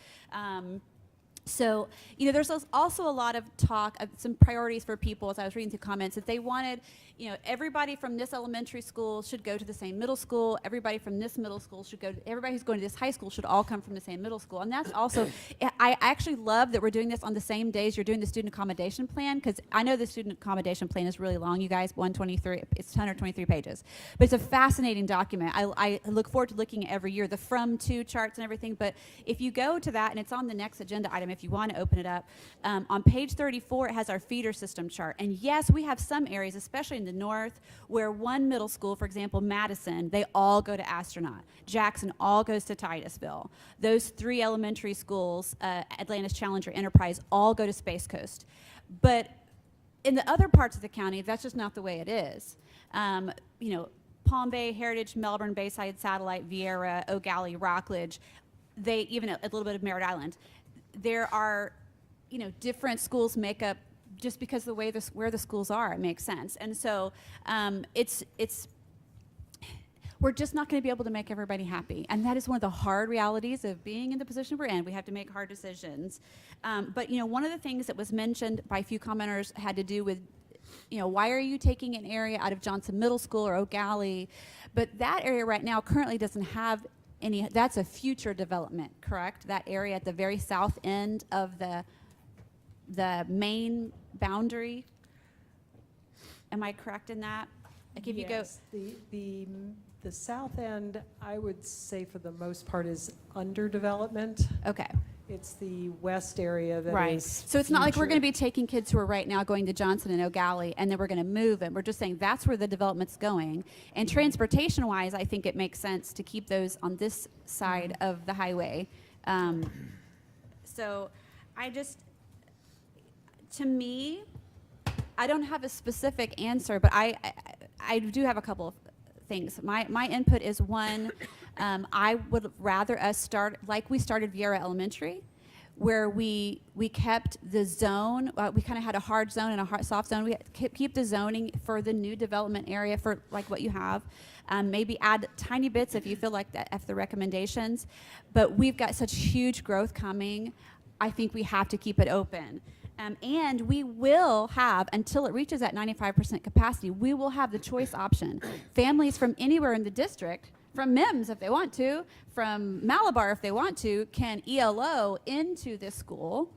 H: So, you know, there's also a lot of talk of some priorities for people, as I was reading through comments, that they wanted, you know, everybody from this elementary school should go to the same middle school, everybody from this middle school should go, everybody who's going to this high school should all come from the same middle school. And that's also, I actually love that we're doing this on the same days you're doing the student accommodation plan, because I know the student accommodation plan is really long, you guys, 123, it's 123 pages. But it's a fascinating document. I look forward to looking at every year, the from to charts and everything, but if you go to that, and it's on the next agenda item, if you want to open it up, on page 34 it has our feeder system chart. And yes, we have some areas, especially in the north, where one middle school, for example Madison, they all go to Astronaut. Jackson all goes to Titusville. Those 3 elementary schools, Atlantis, Challenger, Enterprise, all go to Space Coast. But in the other parts of the county, that's just not the way it is. You know, Palm Bay, Heritage, Melbourne, Bayside, Satellite, Viera, Eau Gallie, Rockledge, they even a little bit of Merritt Island. There are, you know, different schools make up just because of the way where the schools are. It makes sense, and so we're just not going to be able to make everybody happy, and that is one of the hard realities of being in the position we're in. We have to make hard decisions, but you know, one of the things that was mentioned by a few commenters had to do with, you know, why are you taking an area out of Johnson Middle School or Eau Gallie? But that area right now currently doesn't have any. That's a future development, correct? That area at the very south end of the main boundary. Am I correct in that? Like if
M: Yes, the south end, I would say for the most part is under development.
H: Okay.
M: It's the west area that
H: Right.
M: is
H: So it's not like we're
M: future.
H: going to be taking kids who are right now going to Johnson and Eau Gallie, and then we're going to move them. We're just saying that's where the development's going. And transportation-wise, I think it makes sense to keep those on this side of the highway. So I just, to me, I don't have a specific answer, but I do have a couple of things. My input is one, I would rather us start like we started Viera Elementary, where we kept the zone. We kind of had a hard zone and a soft zone. We keep the zoning for the new development area for like what you have. Maybe add tiny bits if you feel like that, if the recommendations. But we've got such huge growth coming. I think we have to keep it open. And we will have, until it reaches that 95% capacity, we will have the choice option. Families from anywhere in the district, from MIMS if they want to, from Malabar if they want to, can ELO into this school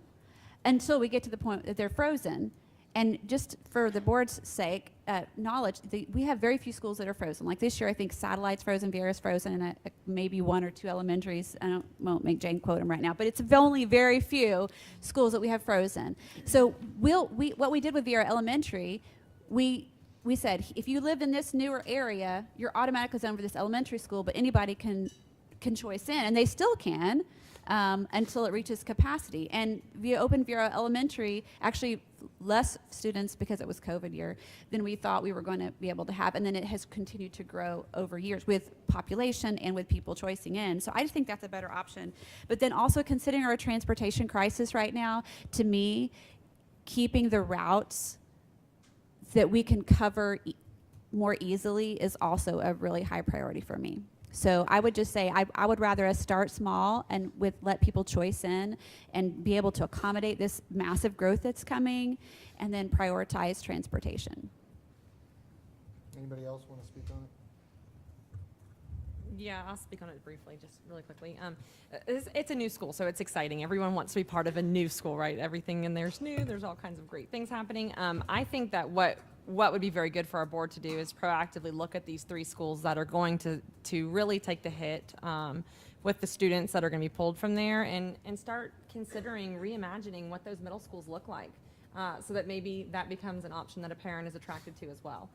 H: until we get to the point that they're frozen. And just for the board's sake, knowledge, we have very few schools that are frozen. Like this year, I think Satellite's frozen, Viera's frozen, and maybe 1 or 2 elementaries. I won't make Jane quote them right now, but it's only very few schools that we have frozen. So what we did with Viera Elementary, we said, if you live in this newer area, you're automatically zoned for this elementary school, but anybody can choice in, and they still can. Until it reaches capacity. And via Open Viera Elementary, actually less students because it was COVID year than we thought we were going to be able to have. And then it has continued to grow over years with population and with people choicing in. So I just think that's a better option. But then also considering our transportation crisis right now, to me, keeping the routes that we can cover more easily is also a really high priority for me. So I would just say I would rather us start small and let people choice in and be able to accommodate this massive growth that's coming, and then prioritize transportation.
A: Anybody else want to speak on it?
B: Yeah, I'll speak on it briefly, just really quickly. It's a new school, so it's exciting. Everyone wants to be part of a new school, right? Everything in there's new. There's all kinds of great things happening. I think that what would be very good for our board to do is proactively look at these 3 schools that are going to really take the hit with the students that are going to be pulled from there, and start considering reimagining what those middle schools look like, so that maybe that becomes an option that a parent is attracted to as well.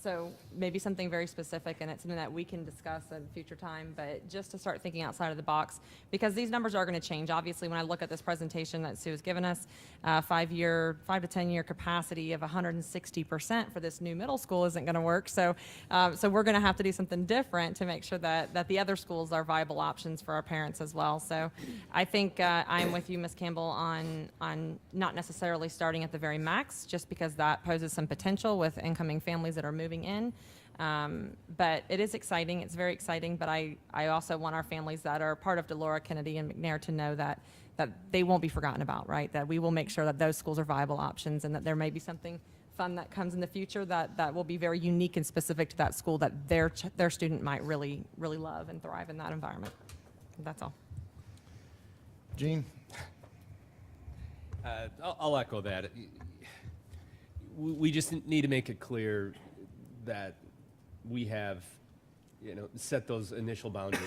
B: So maybe something very specific, and it's something that we can discuss at a future time, but just to start thinking outside of the box, because these numbers are going to change. Obviously, when I look at this presentation that Sue has given us, 5 to 10 year capacity of 160% for this new middle school isn't going to work. So we're going to have to do something different to make sure that the other schools are viable options for our parents as well. So I think I'm with you, Ms. Campbell, on not necessarily starting at the very max, just because that poses some potential with incoming families that are moving in. But it is exciting. It's very exciting. But I also want our families that are part of Delora, Kennedy, and McNair to know that they won't be forgotten about, right? That we will make sure that those schools are viable options, and that there may be something fun that comes in the future that will be very unique and specific to that school that their student might really, really love and thrive in that environment. That's all.
A: Gene?
I: I'll echo that. We just need to make it clear that we have, set those initial boundaries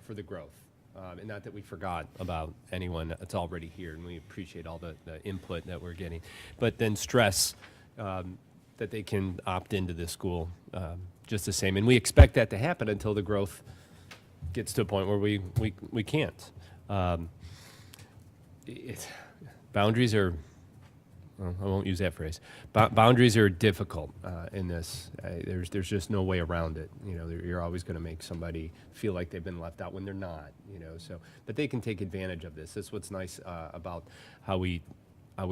I: for the growth. And not that we forgot about anyone that's already here, and we appreciate all the input that we're getting. But then stress that they can opt into this school just the same. And we expect that to happen until the growth gets to a point where we can't. Boundaries are, well, I won't use that phrase. Boundaries are difficult in this. There's just no way around it. You're always going to make somebody feel like they've been left out when they're not. So, but they can take advantage of this. That's what's nice about how we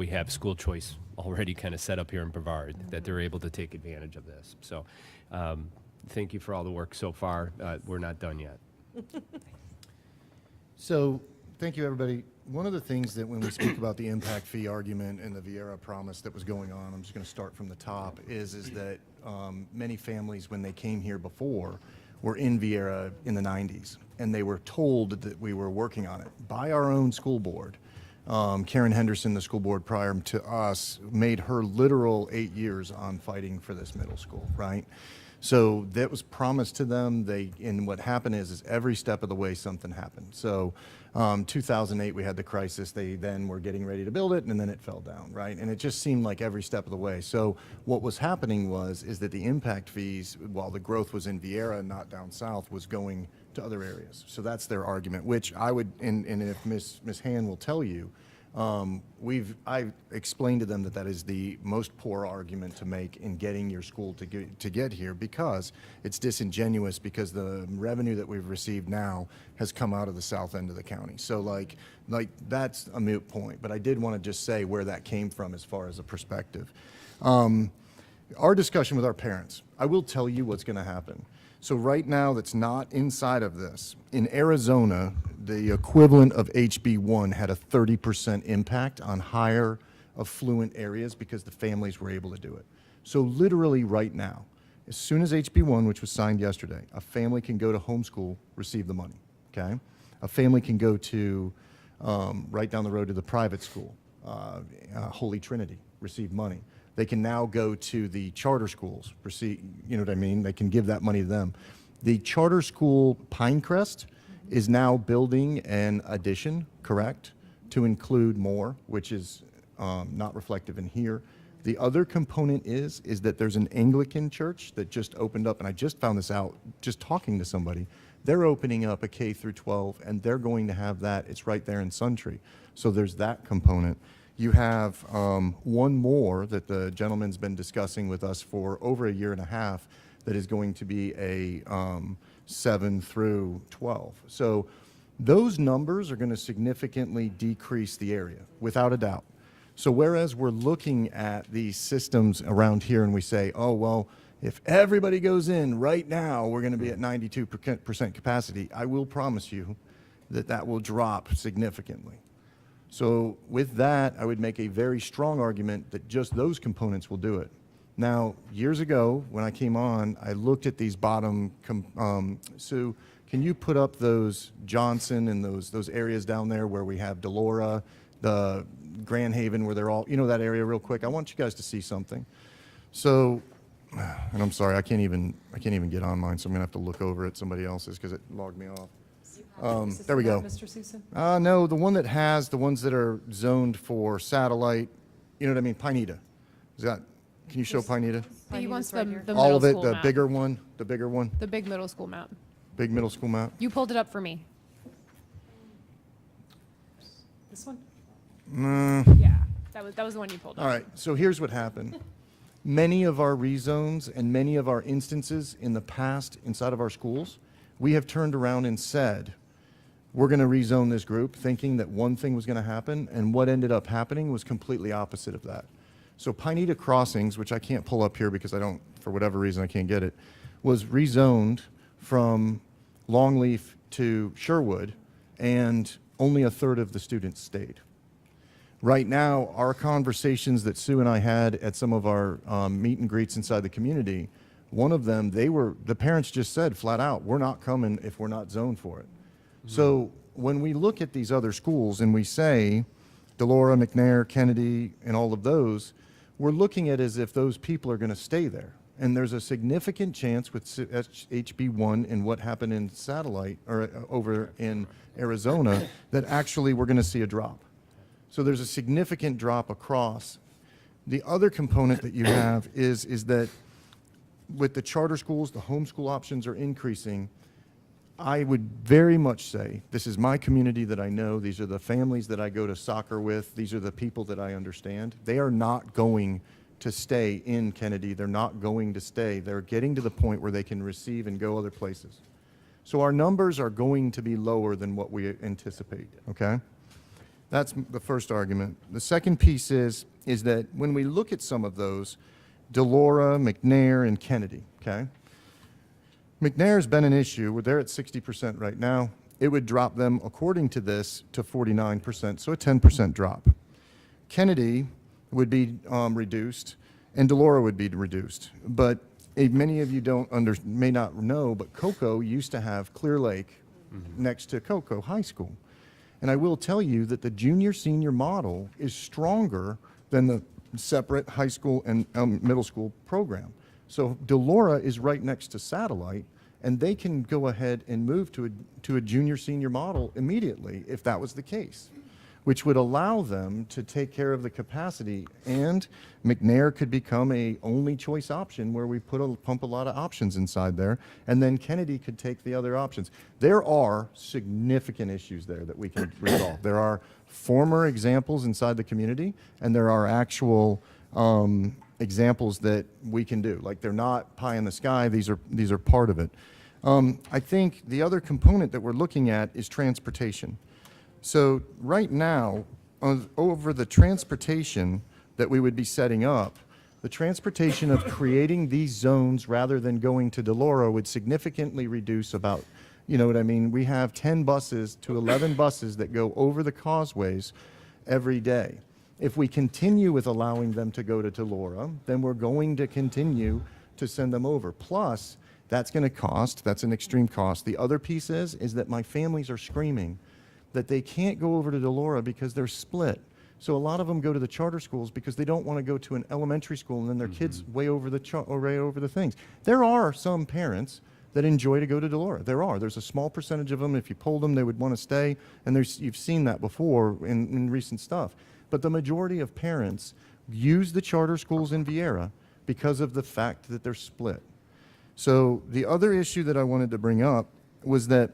I: have school choice already kind of set up here in Brevard, that they're able to take advantage of this. So, thank you for all the work so far. We're not done yet.
A: So, thank you, everybody. One of the things that when we speak about the impact fee argument and the Vieira promise that was going on, I'm just going to start from the top, is that many families, when they came here before, were in Vieira in the 90s, and they were told that we were working on it by our own school board. Karen Henderson, the school board prior to us, made her literal 8 years on fighting for this middle school, right? So that was promised to them. And what happened is every step of the way something happened. So 2008 we had the crisis. They then were getting ready to build it, and then it fell down, right? And it just seemed like every step of the way. So what was happening is that the impact fees, while the growth was in Vieira and not down south, was going to other areas. So that's their argument, which I would, and if Ms. Han will tell you, I've explained to them that is the most poor argument to make in getting your school to get here, because it's disingenuous, because the revenue that we've received now has come out of the south end of the county. So like that's a moot point, but I did want to just say where that came from as far as a perspective. Our discussion with our parents, I will tell you what's going to happen. So right now, that's not inside of this. In Arizona, the equivalent of HB1 had a 30% impact on higher affluent areas because the families were able to do it. So literally right now, as soon as HB1, which was signed yesterday, a family can go to homeschool, receive the money, okay? A family can go to, right down the road to the private school, Holy Trinity, receive money. They can now go to the charter schools, receive, you know what I mean? They can give that money to them. The charter school Pinecrest is now building an addition, correct, to include more, which is not reflective in here. The other component is that there's an Anglican church that just opened up, and I just found this out just talking to somebody. They're opening up a K through 12, and they're going to have that. It's right there in Suntree. So there's that component. You have one more that the gentleman's been discussing with us for over a year and a half that is going to be a 7 through 12. So those numbers are going to significantly decrease the area, without a doubt. So whereas we're looking at these systems around here and we say, oh, well, if everybody goes in right now, we're going to be at 92% capacity, I will promise you that that will drop significantly. So with that, I would make a very strong argument that just those components will do it. Now, years ago, when I came on, I looked at these bottom, Sue, can you put up those Johnson and those areas down there where we have Delora, the Grand Haven, where they're all, you know that area real quick? I want you guys to see something. So, and I'm sorry, I can't even get on mine, so I'm gonna have to look over at somebody else's because it logged me off. There we go.
M: Mr. Susan?
A: No, the one that has the ones that are zoned for satellite, you know what I mean, Pineda. Is that, can you show Pineda?
C: He wants
B: right
C: the,
B: here.
C: the
A: All
C: middle
A: of it,
C: school
A: the
C: map.
A: bigger one,
C: The big middle school map.
A: big middle school map?
C: You pulled it up for me.
M: This one?
C: Yeah, that was the one you pulled up.
A: All right, so here's what happened. Many of our rezones and many of our instances in the past inside of our schools, we have turned around and said, we're going to rezone this group, thinking that one thing was going to happen, and what ended up happening was completely opposite of that. So Pineda Crossings, which I can't pull up here because I don't, for whatever reason, I can't get it, was rezoned from Longleaf to Sherwood, and only a third of the students stayed. Right now, our conversations that Sue and I had at some of our meet and greets inside the community, one of them, the parents just said flat out, we're not coming if we're not zoned for it. So when we look at these other schools and we say Delora, McNair, Kennedy, and all of those, we're looking at as if those people are going to stay there. And there's a significant chance with HB1 and what happened in satellite or over in Arizona that actually we're going to see a drop. So there's a significant drop across. The other component that you have is that with the charter schools, the homeschool options are increasing. I would very much say, this is my community that I know, these are the families that I go to soccer with, these are the people that I understand. They are not going to stay in Kennedy, they're not going to stay. They're getting to the point where they can receive and go other places. So our numbers are going to be lower than what we anticipate, okay? That's the first argument. The second piece is that when we look at some of those, Delora, McNair, and Kennedy, okay? McNair's been an issue. They're at 60% right now. It would drop them, according to this, to 49%, so a 10% drop. Kennedy would be reduced, and Delora would be reduced. But many of you may not know, but Cocoa used to have Clear Lake next to Cocoa High School. And I will tell you that the junior-senior model is stronger than the separate high school and middle school program. So Delora is right next to Satellite, and they can go ahead and move to a junior-senior model immediately if that was the case, which would allow them to take care of the capacity. And McNair could become a only choice option where we pump a lot of options inside there, and then Kennedy could take the other options. There are significant issues there that we can resolve. There are former examples inside the community, and there are actual examples that we can do. Like, they're not pie in the sky, these are part of it. I think the other component that we're looking at is transportation. So right now, over the transportation that we would be setting up, the transportation of creating these zones rather than going to Delora would significantly reduce about, you know what I mean? We have 10 buses to 11 buses that go over the causeways every day. If we continue with allowing them to go to Delora, then we're going to continue to send them over. Plus, that's going to cost, that's an extreme cost. The other piece is that my families are screaming that they can't go over to Delora because they're split. So a lot of them go to the charter schools because they don't want to go to an elementary school and then their kids way over the things. There are some parents that enjoy to go to Delora. There's a small percentage of them. If you polled them, they would want to stay. And you've seen that before in recent stuff. But the majority of parents use the charter schools in Viera because of the fact that they're split. So the other issue that I wanted to bring up was that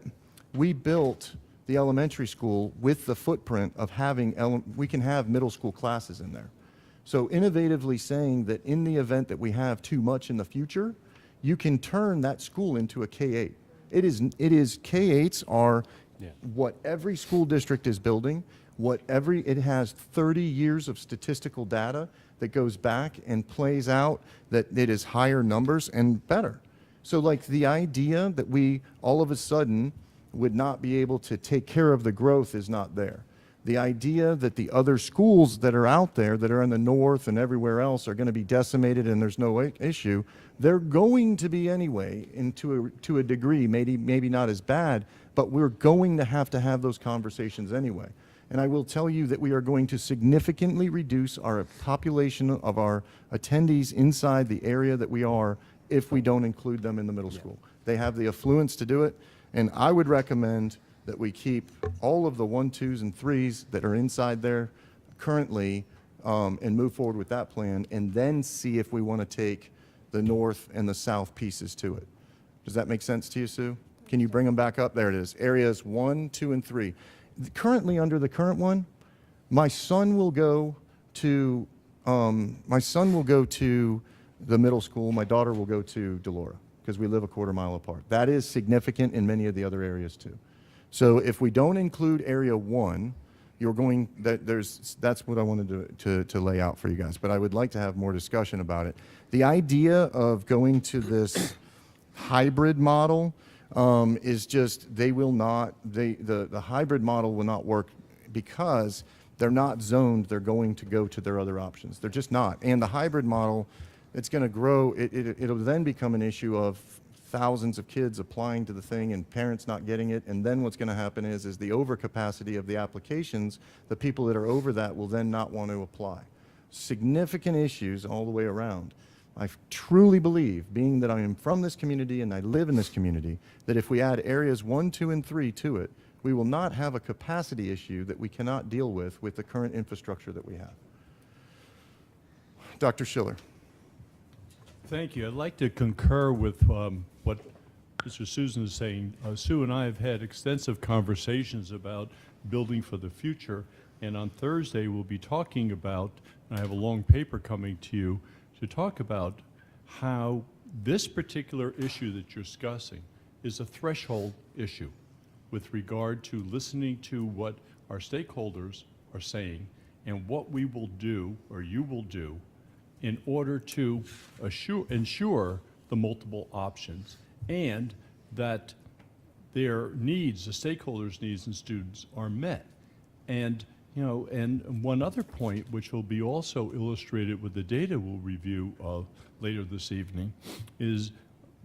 A: we built the elementary school with the footprint of having, we can have middle school classes in there. So innovatively saying that in the event that we have too much in the future, you can turn that school into a K-8. It is K-8s are what every school district is building, it has 30 years of statistical data that goes back and plays out that it is higher numbers and better. So like the idea that we all of a sudden would not be able to take care of the growth is not there. The idea that the other schools that are out there that are in the north and everywhere else are going to be decimated and there's no issue, they're going to be anyway, and to a degree, maybe not as bad, but we're going to have those conversations anyway. And I will tell you that we are going to significantly reduce our population of our attendees inside the area that we are if we don't include them in the middle school. They have the affluence to do it, and I would recommend that we keep all of the 1, 2s, and 3s that are inside there currently and move forward with that plan, and then see if we want to take the north and the south pieces to it. Does that make sense to you, Sue? Can you bring them back up? There it is. Areas 1, 2, and 3. Currently, under the current one, my son will go to the middle school. My daughter will go to Delora because we live a quarter mile apart. That is significant in many of the other areas too. So if we don't include area 1, that's what I wanted to lay out for you guys. But I would like to have more discussion about it. The idea of going to this hybrid model is just, the hybrid model will not work because they're not zoned. They're going to go to their other options. They're just not. And the hybrid model, it's going to grow. It'll then become an issue of thousands of kids applying to the thing and parents not getting it. And then what's going to happen is the overcapacity of the applications, the people that are over that will then not want to apply. Significant issues all the way around. I truly believe, being that I am from this community and I live in this community, that if we add areas 1, 2, and 3 to it, we will not have a capacity issue that we cannot deal with the current infrastructure that we have. Dr. Schiller.
O: Thank you. I'd like to concur with what Mr. Susan is saying. Sue and I have had extensive conversations about building for the future, and on Thursday we'll be talking about, and I have a long paper coming to you, to talk about how this particular issue that you're discussing is a threshold issue with regard to listening to what our stakeholders are saying and what we will do, or you will do, in order to ensure the multiple options and that their needs, the stakeholders' needs and students are met. And and one other point, which will be also illustrated with the data we'll review later this evening, is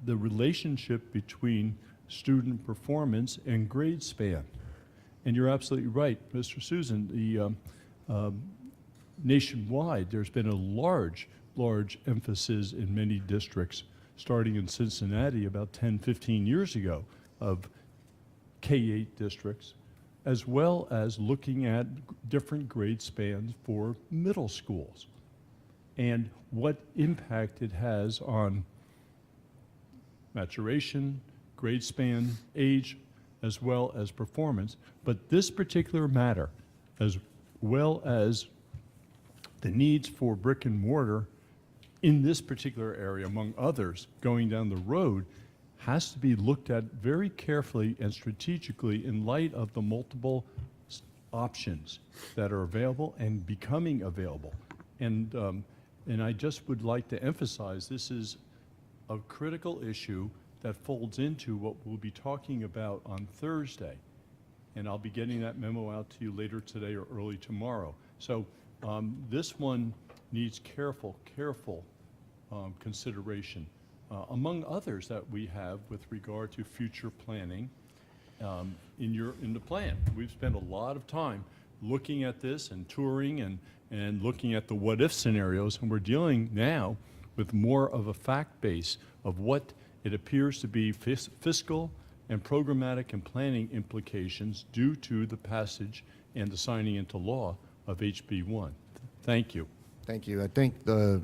O: the relationship between student performance and grade span. And you're absolutely right, Mr. Susan, the nationwide, there's been a large emphasis in many districts, starting in Cincinnati about 10, 15 years ago, of K-8 districts, as well as looking at different grade spans for middle schools and what impact it has on maturation, grade span, age, as well as performance. But this particular matter, as well as the needs for brick and mortar in this particular area, among others, going down the road, has to be looked at very carefully and strategically in light of the multiple options that are available and becoming available. And I just would like to emphasize this is a critical issue that folds into what we'll be talking about on Thursday. And I'll be getting that memo out to you later today or early tomorrow. So this one needs careful consideration, among others that we have with regard to future planning in the plan. We've spent a lot of time looking at this and touring and looking at the what-if scenarios, and we're dealing now with more of a fact base of what it appears to be fiscal and programmatic and planning implications due to the passage and the signing into law of HB1. Thank you.
A: Thank you. I think the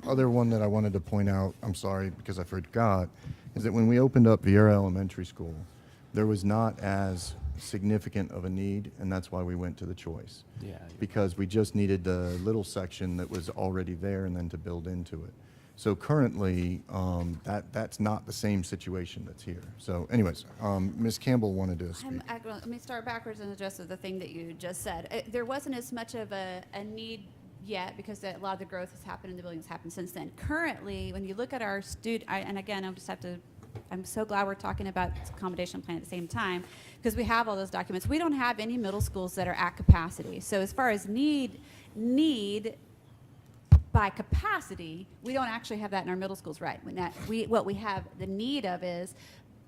A: other one that I wanted to point out, I'm sorry because I forgot, is that when we opened up Vieira Elementary School, there was not as significant of a need, and that's why we went to the choice.
I: Yeah.
A: Because we just needed the little section that was already there and then to build into it. So currently, that's not the same situation that's here. So anyways, Ms. Campbell wanted to speak.
H: Let me start backwards and address the thing that you just said. There wasn't as much of a need yet because a lot of the growth has happened and the building's happened since then. Currently, when you look at our and again, I'm so glad we're talking about accommodation plan at the same time because we have all those documents. We don't have any middle schools that are at capacity. So as far as need by capacity, we don't actually have that in our middle schools, right? What we have the need of is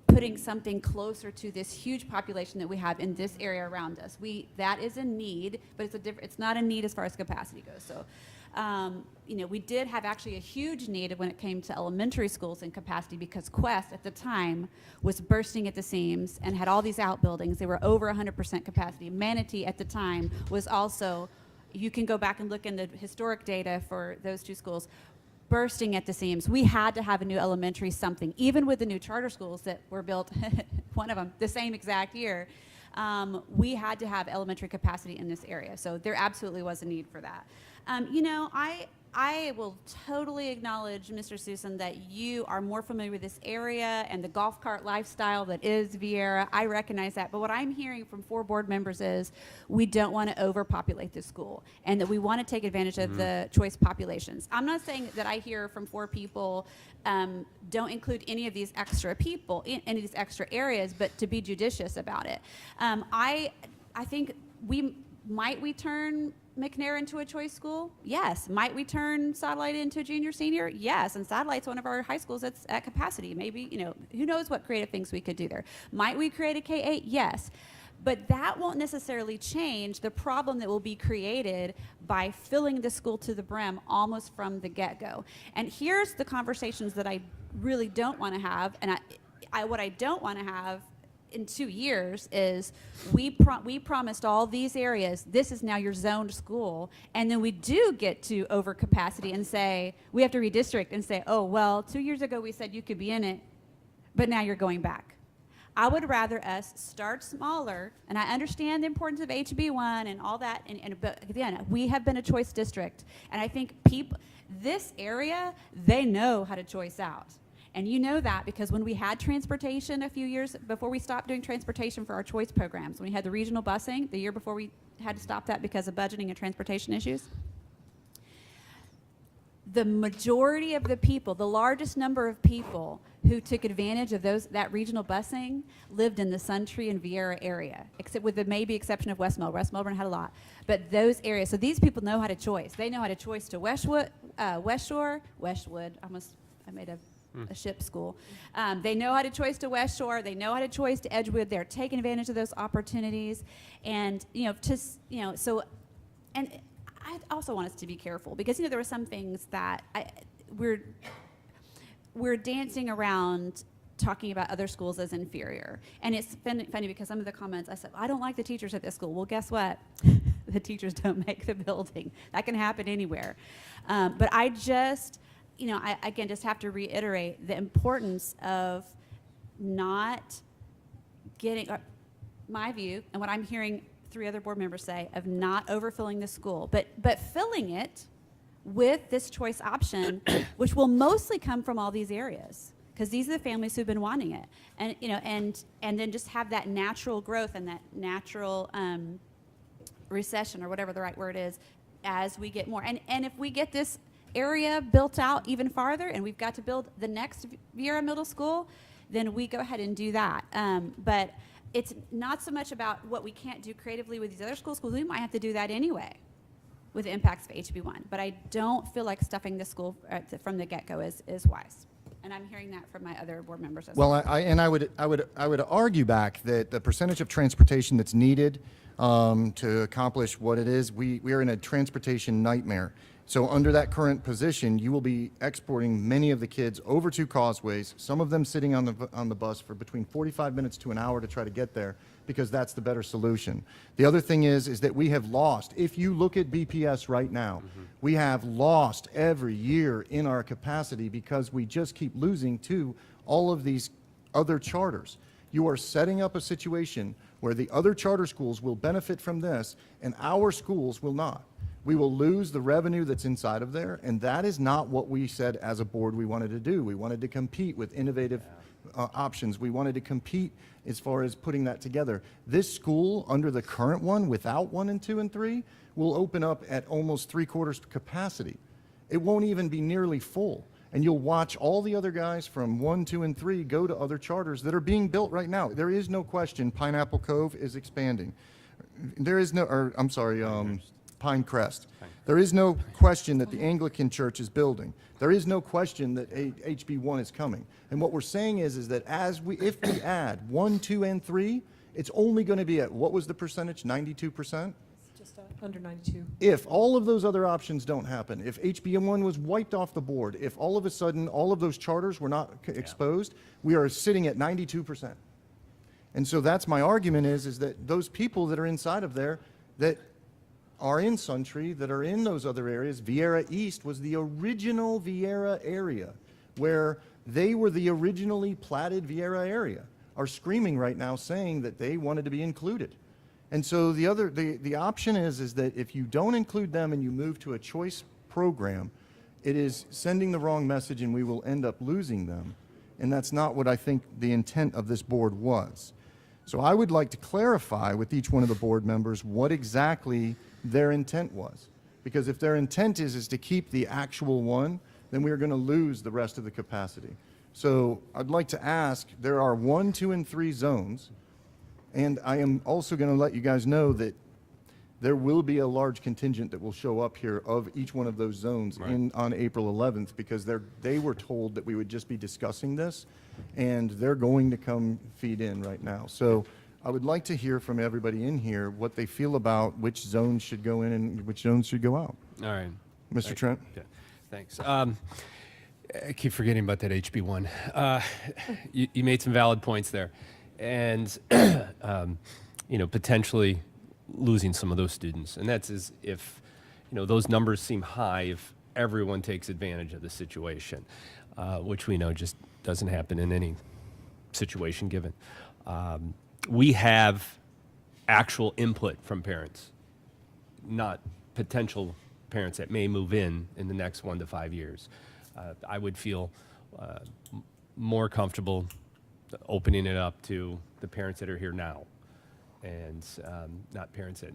H: putting something closer to this huge population that we have in this area around us. That is a need, but it's not a need as far as capacity goes. So, we did have actually a huge need when it came to elementary schools and capacity because Quest at the time was bursting at the seams and had all these outbuildings. They were over 100% capacity. Manatee at the time was also, you can go back and look in the historic data for those two schools, bursting at the seams. We had to have a new elementary something. Even with the new charter schools that were built, one of them, the same exact year, we had to have elementary capacity in this area. So there absolutely was a need for that. I will totally acknowledge, Mr. Susan, that you are more familiar with this area and the golf cart lifestyle that is Vieira. I recognize that. But what I'm hearing from 4 board members is we don't want to overpopulate this school and that we want to take advantage of the choice populations. I'm not saying that I hear from 4 people, don't include any of these extra people in any of these extra areas, but to be judicious about it. I think might we turn McNair into a choice school? Yes. Might we turn Satellite into a junior senior? Yes. And Satellite's one of our high schools that's at capacity. Maybe, who knows what creative things we could do there. Might we create a K-8? Yes. But that won't necessarily change the problem that will be created by filling the school to the brim almost from the get-go. And here's the conversations that I really don't want to have, and what I don't want to have in 2 years is we promised all these areas, this is now your zoned school, and then we do get to overcapacity and say, we have to redistrict and say, oh, well, 2 years ago we said you could be in it, but now you're going back. I would rather us start smaller, and I understand the importance of HB1 and all that, but again, we have been a choice district, and I think this area, they know how to choice out. And you know that because when we had transportation a few years before we stopped doing transportation for our choice programs, when we had the regional busing, the year before we had to stop that because of budgeting and transportation issues, the majority of the people, the largest number of people who took advantage of that regional busing lived in the Suntree and Vieira area, except with the maybe exception of West Melbourne. West Melbourne had a lot. But those areas, so these people know how to choice. They know how to choice to Westwood, I made a ship school. They know how to choice to West Shore. They know how to choice to Edgewood. They're taking advantage of those opportunities. And, and I also want us to be careful because, there were some things that we're dancing around talking about other schools as inferior. And it's funny because some of the comments, I said, I don't like the teachers at this school. Well, guess what? The teachers don't make the building. That can happen anywhere. But I just, I again just have to reiterate the importance of not getting, my view, and what I'm hearing 3 other board members say, of not overfilling the school, but filling it with this choice option, which will mostly come from all these areas, because these are the families who've been wanting it, and then just have that natural growth and that natural recession, or whatever the right word is, as we get more. And if we get this area built out even farther, and we've got to build the next Vieira Middle School, then we go ahead and do that. But it's not so much about what we can't do creatively with these other schools, because we might have to do that anyway with the impacts of HB1. But I don't feel like stuffing the school from the get-go is wise. And I'm hearing that from my other board members as well.
A: Well, I would argue back that the percentage of transportation that's needed to accomplish what it is, we are in a transportation nightmare. So under that current position, you will be exporting many of the kids over 2 causeways, some of them sitting on the bus for between 45 minutes to an hour to try to get there, because that's the better solution. The other thing is that we have lost, if you look at BPS right now, we have lost every year in our capacity because we just keep losing to all of these other charters. You are setting up a situation where the other charter schools will benefit from this and our schools will not. We will lose the revenue that's inside of there, and that is not what we said as a board we wanted to do. We wanted to compete with innovative options. We wanted to compete as far as putting that together. This school, under the current one, without 1 and 2 and 3, will open up at almost 3/4 capacity. It won't even be nearly full. And you'll watch all the other guys from 1, 2, and 3 go to other charters that are being built right now. There is no question Pineapple Cove is expanding. There is no, or I'm sorry, Pine Crest. There is no question that the Anglican Church is building. There is no question that HB1 is coming. And what we're saying is that if we add 1, 2, and 3, it's only going to be at, what was the percentage, 92%?
M: Just under 92.
A: If all of those other options don't happen, if HB1 was wiped off the board, if all of a sudden all of those charters were not exposed, we are sitting at 92%. And so that's my argument is that those people that are inside of there that are in Suntree, that are in those other areas, Vieira East was the original Vieira area where they were the originally platted Vieira area, are screaming right now saying that they wanted to be included. And so the option is that if you don't include them and you move to a choice program, it is sending the wrong message and we will end up losing them. And that's not what I think the intent of this board was. So I would like to clarify with each one of the board members what exactly their intent was. Because if their intent is to keep the actual one, then we are going to lose the rest of the capacity. So I'd like to ask, there are 1, 2, and 3 zones. And I am also going to let you guys know that there will be a large contingent that will show up here of each one of those zones on April 11th because they were told that we would just be discussing this, and they're going to come feed in right now. So I would like to hear from everybody in here what they feel about which zones should go in and which zones should go out.
I: All right.
A: Mr. Trent?
I: Okay. Thanks. I keep forgetting about that HB1. You made some valid points there. And, potentially losing some of those students. And that's as if, those numbers seem high if everyone takes advantage of the situation, which we know just doesn't happen in any situation given. We have actual input from parents, not potential parents that may move in the next 1 to 5 years. I would feel more comfortable opening it up to the parents that are here now and not parents that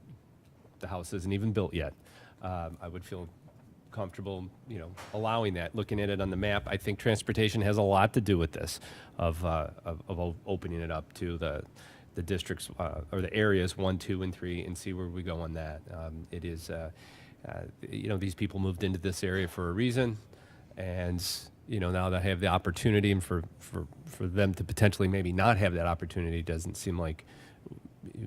I: the house isn't even built yet. I would feel comfortable, allowing that, looking at it on the map. I think transportation has a lot to do with this, of opening it up to the districts or the areas 1, 2, and 3 and see where we go on that. It is, these people moved into this area for a reason, and now they have the opportunity, and for them to potentially maybe not have that opportunity doesn't seem like,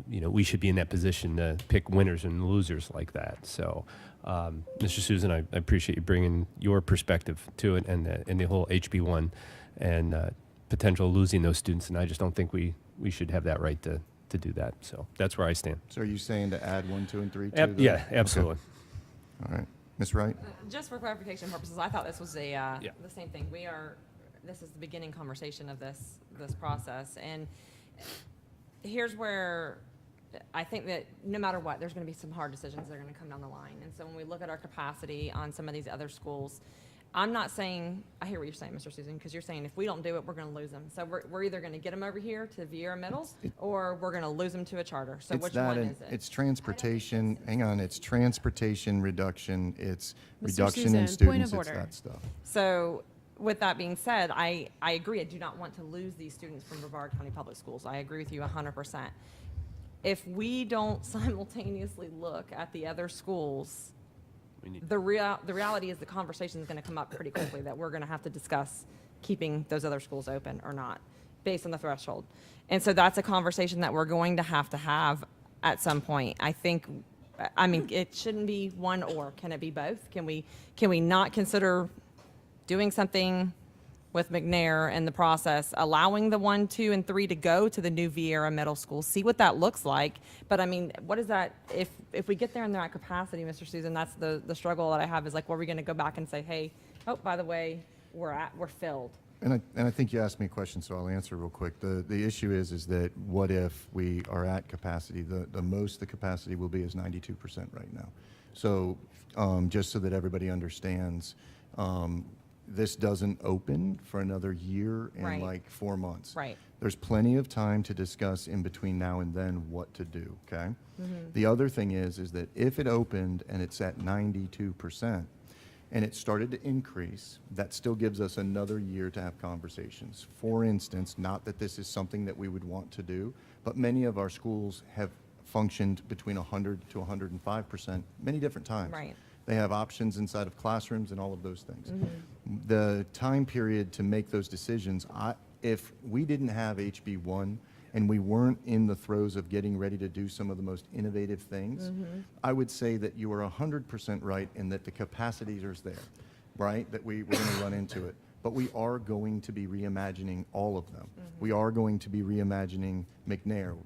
I: we should be in that position to pick winners and losers like that. So, Mr. Susan, I appreciate you bringing your perspective to it and the whole HB1 and potential losing those students. And I just don't think we should have that right to do that. So that's where I stand.
A: So are you saying to add 1, 2, and 3 to the?
I: Yeah, absolutely.
A: Okay. All right. Ms. Wright?
B: Just for clarification purposes, I thought this was the same thing. This is the beginning conversation of this process. And here's where I think that no matter what, there's going to be some hard decisions that are going to come down the line. And so when we look at our capacity on some of these other schools, I'm not saying, I hear what you're saying, Mr. Susan, because you're saying if we don't do it, we're going to lose them. So we're either going to get them over here to Vieira Middle, or we're going to lose them to a charter. So which one is it?
A: It's transportation, hang on, it's transportation reduction, it's
C: Mr.
A: reduction in
C: Susan, point
A: students,
C: of
A: it's
C: order.
A: that stuff.
B: So with that being said, I agree. I do not want to lose these students from Brevard County Public Schools. I agree with you 100%. If we don't simultaneously look at the other schools, the reality is the conversation is going to come up pretty quickly that we're going to have to discuss keeping those other schools open or not based on the threshold. And so that's a conversation that we're going to have at some point. I mean, it shouldn't be one or. Can it be both? Can we not consider doing something with McNair in the process, allowing the 1, 2, and 3 to go to the new Vieira Middle School, see what that looks like. But I mean, what is that, if we get there in that capacity, Mr. Susan, that's the struggle that I have is like, well, are we going to go back and say, hey, oh, by the way, we're filled.
A: And I think you asked me a question, so I'll answer real quick. The issue is that what if we are at capacity? The most the capacity will be is 92% right now. So just so that everybody understands, this doesn't open for another year and
B: Right.
A: like 4 months.
B: Right.
A: There's plenty of time to discuss in between now and then what to do, okay? The other thing is that if it opened and it's at 92%, and it started to increase, that still gives us another year to have conversations. For instance, not that this is something that we would want to do, but many of our schools have functioned between 100 to 105% many different times.
B: Right.
A: They have options inside of classrooms and all of those things. The time period to make those decisions, if we didn't have HB1 and we weren't in the throes of getting ready to do some of the most innovative things, I would say that you are 100% right in that the capacity is there, right? That we're going to run into it. But we are going to be reimagining all of them. We are going to be reimagining McNair,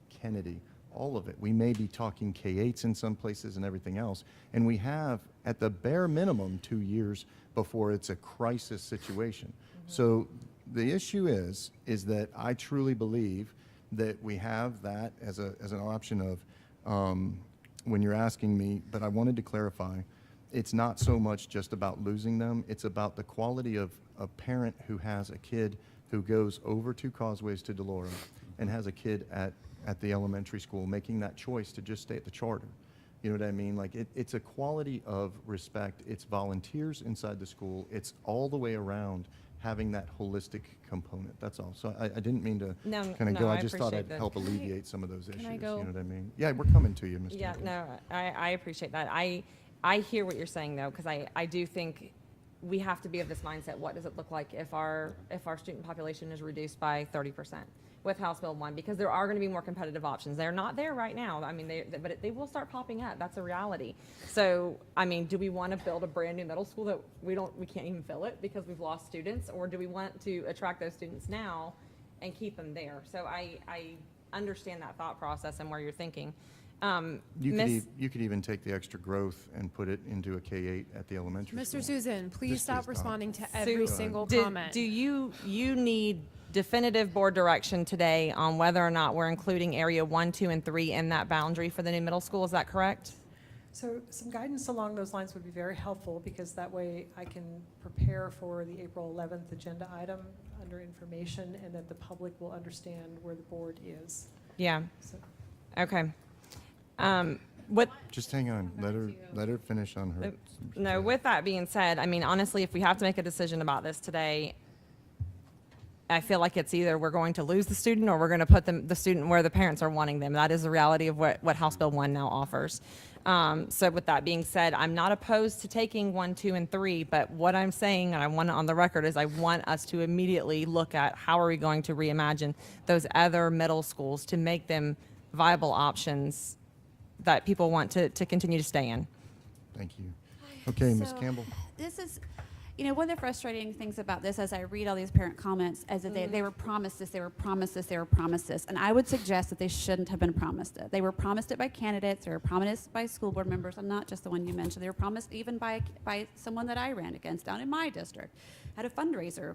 A: Kennedy, all of it. We may be talking K-8s in some places and everything else. And we have, at the bare minimum, 2 years before it's a crisis situation. So the issue is that I truly believe that we have that as an option of when you're asking me, but I wanted to clarify, it's not so much just about losing them, it's about the quality of a parent who has a kid who goes over 2 Causeways to Delora and has a kid at the elementary school making that choice to just stay at the charter. You know what I mean? Like it's a quality of respect. It's volunteers inside the school. It's all the way around having that holistic component. That's all. So I didn't mean to
B: No,
A: kind of
B: no,
A: go.
B: I
A: I just thought
B: appreciate
A: I'd
B: that.
A: help alleviate some of those issues.
C: I
A: You
C: go?
A: know what I mean? Yeah, we're coming to you, Mr.
B: Yeah,
A: Nichols.
B: no, I appreciate that. I hear what you're saying though, because I do think we have to be of this mindset. What does it look like if our student population is reduced by 30% with House Bill 1? Because there are going to be more competitive options. They're not there right now. I mean, but they will start popping up. That's a reality. So, I mean, do we want to build a brand new middle school that we can't even fill it because we've lost students, or do we want to attract those students now and keep them there? So I understand that thought process and where you're thinking.
A: You could even take the extra growth and put it into a K-8 at the elementary school.
C: Mr. Susan, please
A: Just
C: stop
A: please stop.
C: responding to every single comment.
B: Do you need definitive board direction today on whether or not we're including area 1, 2, and 3 in that boundary for the new middle school? Is that correct?
M: So some guidance along those lines would be very helpful, because that way I can prepare for the April 11th agenda item under information, and that the public will understand where the board is.
B: Yeah.
M: So
B: Okay.
A: Just hang on. Let her finish on her.
B: No, with that being said, I mean, honestly, if we have to make a decision about this today, I feel like it's either we're going to lose the student or we're going to put the student where the parents are wanting them. That is the reality of what House Bill 1 now offers. So with that being said, I'm not opposed to taking 1, 2, and 3, but what I'm saying, and I want it on the record, is I want us to immediately look at how are we going to reimagine those other middle schools to make them viable options that people want to continue to stay in.
A: Thank you. Okay, Ms.
H: So,
A: Campbell.
H: This is, one of the frustrating things about this, as I read all these parent comments, is that they were promised this, they were promised this, they were promised this. And I would suggest that they shouldn't have been promised it. They were promised it by candidates, they were promised by school board members, and not just the one you mentioned. They were promised even by someone that I ran against down in my district. Had a fundraiser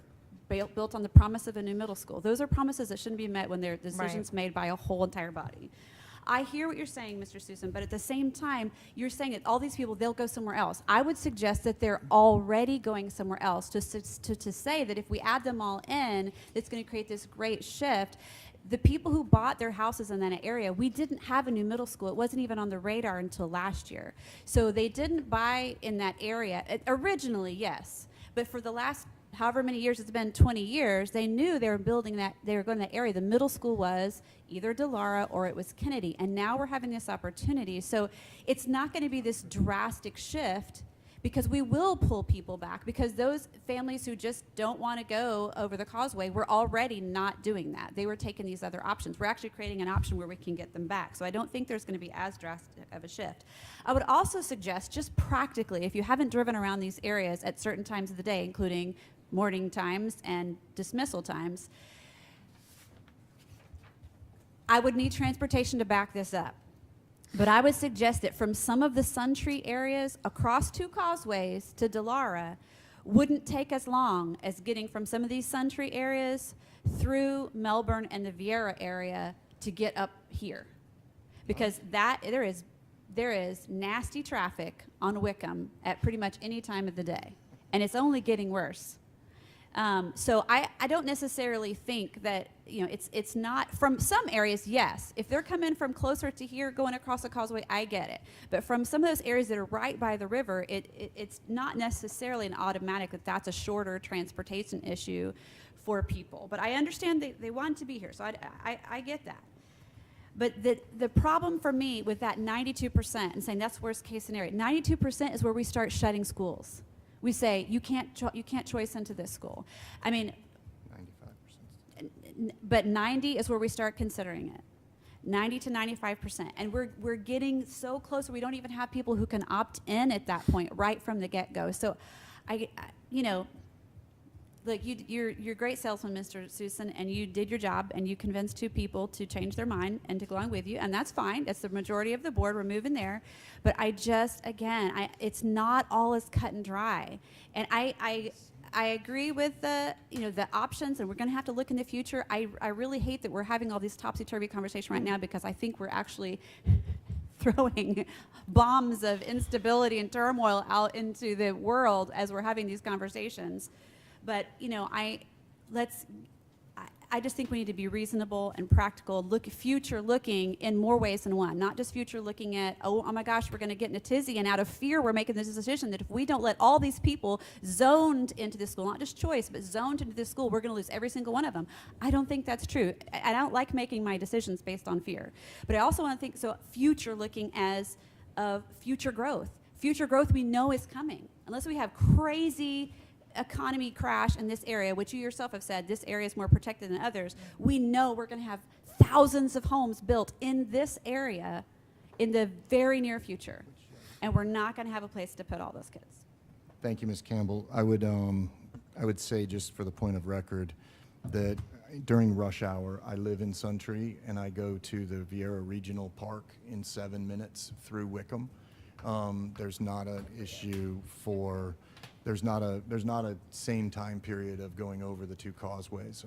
H: built on the promise of a new middle school. Those are promises that shouldn't be met when there are decisions made by a whole entire body. I hear what you're saying, Mr. Susan, but at the same time, you're saying that all these people, they'll go somewhere else. I would suggest that they're already going somewhere else to say that if we add them all in, it's going to create this great shift. The people who bought their houses in that area, we didn't have a new middle school. It wasn't even on the radar until last year. So they didn't buy in that area. Originally, yes, but for the last however many years it's been, 20 years, they knew they were building that, they were going to that area. The middle school was either Delara or it was Kennedy. And now we're having this opportunity. So it's not going to be this drastic shift, because we will pull people back, because those families who just don't want to go over the causeway were already not doing that. They were taking these other options. We're actually creating an option where we can get them back. So I don't think there's going to be as drastic of a shift. I would also suggest, just practically, if you haven't driven around these areas at certain times of the day, including morning times and dismissal times, I would need transportation to back this up. But I would suggest that from some of the Sun Tree areas across 2 Causeways to Delara, wouldn't take as long as getting from some of these Suntree areas through Melbourne and the Vieira area to get up here. Because there is nasty traffic on Wickham at pretty much any time of the day. And it's only getting worse. So I don't necessarily think that, it's not, from some areas, yes. If they're coming from closer to here, going across the causeway, I get it. But from some of those areas that are right by the river, it's not necessarily an automatic that that's a shorter transportation issue for people. But I understand they want to be here, so I get that. But the problem for me with that 92% and saying that's worst case scenario, 92% is where we start shutting schools. We say, you can't choice into this school. I mean,
A: 95%.
H: but 90 is where we start considering it. 90 to 95%. And we're getting so close where we don't even have people who can opt in at that point right from the get-go. So, look, you're a great salesman, Mr. Susan, and you did your job, and you convinced 2 people to change their mind and to go on with you, and that's fine. That's the majority of the board. We're moving there. But it's not all as cut and dry. And I agree with the options, and we're going to have to look in the future. I really hate that we're having all these topsy-turvy conversation right now, because I think we're actually throwing bombs of instability and turmoil out into the world as we're having these conversations. But, I just think we need to be reasonable and practical, future looking in more ways than one, not just future looking at, oh my gosh, we're going to get in a tizzy, and out of fear we're making this decision that if we don't let all these people zoned into this school, not just choice, but zoned into this school, we're going to lose every single one of them. I don't think that's true. I don't like making my decisions based on fear. But I also want to think, future looking as of future growth. Future growth we know is coming. Unless we have crazy economy crash in this area, which you yourself have said this area is more protected than others, we know we're going to have thousands of homes built in this area in the very near future, and we're not going to have a place to put all those kids.
A: Thank you, Ms. Campbell. I would say, just for the point of record, that during rush hour, I live in Suntree, and I go to the Vieira Regional Park in 7 minutes through Wickham. There's not an issue for there's not a same time period of going over the 2 causeways.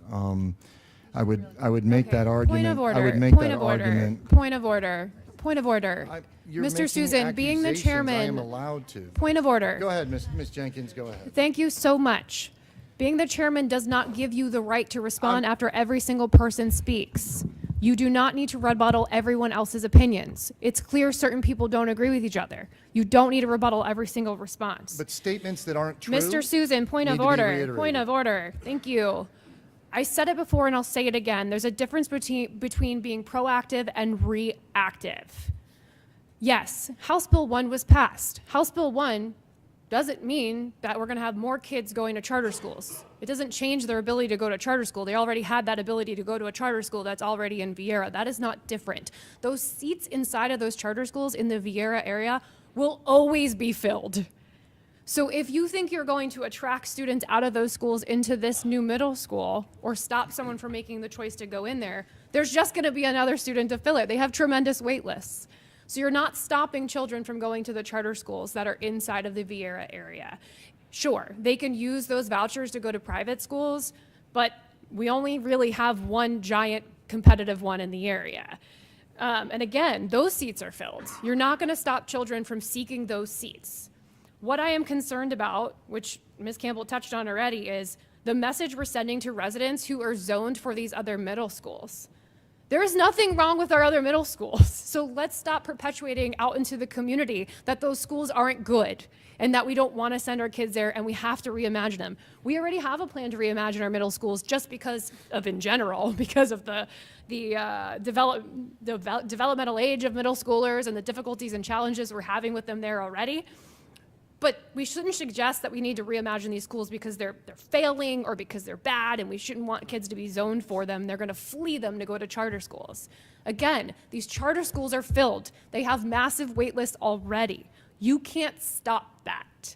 A: I would make that argument.
C: Point of order.
A: I would make that argument.
C: Point of order. Point of order.
A: You're
C: Mr.
A: making
C: Susan, being the
A: accusations.
C: chairman.
A: I am allowed to.
C: Point of order.
A: Go ahead, Ms. Jenkins. Go ahead.
C: Thank you so much. Being the chairman does not give you the right to respond after every single person speaks. You do not need to rebuttal everyone else's opinions. It's clear certain people don't agree with each other. You don't need to rebuttal every single response.
A: But statements that aren't true.
C: Mr. Susan, point
A: need
C: of
A: to be
C: order.
A: reiterated.
C: Point of order. Thank you. I said it before and I'll say it again. There's a difference between being proactive and reactive. Yes, House Bill 1 was passed. House Bill 1 doesn't mean that we're going to have more kids going to charter schools. It doesn't change their ability to go to charter school. They already had that ability to go to a charter school that's already in Vieira. That is not different. Those seats inside of those charter schools in the Vieira area will always be filled. So if you think you're going to attract students out of those schools into this new middle school or stop someone from making the choice to go in there, there's just going to be another student to fill it. They have tremendous wait lists. So you're not stopping children from going to the charter schools that are inside of the Vieira area. Sure, they can use those vouchers to go to private schools, but we only really have one giant competitive one in the area. And again, those seats are filled. You're not going to stop children from seeking those seats. What I am concerned about, which Ms. Campbell touched on already, is the message we're sending to residents who are zoned for these other middle schools. There is nothing wrong with our other middle schools. So let's stop perpetuating out into the community that those schools aren't good and that we don't want to send our kids there and we have to reimagine them. We already have a plan to reimagine our middle schools just because of, in general, because of the developmental age of middle schoolers and the difficulties and challenges we're having with them there already. But we shouldn't suggest that we need to reimagine these schools because they're failing or because they're bad, and we shouldn't want kids to be zoned for them. They're going to flee them to go to charter schools. Again, these charter schools are filled. They have massive wait lists already. You can't stop that.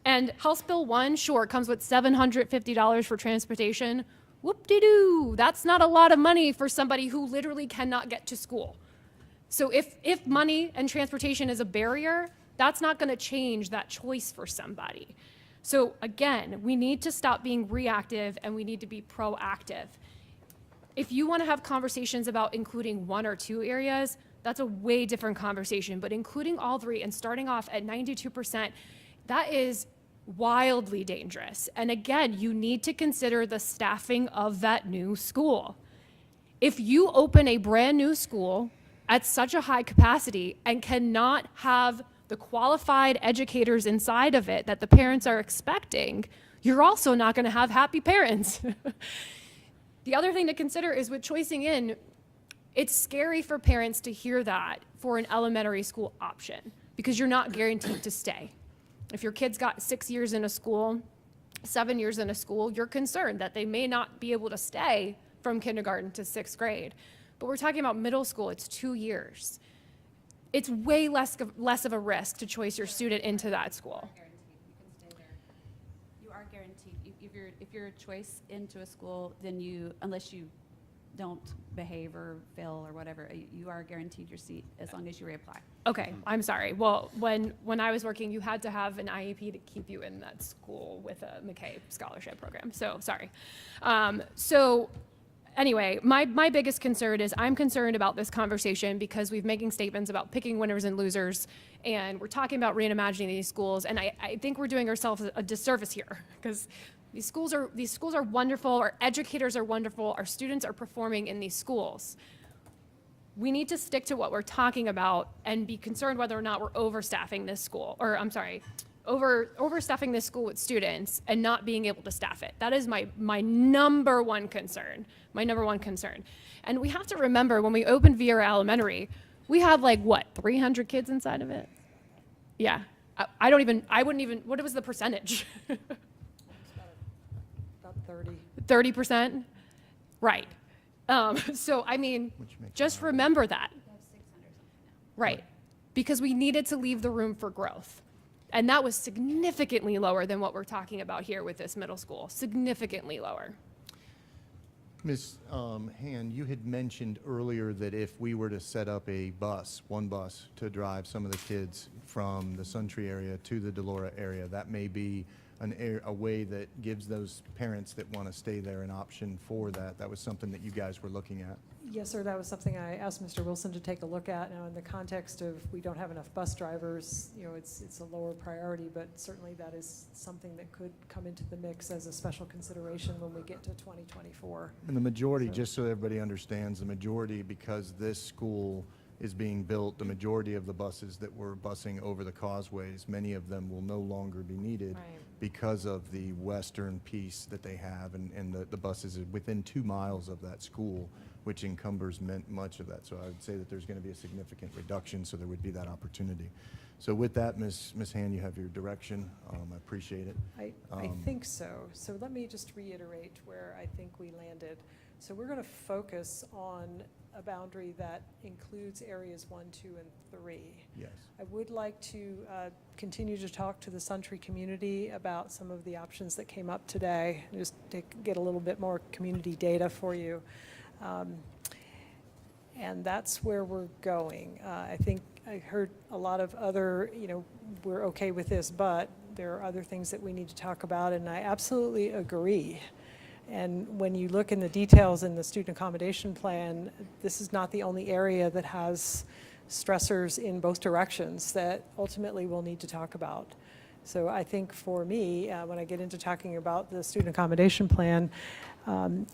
C: And House Bill 1, sure, comes with $750 for transportation. Whoop-de-doo. That's not a lot of money for somebody who literally cannot get to school. So if money and transportation is a barrier, that's not going to change that choice for somebody. So again, we need to stop being reactive and we need to be proactive. If you want to have conversations about including 1 or 2 areas, that's a way different conversation. But including all 3 and starting off at 92%, that is wildly dangerous. And again, you need to consider the staffing of that new school. If you open a brand new school at such a high capacity and cannot have the qualified educators inside of it that the parents are expecting, you're also not going to have happy parents. The other thing to consider is with choicing in, it's scary for parents to hear that for an elementary school option because you're not guaranteed to stay. If your kid's got 6 years in a school, 7 years in a school, you're concerned that they may not be able to stay from kindergarten to 6th grade. But we're talking about middle school, it's 2 years. It's way less of a risk to choice your student into that school.
H: You are guaranteed. If you're a choice into a school, then unless you don't behave or fail or whatever, you are guaranteed your seat as long as you reapply.
C: Okay, I'm sorry. Well, when I was working, you had to have an IEP to keep you in that school with a McKay scholarship program. So sorry. Anyway, my biggest concern is I'm concerned about this conversation because we're making statements about picking winners and losers, and we're talking about reimagining these schools, and I think we're doing ourselves a disservice here because these schools are wonderful, our educators are wonderful, our students are performing in these schools. We need to stick to what we're talking about and be concerned whether or not we're overstaffing this school, or I'm sorry, overstaffing this school with students and not being able to staff it. That is my number one concern, And we have to remember when we opened Vieira Elementary, we have 300 kids inside of it? Yeah, I wouldn't even, what was the percentage?
M: About 30.
C: 30%? Right. So, I mean, just remember that. Right. Because we needed to leave the room for growth. And that was significantly lower than what we're talking about here with this middle school, significantly lower.
A: Ms. Han, you had mentioned earlier that if we were to set up one bus to drive some of the kids from the Suntree area to the Delora area, that may be a way that gives those parents that want to stay there an option for that. That was something that you guys were looking at.
M: Yes, sir, that was something I asked Mr. Wilson to take a look at. Now, in the context of we don't have enough bus drivers, it's a lower priority, but certainly that is something that could come into the mix as a special consideration when we get to 2024.
A: And the majority, just so everybody understands, the majority, because this school is being built, the majority of the buses that we're busing over the causeways, many of them will no longer be needed because of the western piece that they have, and the buses are within 2 miles of that school, which encumbers much of that. So I would say that there's going to be a significant reduction, so there would be that opportunity. So with that, Ms. Han, you have your direction. I appreciate it.
M: I think so. So let me just reiterate where I think we landed. So we're going to focus on a boundary that includes areas 1, 2, and 3.
A: Yes.
M: I would like to continue to talk to the Suntree community about some of the options that came up today, just to get a little bit more community data for you. And that's where we're going. I think I heard a lot of other, we're okay with this, but there are other things that we need to talk about, and I absolutely agree. And when you look in the details in the student accommodation plan, this is not the only area that has stressors in both directions that ultimately we'll need to talk about. So I think for me, when I get into talking about the student accommodation plan,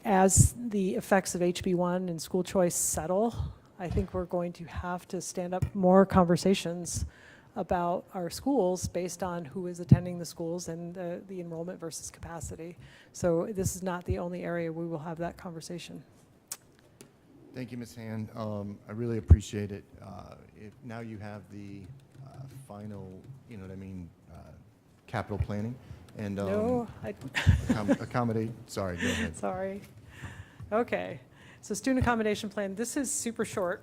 M: as the effects of HB1 and school choice settle, I think we're going to have to stand up more conversations about our schools based on who is attending the schools and the enrollment versus capacity. So this is not the only area we will have that conversation.
A: Thank you, Ms. Han. I really appreciate it. Now you have the final, capital planning and
M: No,
A: accommodate. Sorry, go ahead.
M: Sorry. Okay. So student accommodation plan, this is super short.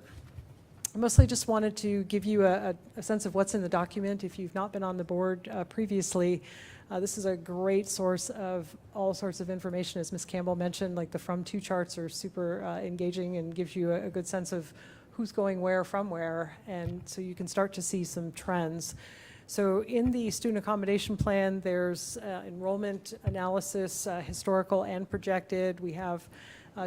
M: I mostly just wanted to give you a sense of what's in the document. If you've not been on the board previously, this is a great source of all sorts of information. As Ms. Campbell mentioned, like the from to charts are super engaging and gives you a good sense of who's going where from where, and so you can start to see some trends. So in the student accommodation plan, there's enrollment analysis, historical and projected. We have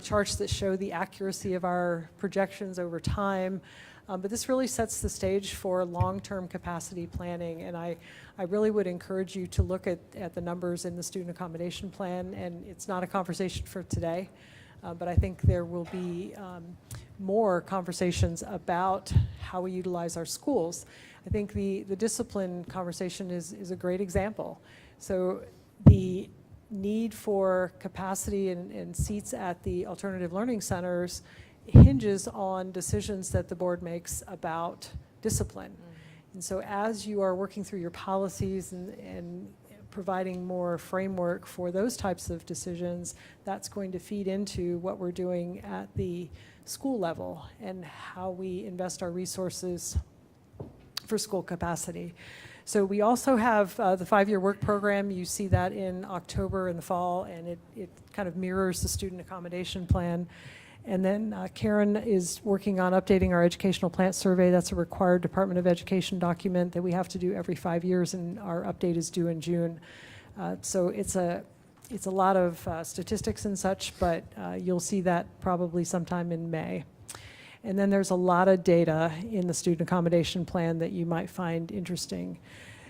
M: charts that show the accuracy of our projections over time. But this really sets the stage for long-term capacity planning. And I really would encourage you to look at the numbers in the student accommodation plan. And it's not a conversation for today, but I think there will be more conversations about how we utilize our schools. I think the discipline conversation is a great example. So the need for capacity and seats at the alternative learning centers hinges on decisions that the board makes about discipline. And so as you are working through your policies and providing more framework for those types of decisions, that's going to feed into what we're doing at the school level and how we invest our resources for school capacity. So we also have the 5-year work program. You see that in October in the fall, and it kind of mirrors the student accommodation plan. And then Karen is working on updating our educational plant survey. That's a required Department of Education document that we have to do every 5 years, and our update is due in June. So it's a lot of statistics and such, but you'll see that probably sometime in May. And then there's a lot of data in the student accommodation plan that you might find interesting.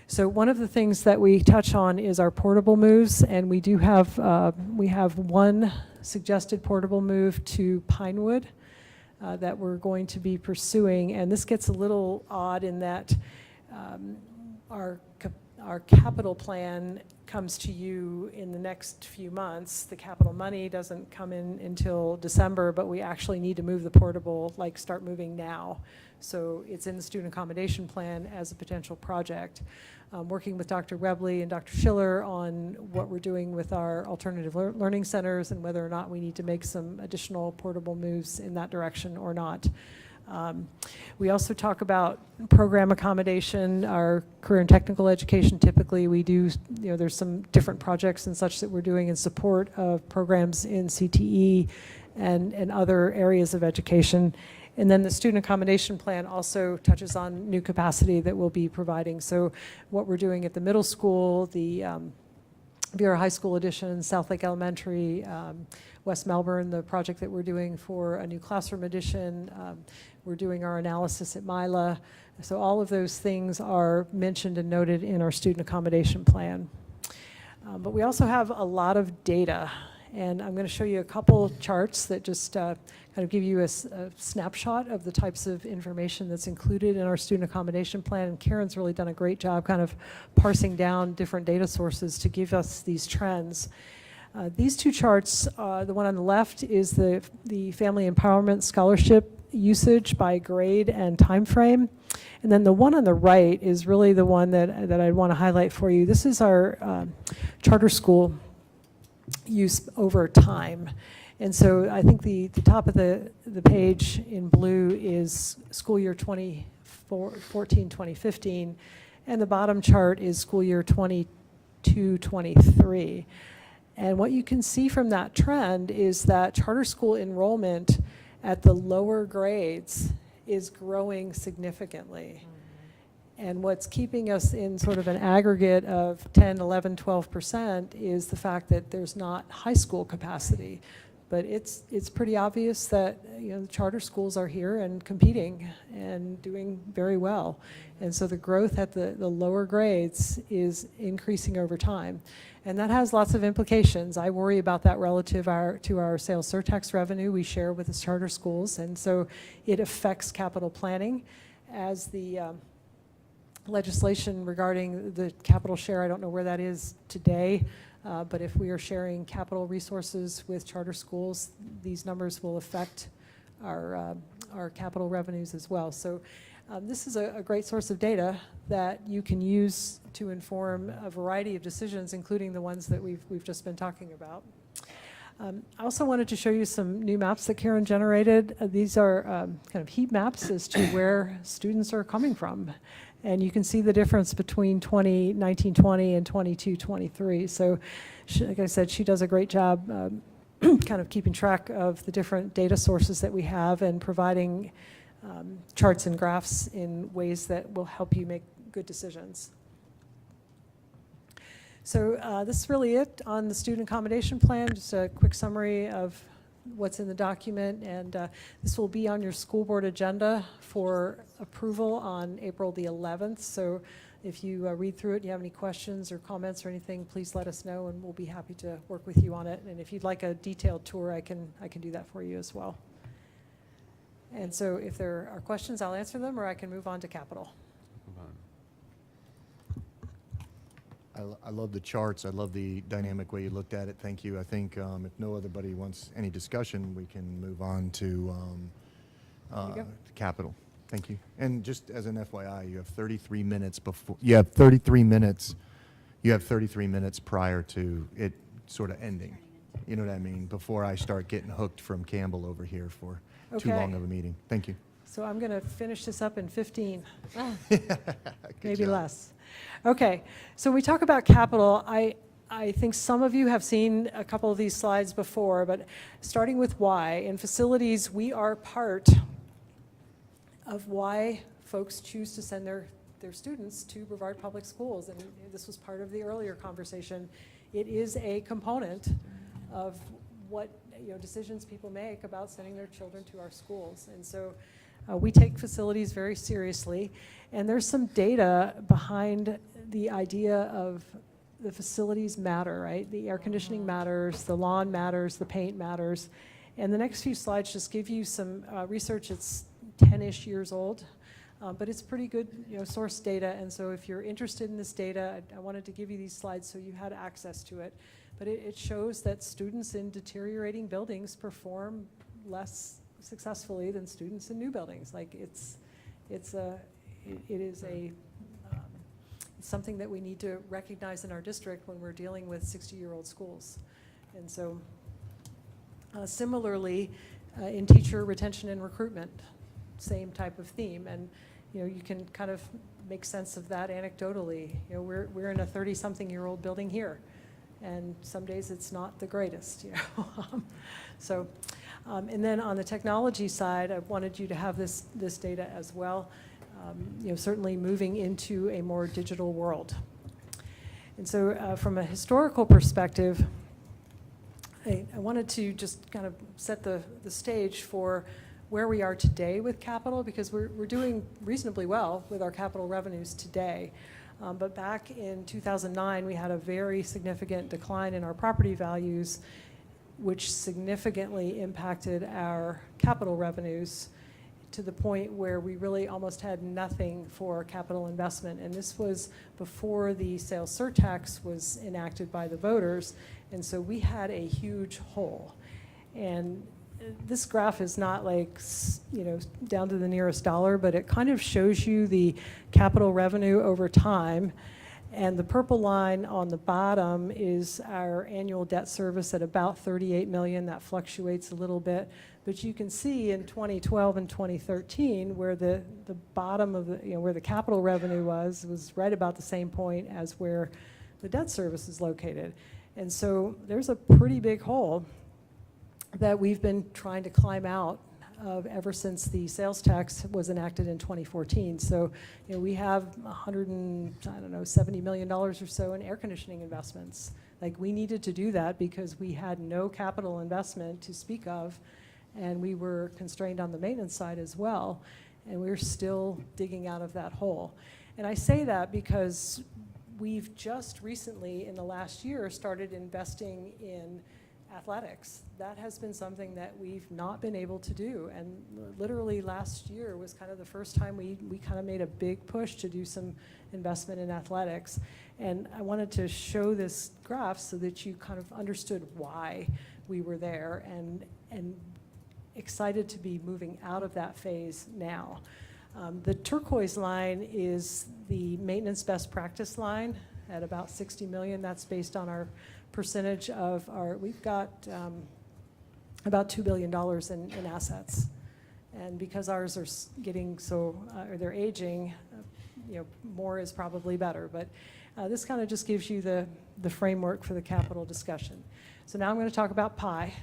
M: So one of the things that we touch on is our portable moves, and we do have one suggested portable move to Pinewood that we're going to be pursuing. And this gets a little odd in that our capital plan comes to you in the next few months. The capital money doesn't come in until December, but we actually need to move the portable, like start moving now. So it's in the student accommodation plan as a potential project. Working with Dr. Webley and Dr. Schiller on what we're doing with our alternative learning centers and whether or not we need to make some additional portable moves in that direction or not. We also talk about program accommodation, our career and technical education. Typically we do, there's some different projects and such that we're doing in support of programs in CTE and other areas of education. And then the student accommodation plan also touches on new capacity that we'll be providing. So what we're doing at the middle school, the Vera High School addition, South Lake Elementary, West Melbourne, the project that we're doing for a new classroom addition. We're doing our analysis at Mila. So all of those things are mentioned and noted in our student accommodation plan. But we also have a lot of data. And I'm going to show you a couple charts that just kind of give you a snapshot of the types of information that's included in our student accommodation plan. And Karen's really done a great job kind of parsing down different data sources to give us these trends. These two charts, the one on the left is the Family Empowerment Scholarship usage by grade and time frame. And then the one on the right is really the one that I want to highlight for you. This is our charter school use over time. And so I think the top of the page in blue is school year 2014-2015, and the bottom chart is school year 22-23. And what you can see from that trend is that charter school enrollment at the lower grades is growing significantly. And what's keeping us in sort of an aggregate of 10, 11, 12% is the fact that there's not high school capacity. But it's pretty obvious that the charter schools are here and competing and doing very well. And so the growth at the lower grades is increasing over time. And that has lots of implications. I worry about that relative to our sales surtax revenue we share with the charter schools. And so it affects capital planning as the legislation regarding the capital share, I don't know where that is today, but if we are sharing capital resources with charter schools, these numbers will affect our capital revenues as well. So this is a great source of data that you can use to inform a variety of decisions, including the ones that we've just been talking about. I also wanted to show you some new maps that Karen generated. These are kind of heat maps as to where students are coming from. And you can see the difference between 2019-20 and 22-23. So, like I said, she does a great job kind of keeping track of the different data sources that we have and providing charts and graphs in ways that will help you make good decisions. So this is really it on the student accommodation plan, just a quick summary of what's in the document, and this will be on your school board agenda for approval on April the 11th. So if you read through it, you have any questions or comments or anything, please let us know, and we'll be happy to work with you on it. And if you'd like a detailed tour, I can do that for you as well. And so if there are questions, I'll answer them, or I can move on to capital.
I: Move on.
A: I love the charts. I love the dynamic way you looked at it. Thank you. I think if no other body wants any discussion, we can move on to capital. Thank you. And just as an FYI, you have 33 minutes before. You have 33 minutes. You have 33 minutes prior to it sort of ending. You know what I mean? Before I start getting hooked from Campbell over here for too
M: Okay.
A: long of a meeting. Thank you.
M: So I'm going to finish this up in 15.
A: Good
M: Maybe
A: job.
M: less. Okay, so we talk about capital. I think some of you have seen a couple of these slides before, but starting with why, in facilities, we are part of why folks choose to send their students to Brevard Public Schools, and this was part of the earlier conversation. It is a component of what decisions people make about sending their children to our schools, and so we take facilities very seriously, and there's some data behind the idea of the facilities matter, right? The air conditioning matters, the lawn matters, the paint matters, and the next few slides just give you some research. It's 10-ish years old, but it's pretty good source data, and so if you're interested in this data, I wanted to give you these slides so you had access to it, but it shows that students in deteriorating buildings perform less successfully than students in new buildings. Like it is something that we need to recognize in our district when we're dealing with 60-year-old schools. And so similarly, in teacher retention and recruitment, same type of theme. And you can kind of make sense of that anecdotally. We're in a 30-something-year-old building here, and some days it's not the greatest. So. And then on the technology side, I wanted you to have this data as well, certainly moving into a more digital world. And so from a historical perspective, I wanted to just kind of set the stage for where we are today with capital, because we're doing reasonably well with our capital revenues today. But back in 2009, we had a very significant decline in our property values, which significantly impacted our capital revenues to the point where we really almost had nothing for capital investment. And this was before the sales surtax was enacted by the voters. And so we had a huge hole. And this graph is not like, down to the nearest dollar, but it kind of shows you the capital revenue over time. And the purple line on the bottom is our annual debt service at about $38 million. That fluctuates a little bit. But you can see in 2012 and 2013 where the bottom of where the capital revenue was right about the same point as where the debt service is located. And so there's a pretty big hole that we've been trying to climb out of ever since the sales tax was enacted in 2014. So we have $70 million or so in air conditioning investments. Like, we needed to do that because we had no capital investment to speak of, and we were constrained on the maintenance side as well, and we're still digging out of that hole. And I say that because we've just recently, in the last year, started investing in athletics. That has been something that we've not been able to do, and literally last year was kind of the first time we kind of made a big push to do some investment in athletics. And I wanted to show this graph so that you kind of understood why we were there, and excited to be moving out of that phase now. The turquoise line is the maintenance best practice line at about 60 million. That's based on our percentage of we've got about $2 billion in assets. And because ours are getting or they're aging, more is probably better. But this kind of just gives you the framework for the capital discussion. So now I'm going to talk about PI.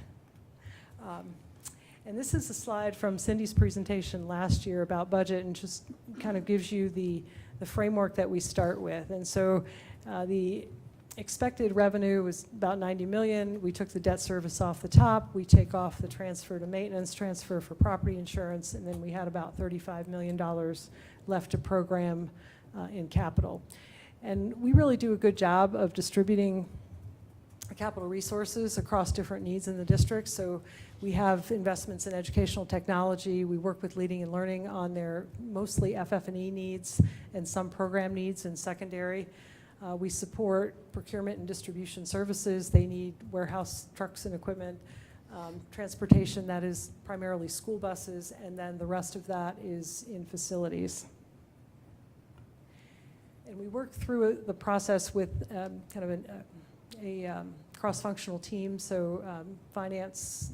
M: And this is a slide from Cindy's presentation last year about budget, and just kind of gives you the framework that we start with. And so expected revenue was about 90 million. We took the debt service off the top. We take off the transfer to maintenance, transfer for property insurance, and then we had about $35 million left to program in capital. And we really do a good job of distributing capital resources across different needs in the district. So we have investments in educational technology. We work with Leading and Learning on their mostly FF&E needs and some program needs in secondary. We support procurement and distribution services. They need warehouse trucks and equipment, transportation that is primarily school buses, and then the rest of that is in facilities. And we work through the process with kind of a cross-functional team, so finance,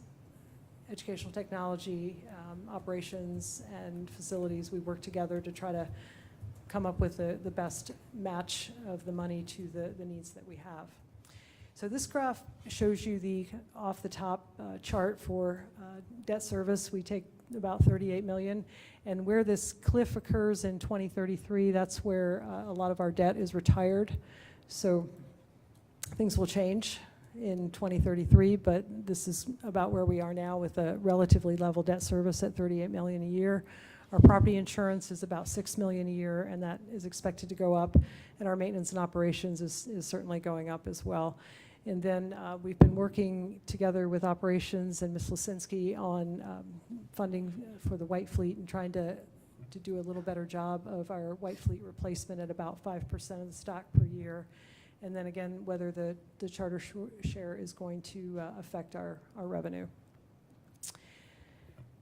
M: educational technology, operations, and facilities. We work together to try to come up with the best match of the money to the needs that we have. So this graph shows you the off the top chart for debt service. We take about 38 million, and where this cliff occurs in 2033, that's where a lot of our debt is retired. So things will change in 2033, but this is about where we are now with a relatively level debt service at 38 million a year. Our property insurance is about 6 million a year, and that is expected to go up, and our maintenance and operations is certainly going up as well. And then we've been working together with operations and Ms. Lisinski on funding for the white fleet and trying to do a little better job of our white fleet replacement at about 5% of the stock per year. And then again, whether the charter share is going to affect our revenue.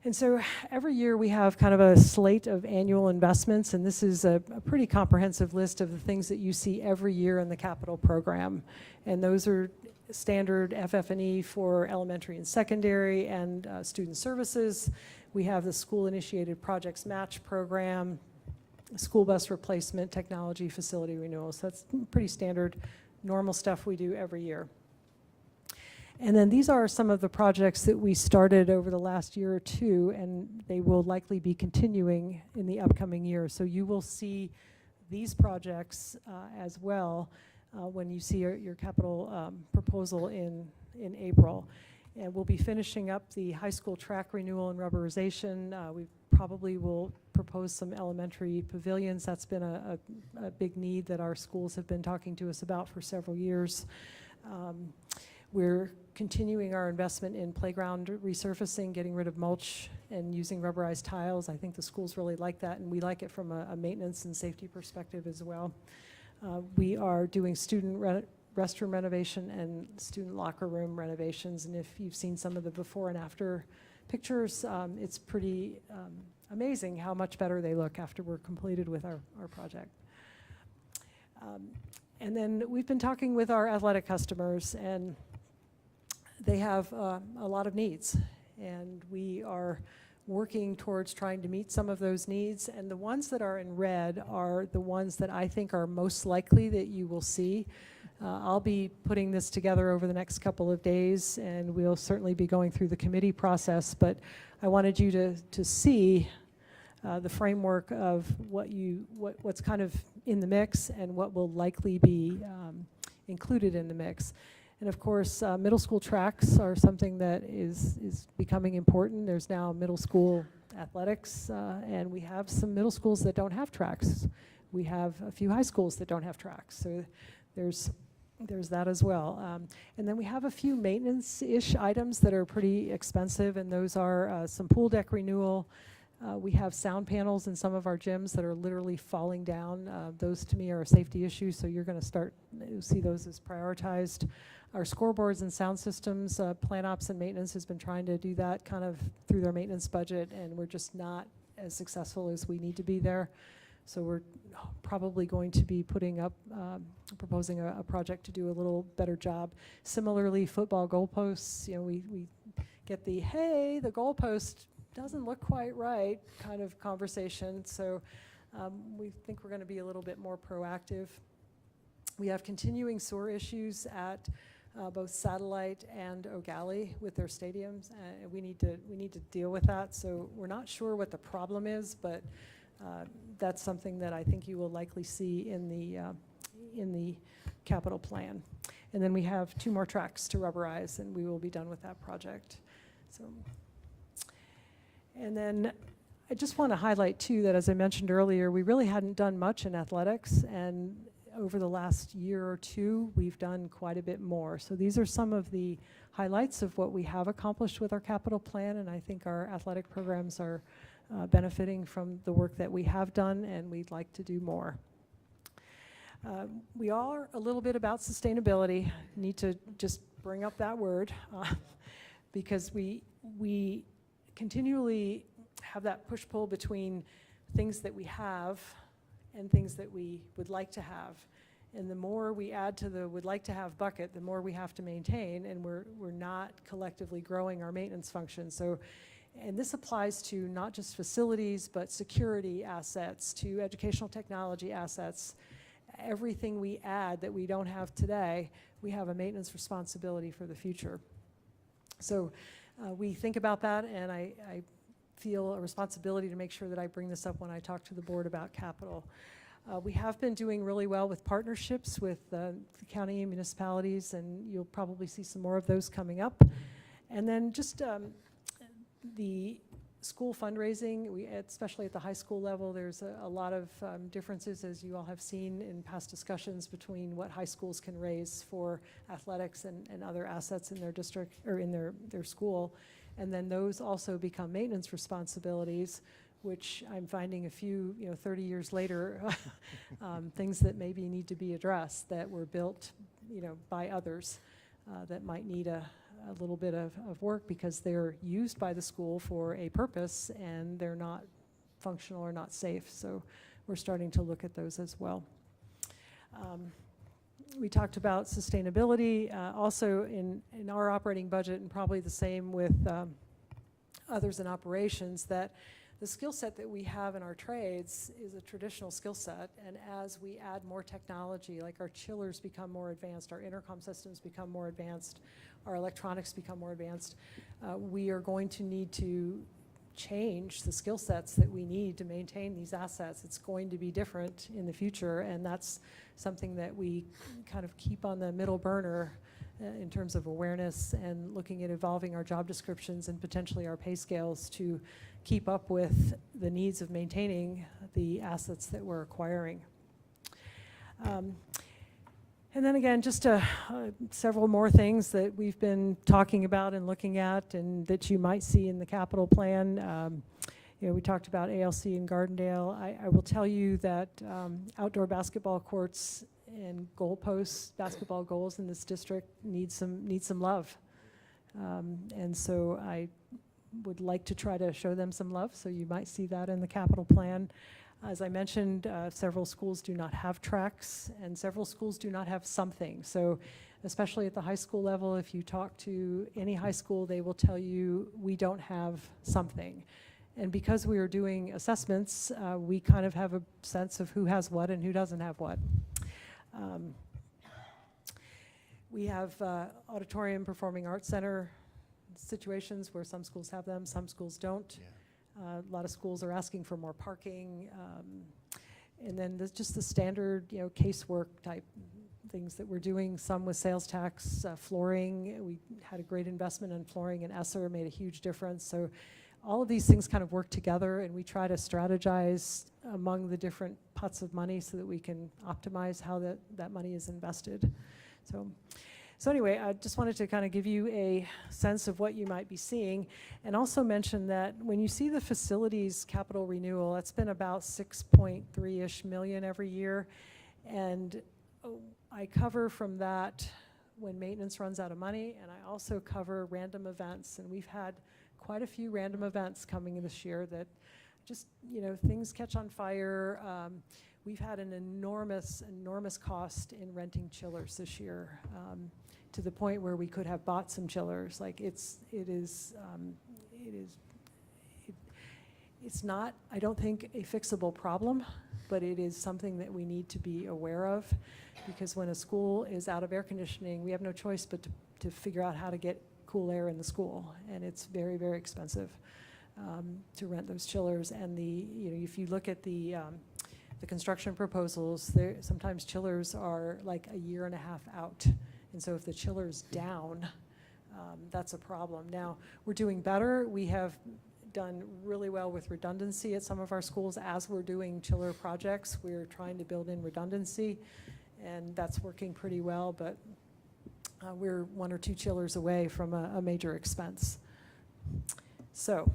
M: And so every year we have kind of a slate of annual investments, and this is a pretty comprehensive list of the things that you see every year in the capital program. And those are standard FF&E for elementary and secondary and student services. We have the school-initiated projects match program, school bus replacement, technology, facility renewal. So that's pretty standard, normal stuff we do every year. And then these are some of the projects that we started over the last year or two, and they will likely be continuing in the upcoming year. So you will see these projects as well when you see your capital proposal in April. And we'll be finishing up the high school track renewal and rubberization. We probably will propose some elementary pavilions. That's been a big need that our schools have been talking to us about for several years. We're continuing our investment in playground resurfacing, getting rid of mulch and using rubberized tiles. I think the schools really like that, and we like it from a maintenance and safety perspective as well. We are doing student restroom renovation and student locker room renovations, and if you've seen some of the before and after pictures, it's pretty amazing how much better they look after we're completed with our project. And then we've been talking with our athletic customers, and they have a lot of needs, and we are working towards trying to meet some of those needs. And the ones that are in red are the ones that I think are most likely that you will see. I'll be putting this together over the next couple of days, and we'll certainly be going through the committee process, but I wanted you to see the framework of what's kind of in the mix and what will likely be included in the mix. And of course, middle school tracks are something that is becoming important. There's now middle school athletics, and we have some middle schools that don't have tracks. We have a few high schools that don't have tracks, so there's that as well. And then we have a few maintenance-ish items that are pretty expensive, and those are some pool deck renewal. We have sound panels in some of our gyms that are literally falling down. Those to me are a safety issue, so you're going to start to see those as prioritized. Our scoreboards and sound systems, Plan Ops and Maintenance has been trying to do that kind of through their maintenance budget, and we're just not as successful as we need to be there. So we're probably going to be putting up, proposing a project to do a little better job. Similarly, football goalposts, we get the, hey, the goalpost doesn't look quite right kind of conversation. So we think we're going to be a little bit more proactive. We have continuing sewer issues at both Satellite and O'Galley with their stadiums. We need to deal with that. So we're not sure what the problem is, but that's something that I think you will likely see in in the capital plan. And then we have 2 more tracks to rubberize, and we will be done with that project. So, and then I just want to highlight too that, as I mentioned earlier, we really hadn't done much in athletics, and over the last year or 2, we've done quite a bit more. So these are some of the highlights of what we have accomplished with our capital plan, and I think our athletic programs are benefiting from the work that we have done, and we'd like to do more. We are a little bit about sustainability. Need to just bring up that word because we continually have that push-pull between things that we have and things that we would like to have. And the more we add to the would like to have bucket, the more we have to maintain, and we're not collectively growing our maintenance function. So, and this applies to not just facilities, but security assets, to educational technology assets. Everything we add that we don't have today, we have a maintenance responsibility for the future. So we think about that, and I feel a responsibility to make sure that I bring this up when I talk to the board about capital. We have been doing really well with partnerships with the county and municipalities, and you'll probably see some more of those coming up. And then just the school fundraising, especially at the high school level, there's a lot of differences, as you all have seen in past discussions, between what high schools can raise for athletics and other assets in their district or in their school. And then those also become maintenance responsibilities, which I'm finding a few, 30 years later, things that maybe need to be addressed that were built, by others that might need a little bit of work because they're used by the school for a purpose and they're not functional or not safe. So we're starting to look at those as well. We talked about sustainability also in our operating budget, and probably the same with others in operations, that the skill set that we have in our trades is a traditional skill set, and as we add more technology, like our chillers become more advanced, our intercom systems become more advanced, our electronics become more advanced, we are going to need to change the skill sets that we need to maintain these assets. It's going to be different in the future, and that's something that we kind of keep on the middle burner in terms of awareness and looking at evolving our job descriptions and potentially our pay scales to keep up with the needs of maintaining the assets that we're acquiring. And then again, just several more things that we've been talking about and looking at and that you might see in the capital plan. We talked about ALC in Gardendale. I will tell you that outdoor basketball courts and goalposts, basketball goals in this district need some love. And so I would like to try to show them some love, so you might see that in the capital plan. As I mentioned, several schools do not have tracks, and several schools do not have something. So especially at the high school level, if you talk to any high school, they will tell you we don't have something. And because we are doing assessments, we kind of have a sense of who has what and who doesn't have what. We have auditorium performing arts center situations where some schools have them, some schools don't.
A: Yeah.
M: A lot of schools are asking for more parking. And then there's just the standard, casework type things that we're doing, some with sales tax, flooring. We had a great investment in flooring in Esser, made a huge difference. So all of these things kind of work together, and we try to strategize among the different pots of money so that we can optimize how that money is invested. So anyway, I just wanted to kind of give you a sense of what you might be seeing, and also mention that when you see the facilities capital renewal, that's been about 6.3-ish million every year, and I cover from that when maintenance runs out of money, and I also cover random events, and we've had quite a few random events coming in this year that just, things catch on fire. We've had an enormous cost in renting chillers this year, to the point where we could have bought some chillers. Like it's not, I don't think, a fixable problem, but it is something that we need to be aware of, because when a school is out of air conditioning, we have no choice but to figure out how to get cool air in the school, and it's very, very expensive to rent those chillers. And if you look at the the construction proposals, sometimes chillers are like a year and a half out. And so if the chiller's down, that's a problem. Now, we're doing better. We have done really well with redundancy at some of our schools. As we're doing chiller projects, we're trying to build in redundancy, and that's working pretty well, but we're 1 or 2 chillers away from a major expense. So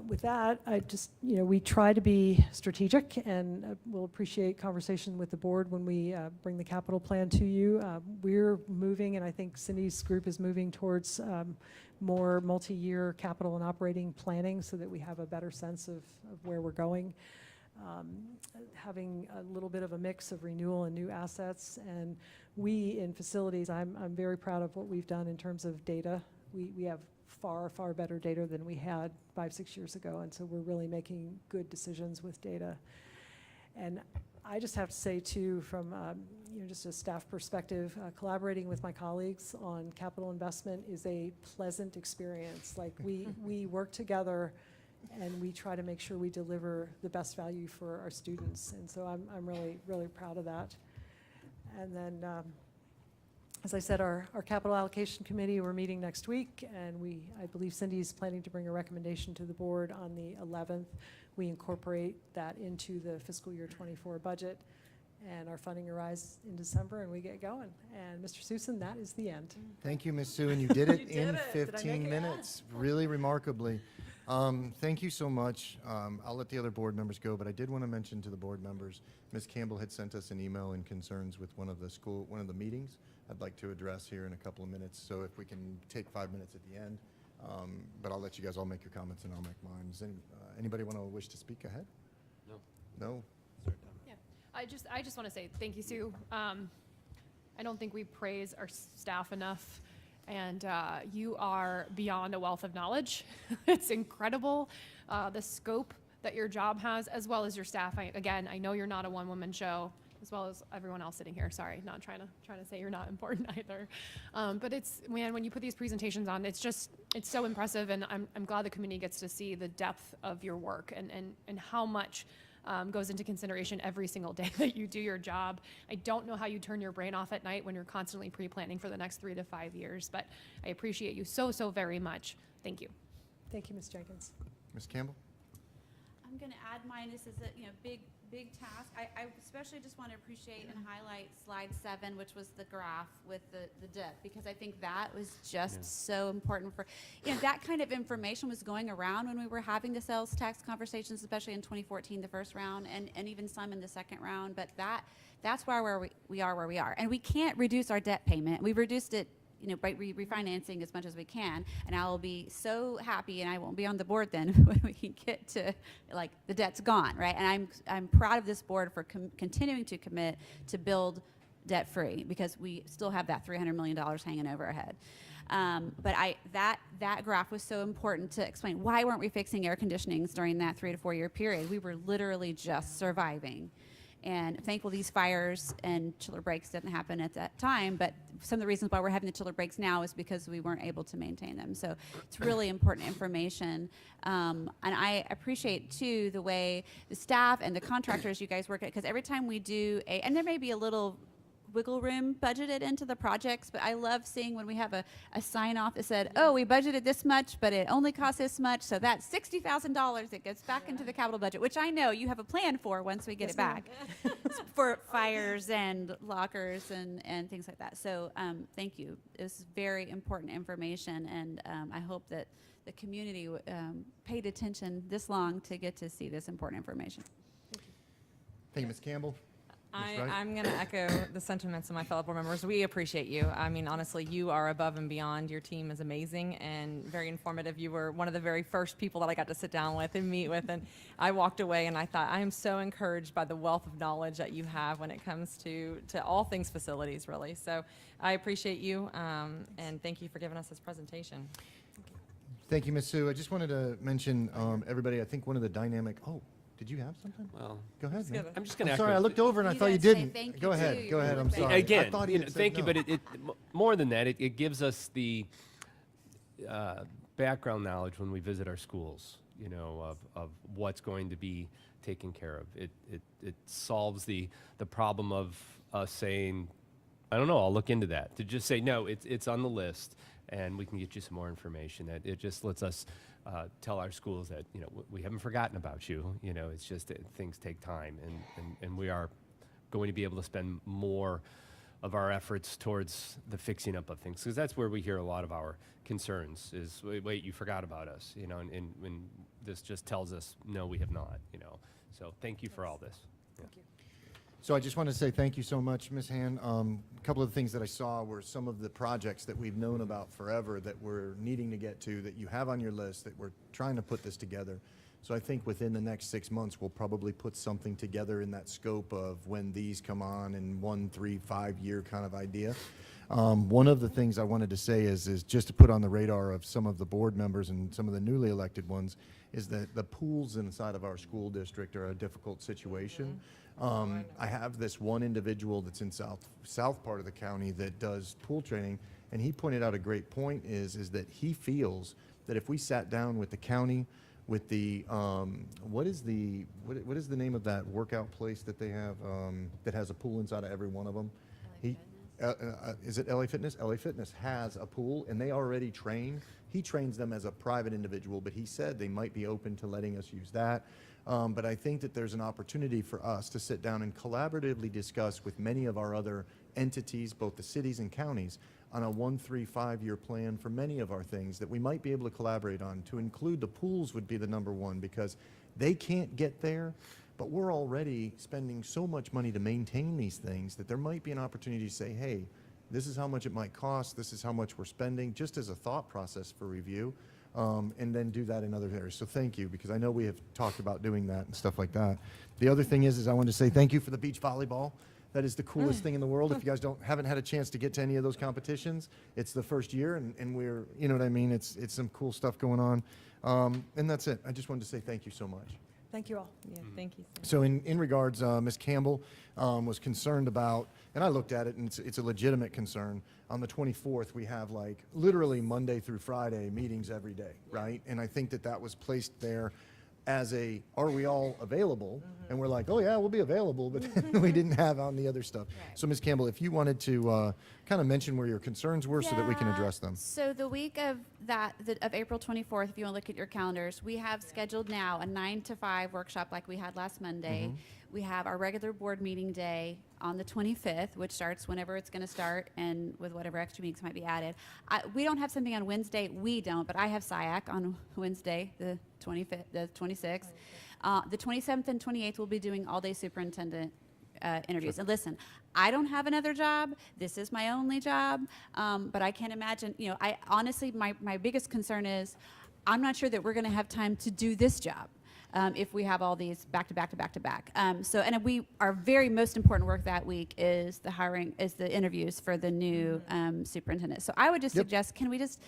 M: with that, I just, we try to be strategic, and we'll appreciate conversation with the board when we bring the capital plan to you. We're moving, and I think Cindy's group is moving towards more multi-year capital and operating planning so that we have a better sense of where we're going. Having a little bit of a mix of renewal and new assets, and we in facilities, I'm very proud of what we've done in terms of data. We have far better data than we had 5-6 years ago, and so we're really making good decisions with data. And I just have to say too, from just a staff perspective, collaborating with my colleagues on capital investment is a pleasant experience. Like we work together, and we try to make sure we deliver the best value for our students. And so I'm really proud of that. And then, as I said, our capital allocation committee, we're meeting next week, and I believe Cindy's planning to bring a recommendation to the board on the 11th. We incorporate that into the fiscal year 24 budget, and our funding arrives in December, and we get going. And Mr. Susan, that is the end.
A: Thank you, Ms. Sue, and you did it
M: You did
A: in
M: it. Did I
A: 15
M: make it?
A: minutes, really remarkably. Thank you so much. I'll let the other board members go, but I did want to mention to the board members, Ms. Campbell had sent us an email in concerns with one of the meetings I'd like to address here in a couple of minutes. So if we can take 5 minutes at the end, but I'll let you guys all make your comments and I'll make mine. Does anybody want to wish to speak ahead?
I: No.
A: No?
C: Yeah, I just want to say thank you, Sue. I don't think we praise our staff enough, and you are beyond a wealth of knowledge. It's incredible, the scope that your job has, as well as your staff. I know you're not a one-woman show, as well as everyone else sitting here. Sorry, not trying to say you're not important either. But it's, man, when you put these presentations on, it's so impressive, and I'm glad the community gets to see the depth of your work and how much goes into consideration every single day that you do your job. I don't know how you turn your brain off at night when you're constantly pre-planning for the next 3 to 5 years, but I appreciate you so very much. Thank you.
M: Thank you, Ms. Jenkins.
A: Ms. Campbell?
H: I'm going to add mine. This is a big task. I especially just want to appreciate and highlight slide 7, which was the graph with the dip, because I think that was just so important for, that kind of information was going around when we were having the sales tax conversations, especially in 2014, the first round, and even some in the second round. But that's why we are where we are. And we can't reduce our debt payment. We've reduced it by refinancing as much as we can, and I will be so happy, and I won't be on the board then when we can get to, like, the debt's gone, right? And I'm proud of this board for continuing to commit to build debt-free, because we still have that $300 million hanging over our head. But that graph was so important to explain why weren't we fixing air conditionings during that 3 to 4 year period. We were literally just surviving. And thankfully, these fires and chiller breaks didn't happen at that time, but some of the reasons why we're having the chiller breaks now is because we weren't able to maintain them. So it's really important information. And I appreciate, too, the way the staff and the contractors you guys work at, because every time we do and there may be a little wiggle room budgeted into the projects, but I love seeing when we have a sign off that said, oh, we budgeted this much, but it only costs this much, so that's $60,000 that gets back into the capital budget, which I know you have a plan for once we get it back for fires and lockers and things like that. So thank you. It's very important information, and I hope that the community paid attention this long to get to see this important information.
A: Thank you, Ms. Campbell.
B: I'm going to echo the sentiments of my fellow board members. We appreciate you. I mean, honestly, you are above and beyond. Your team is amazing and very informative. You were one of the very first people that I got to sit down with and meet with, and I walked away and I thought, I am so encouraged by the wealth of knowledge that you have when it comes to all things facilities, really. So I appreciate you, and thank you for giving us this presentation.
A: Thank you, Ms. Sue. I just wanted to mention, everybody, I think one of the dynamic, did you have something?
I: Well,
A: go ahead, man.
I: I'm just going to.
A: I'm sorry, I looked over and I thought you didn't. Go ahead, go ahead. I'm sorry.
I: Again,
A: I thought he had said
I: thank you,
A: no.
I: but it more than that, it gives us the background knowledge when we visit our schools, of what's going to be taken care of. It solves the problem of us saying, I don't know, I'll look into that. To just say, no, it's on the list, and we can get you some more information. It just lets us tell our schools that, you know, we haven't forgotten about you. You know, it's just that things take time, and we are going to be able to spend more of our efforts towards the fixing up of things, because that's where we hear a lot of our concerns is, wait, you forgot about us, you know, and this just tells us, no, we have not, you know. So thank you for all this. Yeah.
M: Thank you.
A: So I just want to say thank you so much, Ms. Han. A couple of the things that I saw were some of the projects that we've known about forever that we're needing to get to, that you have on your list, that we're trying to put this together. So I think within the next 6 months, we'll probably put something together in that scope of when these come on in 1, 3, 5 year kind of idea. One of the things I wanted to say is just to put on the radar of some of the board members and some of the newly elected ones, is that the pools inside of our school district are a difficult situation. I have this one individual that's in south part of the county that does pool training, and he pointed out a great point is that he feels that if we sat down with the county, with the what is the name of that workout place that they have that has a pool inside of every one of them? Is it LA Fitness? LA Fitness has a pool, and they already train. He trains them as a private individual, but he said they might be open to letting us use that. But I think that there's an opportunity for us to sit down and collaboratively discuss with many of our other entities, both the cities and counties, on a 1, 3, 5 year plan for many of our things that we might be able to collaborate on. To include the pools would be the number one, because they can't get there, but we're already spending so much money to maintain these things that there might be an opportunity to say, hey, this is how much it might cost, this is how much we're spending, just as a thought process for review, and then do that in other areas. So thank you, because I know we have talked about doing that and stuff like that. The other thing is I want to say thank you for the beach volleyball. That is the coolest thing in the world. If you guys haven't had a chance to get to any of those competitions, it's the first year, and we're, you know what I mean? It's some cool stuff going on. And that's it. I just wanted to say thank you so much.
M: Thank you all.
B: Yeah, thank you.
A: So in regards, Ms. Campbell was concerned about, and I looked at it, and it's a legitimate concern. On the 24th, we have like literally Monday through Friday meetings every day, right? And I think that was placed there as a, are we all available? And we're like, oh yeah, we'll be available, but then we didn't have on the other stuff.
H: Right.
A: So Ms. Campbell, if you wanted to kind of mention where your concerns were so that we can address them.
H: So the week of of April 24th, if you want to look at your calendars, we have scheduled now a 9 to 5 workshop like we had last Monday. We have our regular board meeting day on the 25th, which starts whenever it's going to start, and with whatever extra meetings might be added. We don't have something on Wednesday. We don't, but I have SIAC on Wednesday, the 25th, the 26th. The 27th and 28th, we'll be doing all-day superintendent interviews. And listen, I don't have another job. This is my only job. But I can't imagine, you know, I honestly, my biggest concern is I'm not sure that we're going to have time to do this job. If we have all these back to back to back to back. So, and our very most important work that week is the interviews for the new superintendent. So I would just suggest, can we just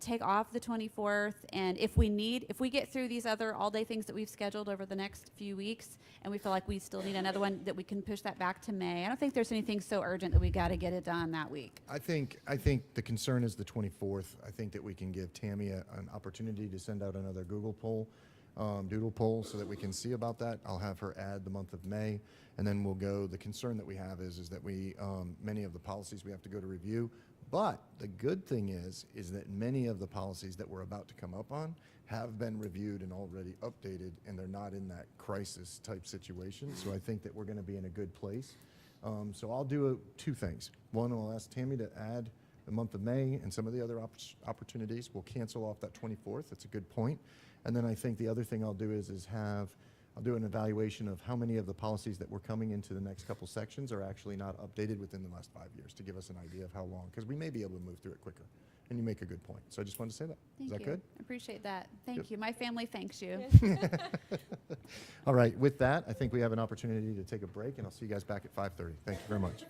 H: take off the 24th, and if we get through these other all-day things that we've scheduled over the next few weeks, and we feel like we still need another one, that we can push that back to May. I don't think there's anything so urgent that we got to get it done that week.
A: I think the concern is the 24th. I think that we can give Tammy an opportunity to send out another Google poll. Doodle poll, so that we can see about that. I'll have her add the month of May, and then we'll go. The concern that we have is that we many of the policies we have to go to review, but the good thing is that many of the policies that we're about to come up on have been reviewed and already updated, and they're not in that crisis type situation. So I think that we're going to be in a good place. So I'll do two things. One, I'll ask Tammy to add the month of May and some of the other opportunities. We'll cancel off that 24th. That's a good point. And then I think the other thing I'll do is I'll do an evaluation of how many of the policies that were coming into the next couple sections are actually not updated within the last 5 years, to give us an idea of how long, because we may be able to move through it quicker. And you make a good point. So I just wanted to say that.
H: Thank
A: Is that
H: you.
A: good?
H: I appreciate that. Thank you. My family thanks you.
A: All right. With that, I think we have an opportunity to take a break, and I'll see you guys back at 5:30. Thank you very much.